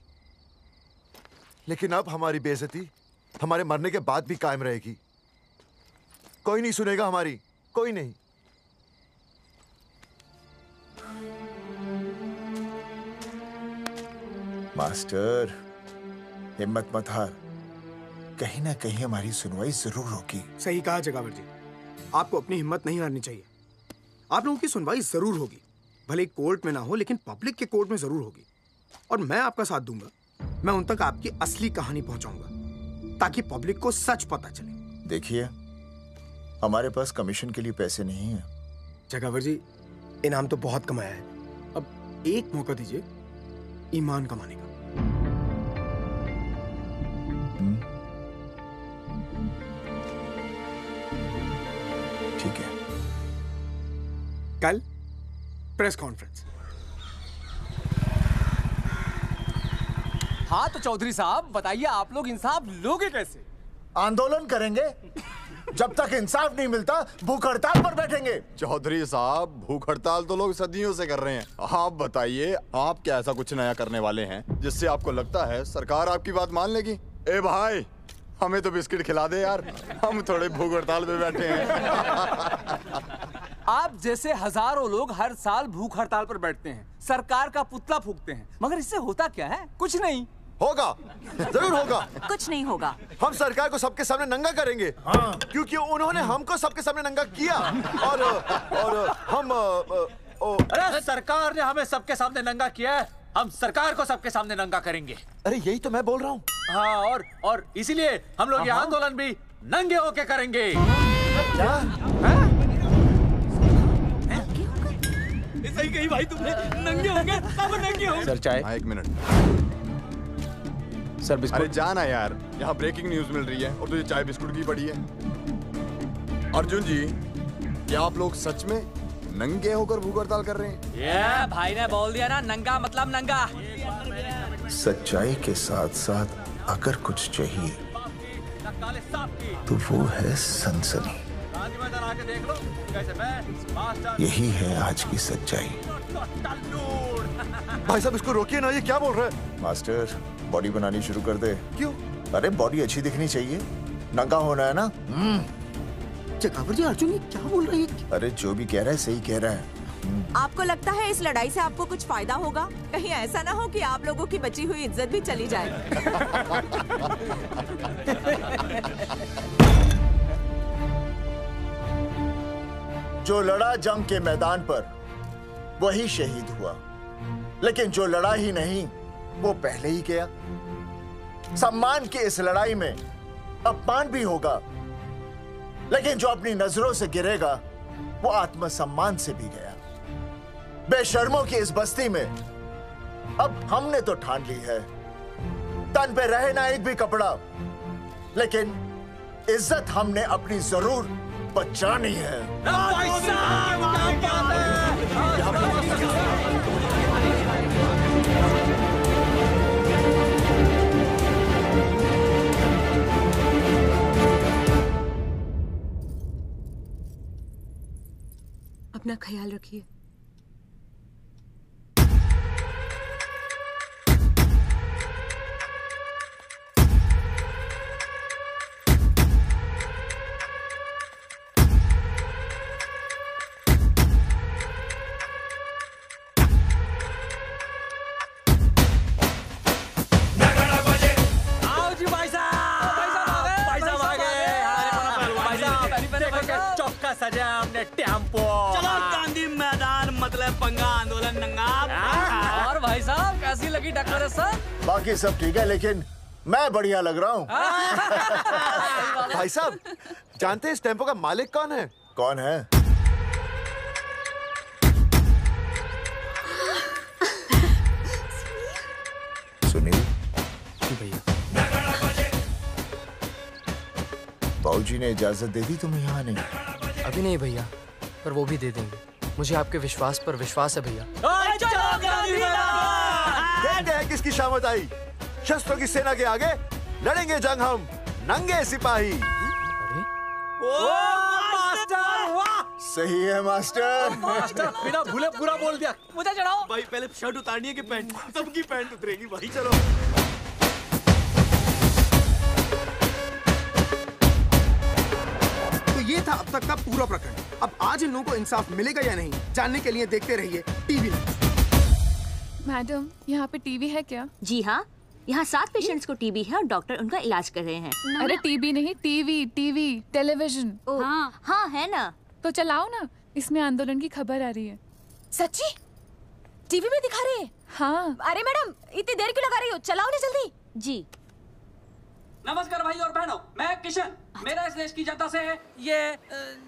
लेकिन अब हमारी बेइज्जती हमारे मरने के बाद भी कायम रहेगी। कोई नहीं सुनेगा हमारी, कोई नहीं। मास्टर, हिम्मत मत हार, कहीं ना कहीं हमारी सुनवाई जरूर होगी। सही कहा जगावर जी, आपको अपनी हिम्मत नहीं हारनी चाहिए। आप लोगों की सुनवाई जरूर होगी, भले कोर्ट में ना हो लेकिन पब्लिक के कोर्ट में जरूर होगी। और मैं आपका साथ दूंगा, मैं उन तक आपकी असली कहानी पहुंचाऊंगा ताकि पब्लिक को सच पता चले। देखिए, हमारे पास कमीशन के लिए पैसे नहीं है। जगावर जी, इनाम तो बहुत कमाया है, अब एक मौका दीजिए ईमान कमाने का। ठीक है। कल प्रेस कॉन्फ्रेंस। हाँ तो चौधरी साहब बताइए, आप लोग इंसाफ लोगे कैसे? आंदोलन करेंगे। जब तक इंसाफ नहीं मिलता भूख हड़ताल पर बैठेंगे। चौधरी साहब, भूख हड़ताल तो लोग सदियों से कर रहे हैं। आप बताइए, आप क्या ऐसा कुछ नया करने वाले हैं जिससे आपको लगता है सरकार आपकी बात मान लेगी? ए भाई, हमें तो बिस्किट खिला दे यार, हम थोड़े भूख हड़ताल पे बैठे हैं। आप जैसे हजारों लोग हर साल भूख हड़ताल पर बैठते हैं, सरकार का पुतला फूंकते हैं, मगर इससे होता क्या है? कुछ नहीं होगा, जरूर होगा। कुछ नहीं होगा। हम सरकार को सबके सामने नंगा करेंगे। हाँ। क्योंकि उन्होंने हमको सबके सामने नंगा किया और हम अरे सरकार ने हमें सबके सामने नंगा किया है, हम सरकार को सबके सामने नंगा करेंगे। अरे यही तो मैं बोल रहा हूँ। हाँ, और इसीलिए हम लोग ये आंदोलन भी नंगे होके करेंगे। सही कही भाई तुमने, नंगे होंगे, अब नंगे होंगे। सर चाय। एक मिनट सर, बिस्कुट। अरे जाना यार, यहाँ ब्रेकिंग न्यूज मिल रही है और तुझे चाय बिस्कुट की पड़ी है। अर्जुन जी, क्या आप लोग सच में नंगे होकर भूख हड़ताल कर रहे हैं? ये भाई ने बोल दिया ना, नंगा मतलब नंगा। सच्चाई के साथ साथ अगर कुछ चाहिए तो वो है सनसनी। यही है आज की सच्चाई। भाई साहब इसको रोकिए ना, ये क्या बोल रहा है? मास्टर, बॉडी बनानी शुरू कर दे। क्यों? अरे बॉडी अच्छी दिखनी चाहिए, नंगा होना है ना। चकावर जी, अर्जुन ये क्या बोल रही है? अरे जो भी कह रहा है सही कह रहा है। आपको लगता है इस लड़ाई से आपको कुछ फायदा होगा? कहीं ऐसा ना हो कि आप लोगों की बची हुई इज्जत भी चली जाए। जो लड़ा जंग के मैदान पर वही शहीद हुआ, लेकिन जो लड़ा ही नहीं वो पहले ही गया। सम्मान की इस लड़ाई में अपमान भी होगा, लेकिन जो अपनी नजरों से गिरेगा वो आत्मसम्मान से भी गया। बेशर्मों की इस बस्ती में अब हमने तो ठान ली है, तन पे रहे ना एक भी कपड़ा, लेकिन इज्जत हमने अपनी जरूर बचानी है। अपना ख्याल रखिए। सजा हमने टेम्पो। चलो गांधी मैदान, मतलब पंगा आंदोलन नंगा। और भाई साहब कैसी लगी टक्कर है सर? बाकी सब ठीक है, लेकिन मैं बढ़िया लग रहा हूँ। भाई साहब, जानते हैं इस टेम्पो का मालिक कौन है? कौन है? सुनील। भैया। बाबूजी ने इजाजत दे दी तुम्हें यहाँ आने? अभी नहीं भैया, पर वो भी दे देंगे। मुझे आपके विश्वास पर विश्वास है भैया। कहते हैं किसकी शामत आई, शस्त्रों की सेना के आगे लड़ेंगे जंग हम नंगे सिपाही। सही है मास्टर। मास्टर बिना भूले पूरा बोल दिया। मुझे चढ़ाओ भाई, पहले शर्ट उतारनी है कि पैंट? सबकी पैंट उतरेगी भाई। चलो ये था अब तक का पूरा प्रकरण। अब आज इन लोगों को इंसाफ मिलेगा या नहीं, जानने के लिए देखते रहिए टीवी न्यूज़। मैडम, यहाँ पे टीवी है क्या? जी हाँ, यहाँ 7 पेशेंट्स को टीबी है और डॉक्टर उनका इलाज कर रहे हैं। अरे टीबी नहीं, टीवी, टेलीविजन। हाँ हाँ है ना। तो चलाओ ना, इसमें आंदोलन की खबर आ रही है। सच्ची? टीवी में दिखा रहे हैं? हाँ। अरे मैडम, इतनी देर क्यों लगा रही हो, चलाओ ना जल्दी। जी। नमस्कार भाई और बहनों, मैं किशन। मेरा इस देश की जनता से ये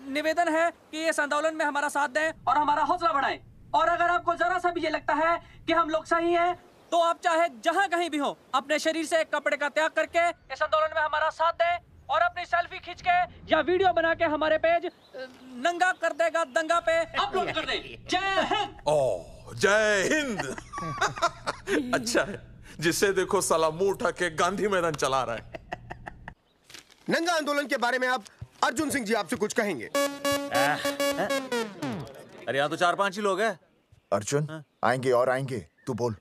निवेदन है कि इस आंदोलन में हमारा साथ दें और हमारा हौसला बढ़ाएं। और अगर आपको जरा सा भी ये लगता है कि हम लोग सही हैं, तो आप चाहे जहां कहीं भी हो अपने शरीर से एक कपड़े का त्याग करके इस आंदोलन में हमारा साथ दें और अपनी सेल्फी खींच के या वीडियो बना के हमारे पेज नंगा कर देगा दंगा पे अपलोड कर दें। जय हिंद। ओह जय हिंद। अच्छा है, जिसे देखो साला मुंह उठा के गांधी मैदान चला रहा है। नंगा आंदोलन के बारे में आप अर्जुन सिंह जी आपसे कुछ कहेंगे। अरे यहाँ तो 4-5 ही लोग हैं। अर्जुन आएंगे और आएंगे, तू बोल।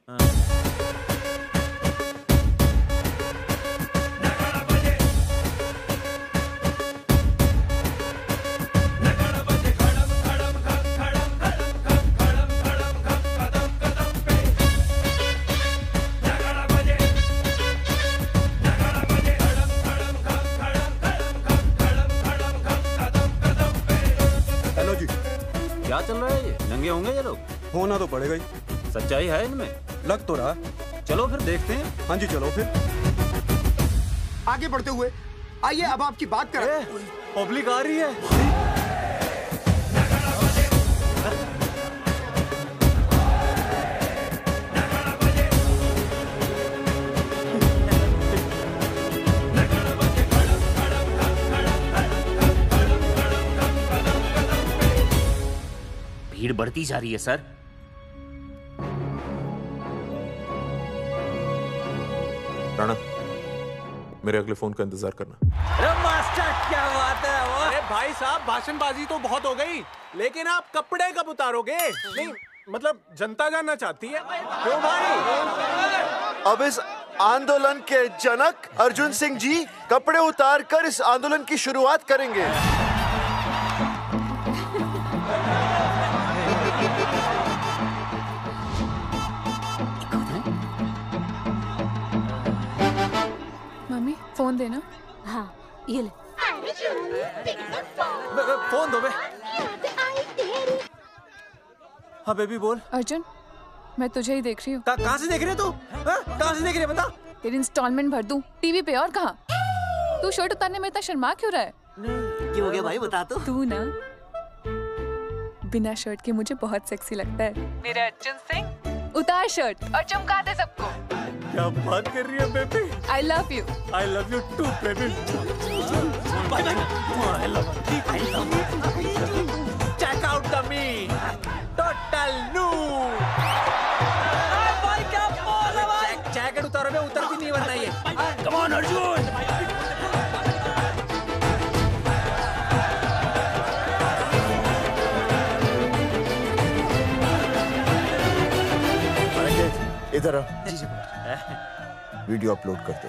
क्या चल रहा है ये? नंगे होंगे ये लोग? होना तो पड़ेगा ही। सच्चाई है इनमें? लग तो रहा। चलो फिर देखते हैं। हाँ जी चलो फिर। आगे बढ़ते हुए आइए अब आपकी बात करें। पब्लिक आ रही है। भीड़ बढ़ती जा रही है सर। राणा, मेरे अगले फोन का इंतजार करना। अरे मास्टर क्या बात है वो? अरे भाई साहब भाषणबाजी तो बहुत हो गई, लेकिन आप कपड़े कब उतारोगे? नहीं मतलब जनता जानना चाहती है। क्यों भाई? अब इस आंदोलन के जनक अर्जुन सिंह जी कपड़े उतार कर इस आंदोलन की शुरुआत करेंगे। मम्मी फोन देना। हाँ ये ले। फोन दो बे। हाँ बेबी बोल। अर्जुन मैं तुझे ही देख रही हूँ। कहाँ से देख रही है तू? कहाँ से देख रही है बता? तेरी इंस्टॉलमेंट भर दूं टीवी पे और कहाँ? तू शर्ट उतारने में इतना शर्मा क्यों रहा है? क्यों हो गया भाई बता तो। तू ना बिना शर्ट के मुझे बहुत सेक्सी लगता है। मेरा अर्जुन सिंह उतार शर्ट और चमका दे सबको। क्या बात कर रही है baby? I love you. I love you too baby. Bye bye. I love you. Check out the me. Total new. भाई क्या बोल है भाई? जैकेट उतारो बे, उतर भी नहीं वरना ये। Come on Arjun. इधर आ। वीडियो अपलोड करते।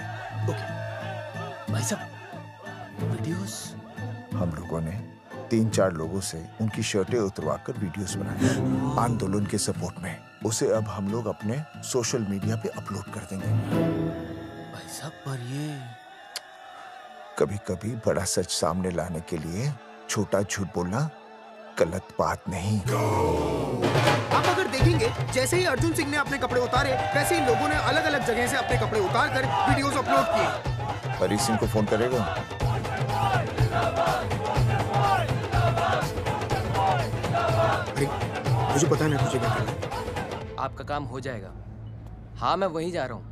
भाई साहब वीडियोस? हम लोगों ने 3-4 लोगों से उनकी शर्टें उतरवाकर वीडियोस बनाए आंदोलन के सपोर्ट में। उसे अब हम लोग अपने सोशल मीडिया पे अपलोड कर देंगे। भाई साहब पर ये कभी-कभी बड़ा सच सामने लाने के लिए छोटा झूठ बोलना गलत बात नहीं। आप अगर देखेंगे जैसे ही अर्जुन सिंह ने अपने कपड़े उतारे वैसे ही लोगों ने अलग अलग जगह से अपने कपड़े उतार कर वीडियोस अपलोड किए। हरी सिंह को फोन करेगा? मुझे पता नहीं तुझे क्या करना है। आपका काम हो जाएगा। हाँ मैं वहीं जा रहा हूँ।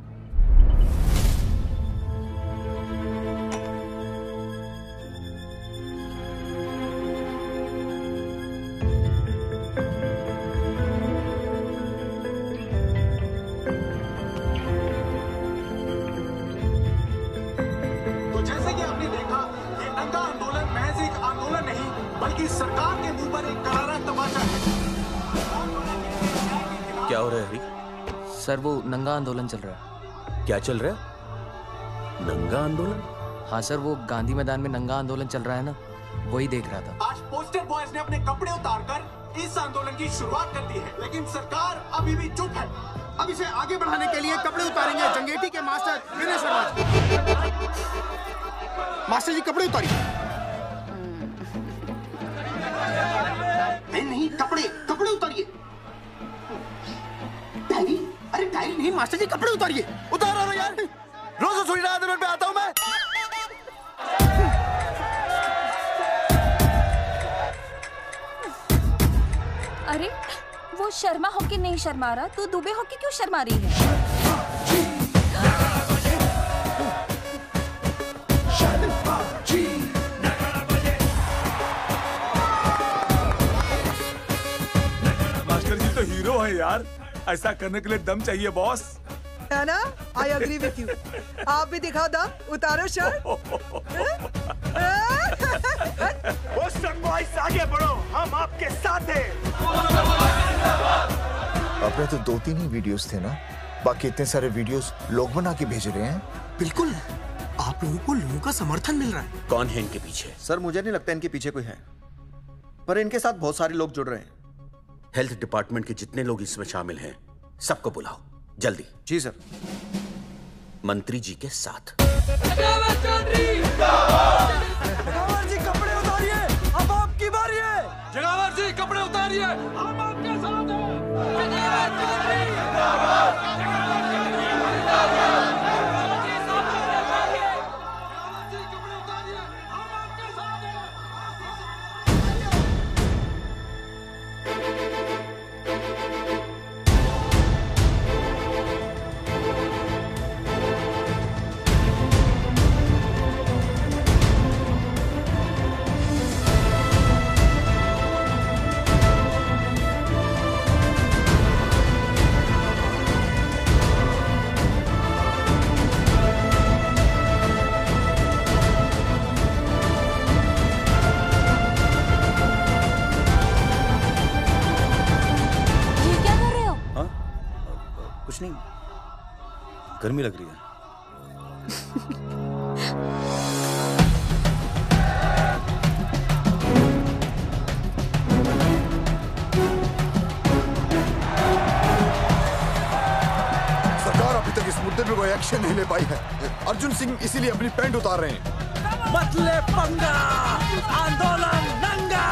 तो जैसे कि आपने देखा, ये नंगा आंदोलन महज एक आंदोलन नहीं बल्कि सरकार के मुंह पर एक करारा तमाचा है। क्या हो रहा है हरी? सर वो नंगा आंदोलन चल रहा है। क्या चल रहा है? नंगा आंदोलन? हाँ सर वो गांधी मैदान में नंगा आंदोलन चल रहा है ना, वही देख रहा था। आज पोस्टर बॉयज ने अपने कपड़े उतारकर इस आंदोलन की शुरुआत कर दी है, लेकिन सरकार अभी भी चुप है। अब इसे आगे बढ़ाने के लिए कपड़े उतारेंगे जंगेटी के मास्टर विनय शर्मा जी। मास्टर जी कपड़े उतारिए। नहीं कपड़े कपड़े उतारिए। डायरी? अरे डायरी नहीं मास्टर जी कपड़े उतारिए। उतारो यार, रोज थोड़ी आंदोलन पे आता हूँ मैं। अरे वो तू शर्मा होके नहीं शर्मा रहा, तू दुबे होके क्यों शर्मा रही है? मास्टर जी तो हीरो है यार, ऐसा करने के लिए दम चाहिए बॉस। है ना? I agree with you. आप भी दिखाओ दम, उतारो शर्ट। आगे बढ़ो, हम आपके साथ हैं। अपने तो 2-3 ही वीडियोस थे ना, बाकी इतने सारे वीडियोस लोग बना के भेज रहे हैं। बिल्कुल, आप लोगों को लोगों का समर्थन मिल रहा है। कौन है इनके पीछे? सर मुझे नहीं लगता इनके पीछे कोई है, पर इनके साथ बहुत सारे लोग जुड़ रहे हैं। हेल्थ डिपार्टमेंट के जितने लोग इसमें शामिल हैं, सबको बुलाओ जल्दी। जी सर। मंत्री जी के साथ। जगावर जी कपड़े उतारिए, अब आपकी बारी है। जगावर जी कपड़े उतारिए, हम आपके साथ हैं। जगावर चौधरी जिंदाबाद। कुछ नहीं, गर्मी लग रही है। सरकार अभी तक इस मुद्दे पे कोई एक्शन नहीं ले पाई है। अर्जुन सिंह इसीलिए अपनी पैंट उतार रहे हैं। मत ले पंगा, आंदोलन नंगा।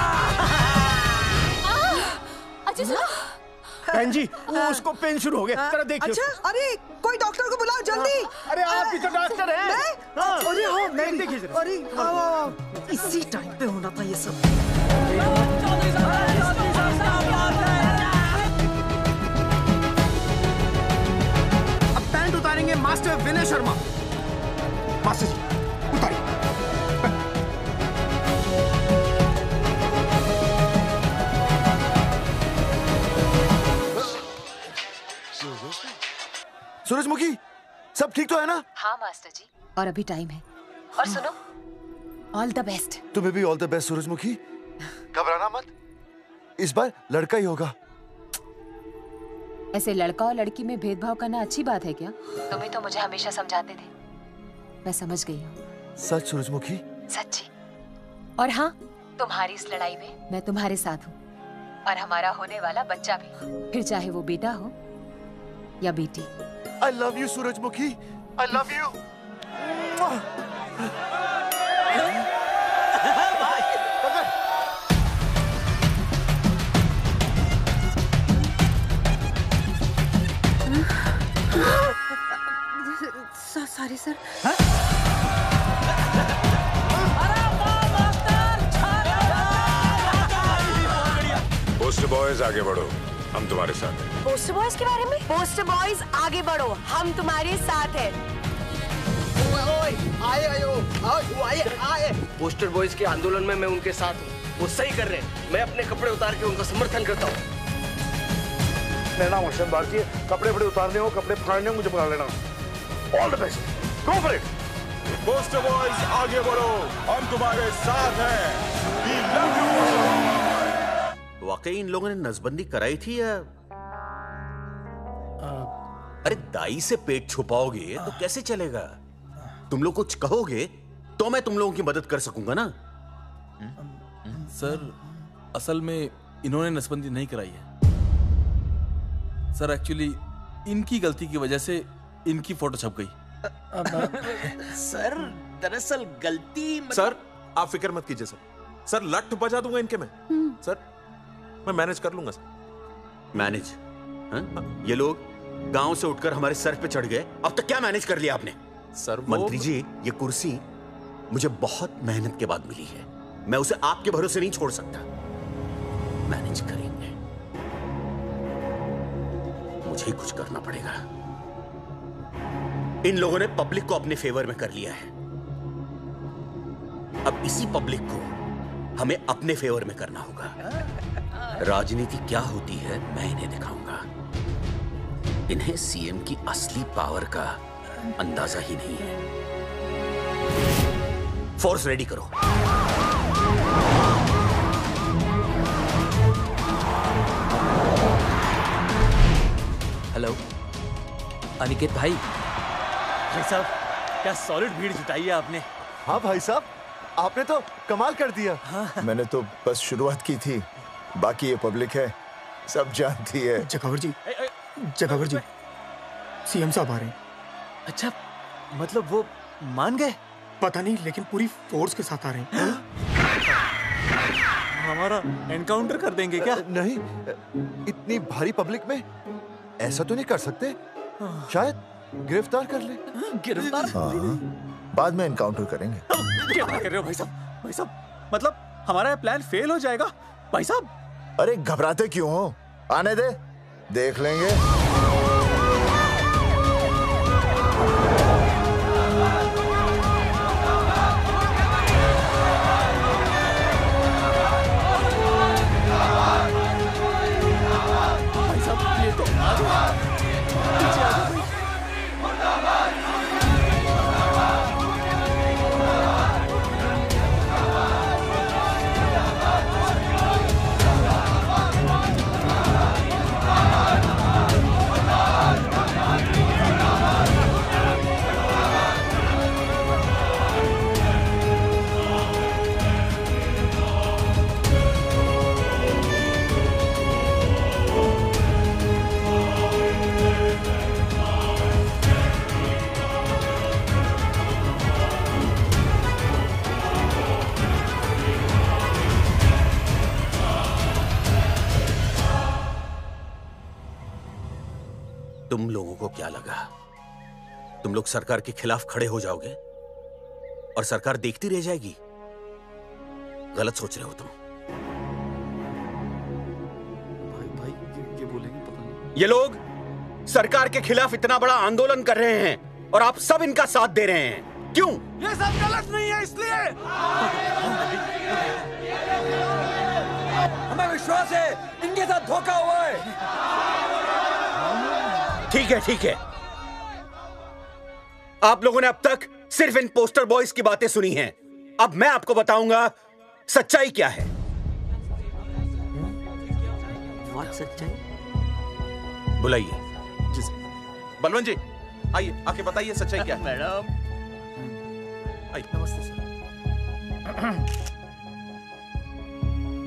बहन जी, वो उसको पेन शुरू हो गया, जरा देखिए। अच्छा, अरे कोई डॉक्टर को बुलाओ जल्दी। अरे आप भी तो डॉक्टर हैं। अरे हाँ, मैं देखिए जरा। अरे इसी टाइम पे होना था ये सब। अब पैंट उतारेंगे मास्टर विनय शर्मा। मास्टर जी उतारिए। सूरजमुखी, सब ठीक तो है ना? हाँ मास्टर जी, और अभी टाइम है। और सुनो, ऑल द बेस्ट। तुम्हें भी ऑल द बेस्ट सूरजमुखी। घबराना मत, इस बार लड़का ही होगा। ऐसे लड़का और लड़की में भेदभाव करना अच्छी बात है क्या? तुम ही तो मुझे हमेशा समझाते थे। मैं समझ गई हूँ। सच सूरजमुखी? सच्ची। और हाँ, तुम्हारी इस लड़ाई में मैं तुम्हारे साथ हूँ, और हमारा होने वाला बच्चा भी, फिर चाहे वो बेटा हो या बेटी। I love you, सूरजमुखी। I love you. Sorry sir. Poster boys आगे बढ़ो, हम तुम्हारे साथ हैं। पोस्टर बॉयज के बारे में? पोस्टर बॉयज आगे बढ़ो, हम तुम्हारे साथ हैं। आए। पोस्टर बॉयज के आंदोलन में मैं उनके साथ हूँ, वो सही कर रहे हैं। मैं अपने कपड़े उतार के उनका समर्थन करता हूँ। मेरा नाम हर्षद भारती है। कपड़े उतारने हो, कपड़े फाड़ने हो, मुझे पकड़ लेना। All the best, go for it. Poster boys आगे बढ़ो, हम तुम्हारे साथ हैं। We love you। वाकई इन लोगों ने नसबंदी कराई थी या? अरे दाई से पेट छुपाओगे तो कैसे चलेगा? तुम लोग कुछ कहोगे तो मैं तुम लोगों की मदद कर सकूंगा ना। सर असल में इन्होंने नसबंदी नहीं कराई है सर। एक्चुअली इनकी गलती की वजह से इनकी फोटो छप गई। सर दरअसल गलती सर आप फिक्र मत कीजिए सर। सर लट बजा दूंगा इनके में। सर मैं मैनेज कर लूंगा सर। मैनेज? ये लोग गांव से उठकर हमारे सर पे चढ़ गए, अब तक क्या मैनेज कर लिया आपने? सर मंत्री जी, ये कुर्सी मुझे बहुत मेहनत के बाद मिली है, मैं उसे आपके भरोसे नहीं छोड़ सकता। मैनेज करेंगे। मुझे कुछ करना पड़ेगा। इन लोगों ने पब्लिक को अपने फेवर में कर लिया है। अब इसी पब्लिक को हमें अपने फेवर में करना होगा। राजनीति क्या होती है मैं इन्हें दिखाऊंगा। इन्हें सीएम की असली पावर का अंदाजा ही नहीं है। फोर्स रेडी करो। हेलो अनिकेत भाई। भाई साहब क्या सॉलिड भीड़ जुटाई है आपने। हाँ भाई साहब, आपने तो कमाल कर दिया। मैंने तो बस शुरुआत की थी, बाकी ये पब्लिक है, सब जानती है। जगावर जी, जगावर जी, सीएम साहब आ रहे हैं। अच्छा, मतलब वो मान गए? पता नहीं, लेकिन पूरी फोर्स के साथ आ रहे हैं। हमारा एनकाउंटर कर देंगे क्या? नहीं, इतनी भारी पब्लिक में ऐसा तो नहीं कर सकते। शायद गिरफ्तार कर ले। गिरफ्तार? हाँ, बाद में एनकाउंटर करेंगे। क्या बात कर रहे हो भाई साहब? भाई साहब, मतलब हमारा प्लान फेल हो जाएगा भाई साहब? अरे घबराते क्यों हो? आने दे, देख लेंगे। भाई साहब ये तो आ गया। पीछे आ जाओ भाई। तुम लोगों को क्या लगा तुम लोग सरकार के खिलाफ खड़े हो जाओगे और सरकार देखती रह जाएगी? गलत सोच रहे हो तुम। भाई ये बोलेंगे पता नहीं। ये लोग सरकार के खिलाफ इतना बड़ा आंदोलन कर रहे हैं और आप सब इनका साथ दे रहे हैं, क्यों? ये सब गलत नहीं है इसलिए। हमें विश्वास है इनके साथ धोखा हुआ है। ठीक है, ठीक है। आप लोगों ने अब तक सिर्फ इन पोस्टर बॉयज की बातें सुनी हैं। अब मैं आपको बताऊंगा सच्चाई क्या है। सच्चाई? बुलाइए। बलवंत जी आइए, आके बताइए सच्चाई क्या है। मैडम नमस्ते सर।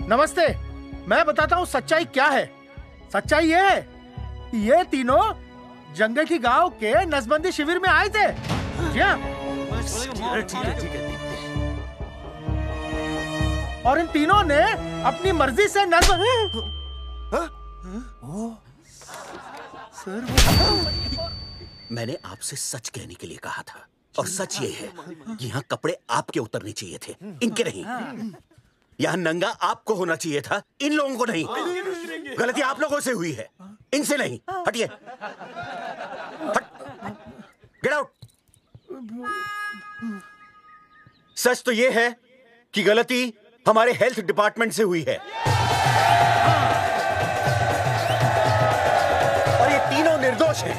नमस्ते, मैं बताता हूँ सच्चाई क्या है। सच्चाई ये है कि ये तीनों जंगल की गांव के नसबंदी शिविर में आए थे। जी हाँ। ठीक है। और इन तीनों ने अपनी मर्जी से मैंने आपसे सच कहने के लिए कहा था और सच ये है कि यहाँ कपड़े आपके उतरने चाहिए थे, इनके नहीं। यहाँ नंगा आपको होना चाहिए था, इन लोगों को नहीं। गलती आप लोगों से हुई है, इनसे नहीं। हटिए, गेट आउट। सच तो ये है कि गलती हमारे हेल्थ डिपार्टमेंट से हुई है और ये तीनों निर्दोष हैं।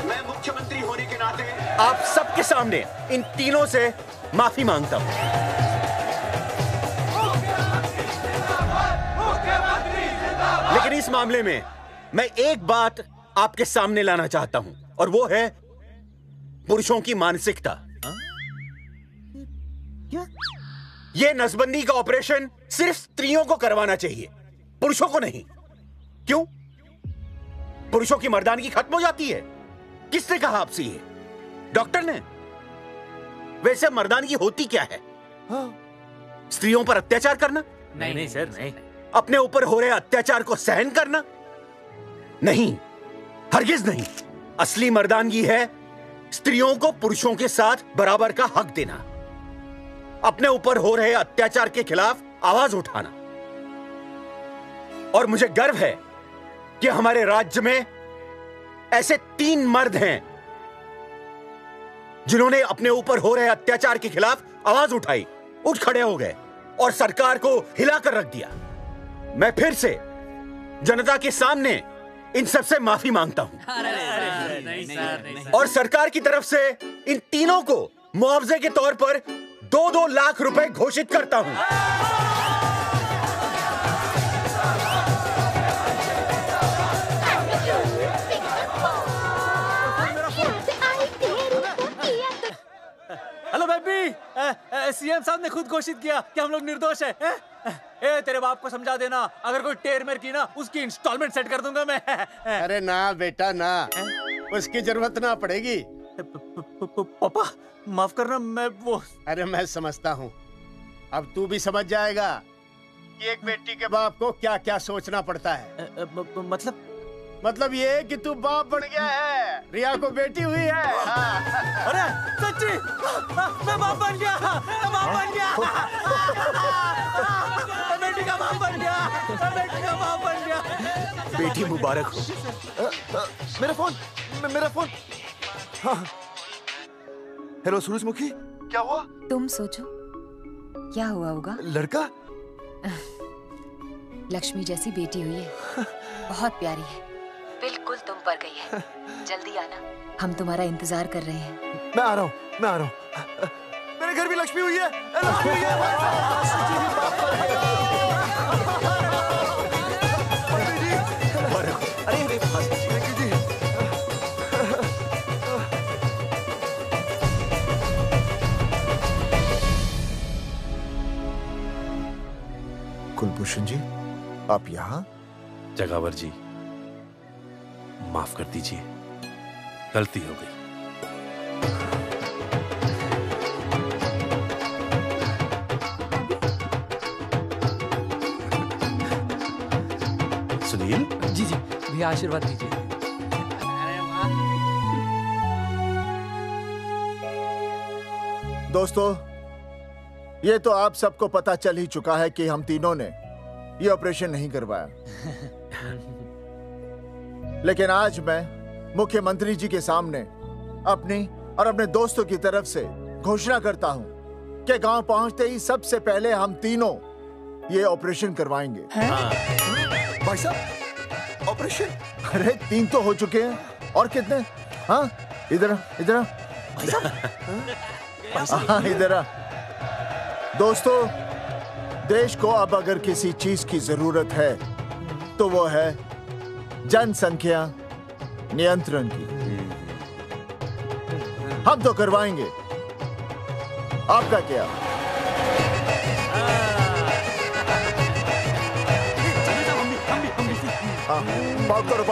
मैं मुख्यमंत्री होने के नाते आप सबके सामने इन तीनों से माफी मांगता हूं। लेकिन इस मामले में मैं एक बात आपके सामने लाना चाहता हूं और वो है पुरुषों की मानसिकता। ये नसबंदी का ऑपरेशन सिर्फ स्त्रियों को करवाना चाहिए, पुरुषों को नहीं। क्यों? पुरुषों की मर्दानगी खत्म हो जाती है? किसने कहा आपसे ये? डॉक्टर ने? वैसे मर्दानगी होती क्या है? स्त्रियों पर अत्याचार करना? नहीं सर, नहीं। अपने ऊपर हो रहे अत्याचार को सहन करना? नहीं, हरगिज नहीं। असली मर्दानगी है स्त्रियों को पुरुषों के साथ बराबर का हक देना, अपने ऊपर हो रहे अत्याचार के खिलाफ आवाज उठाना। और मुझे गर्व है कि हमारे राज्य में ऐसे 3 मर्द हैं जिन्होंने अपने ऊपर हो रहे अत्याचार के खिलाफ आवाज उठाई, उठ खड़े हो गए और सरकार को हिलाकर रख दिया। मैं फिर से जनता के सामने इन सबसे माफी मांगता हूं और सरकार की तरफ से इन तीनों को मुआवजे के तौर पर 2-2 लाख रुपए घोषित करता हूं। हेलो बेबी, सीएम साहब ने खुद घोषित किया कि हम लोग निर्दोष हैं। ए, तेरे बाप को समझा देना, अगर कोई टेर मेर की ना उसकी इंस्टॉलमेंट सेट कर दूंगा मैं। अरे ना बेटा ना, उसकी जरूरत ना पड़ेगी। पापा माफ करना, मैं वो। अरे मैं समझता हूँ, अब तू भी समझ जाएगा कि एक बेटी के बाप को क्या क्या सोचना पड़ता है। मतलब ये कि तू बाप बन गया है, रिया को बेटी हुई है। अरे सच्ची, मैं बाप बन गया, मैं बाप बन गया, मैं बेटी का बाप बन गया, मैं बेटी का बाप बन गया। बेटी मुबारक हो। मेरा फोन। हाँ। हेलो सूरजमुखी, क्या हुआ? तुम सोचो क्या हुआ होगा। लड़का? लक्ष्मी जैसी बेटी हुई है, बहुत प्यारी है, बिल्कुल तुम पर गई है। जल्दी आना, हम तुम्हारा इंतजार कर रहे हैं। मैं आ रहा हूँ। मेरे घर भी लक्ष्मी हुई है। कुलभूषण जी, आप यहाँ? जगावर जी, माफ कर दीजिए, गलती हो गई। सुनील जी भैया आशीर्वाद दीजिए। दोस्तों, ये तो आप सबको पता चल ही चुका है कि हम तीनों ने ये ऑपरेशन नहीं करवाया। लेकिन आज मैं मुख्यमंत्री जी के सामने अपनी और अपने दोस्तों की तरफ से घोषणा करता हूं कि गांव पहुंचते ही सबसे पहले हम तीनों ये ऑपरेशन करवाएंगे। भाई साहब, ऑपरेशन? अरे 3 तो हो चुके हैं, और कितने? हाँ, इधर हाँ, इधर। दोस्तों, देश को अब अगर किसी चीज की जरूरत है तो वो है जनसंख्या नियंत्रण की। हम तो करवाएंगे, आपका क्या? पाउट करो।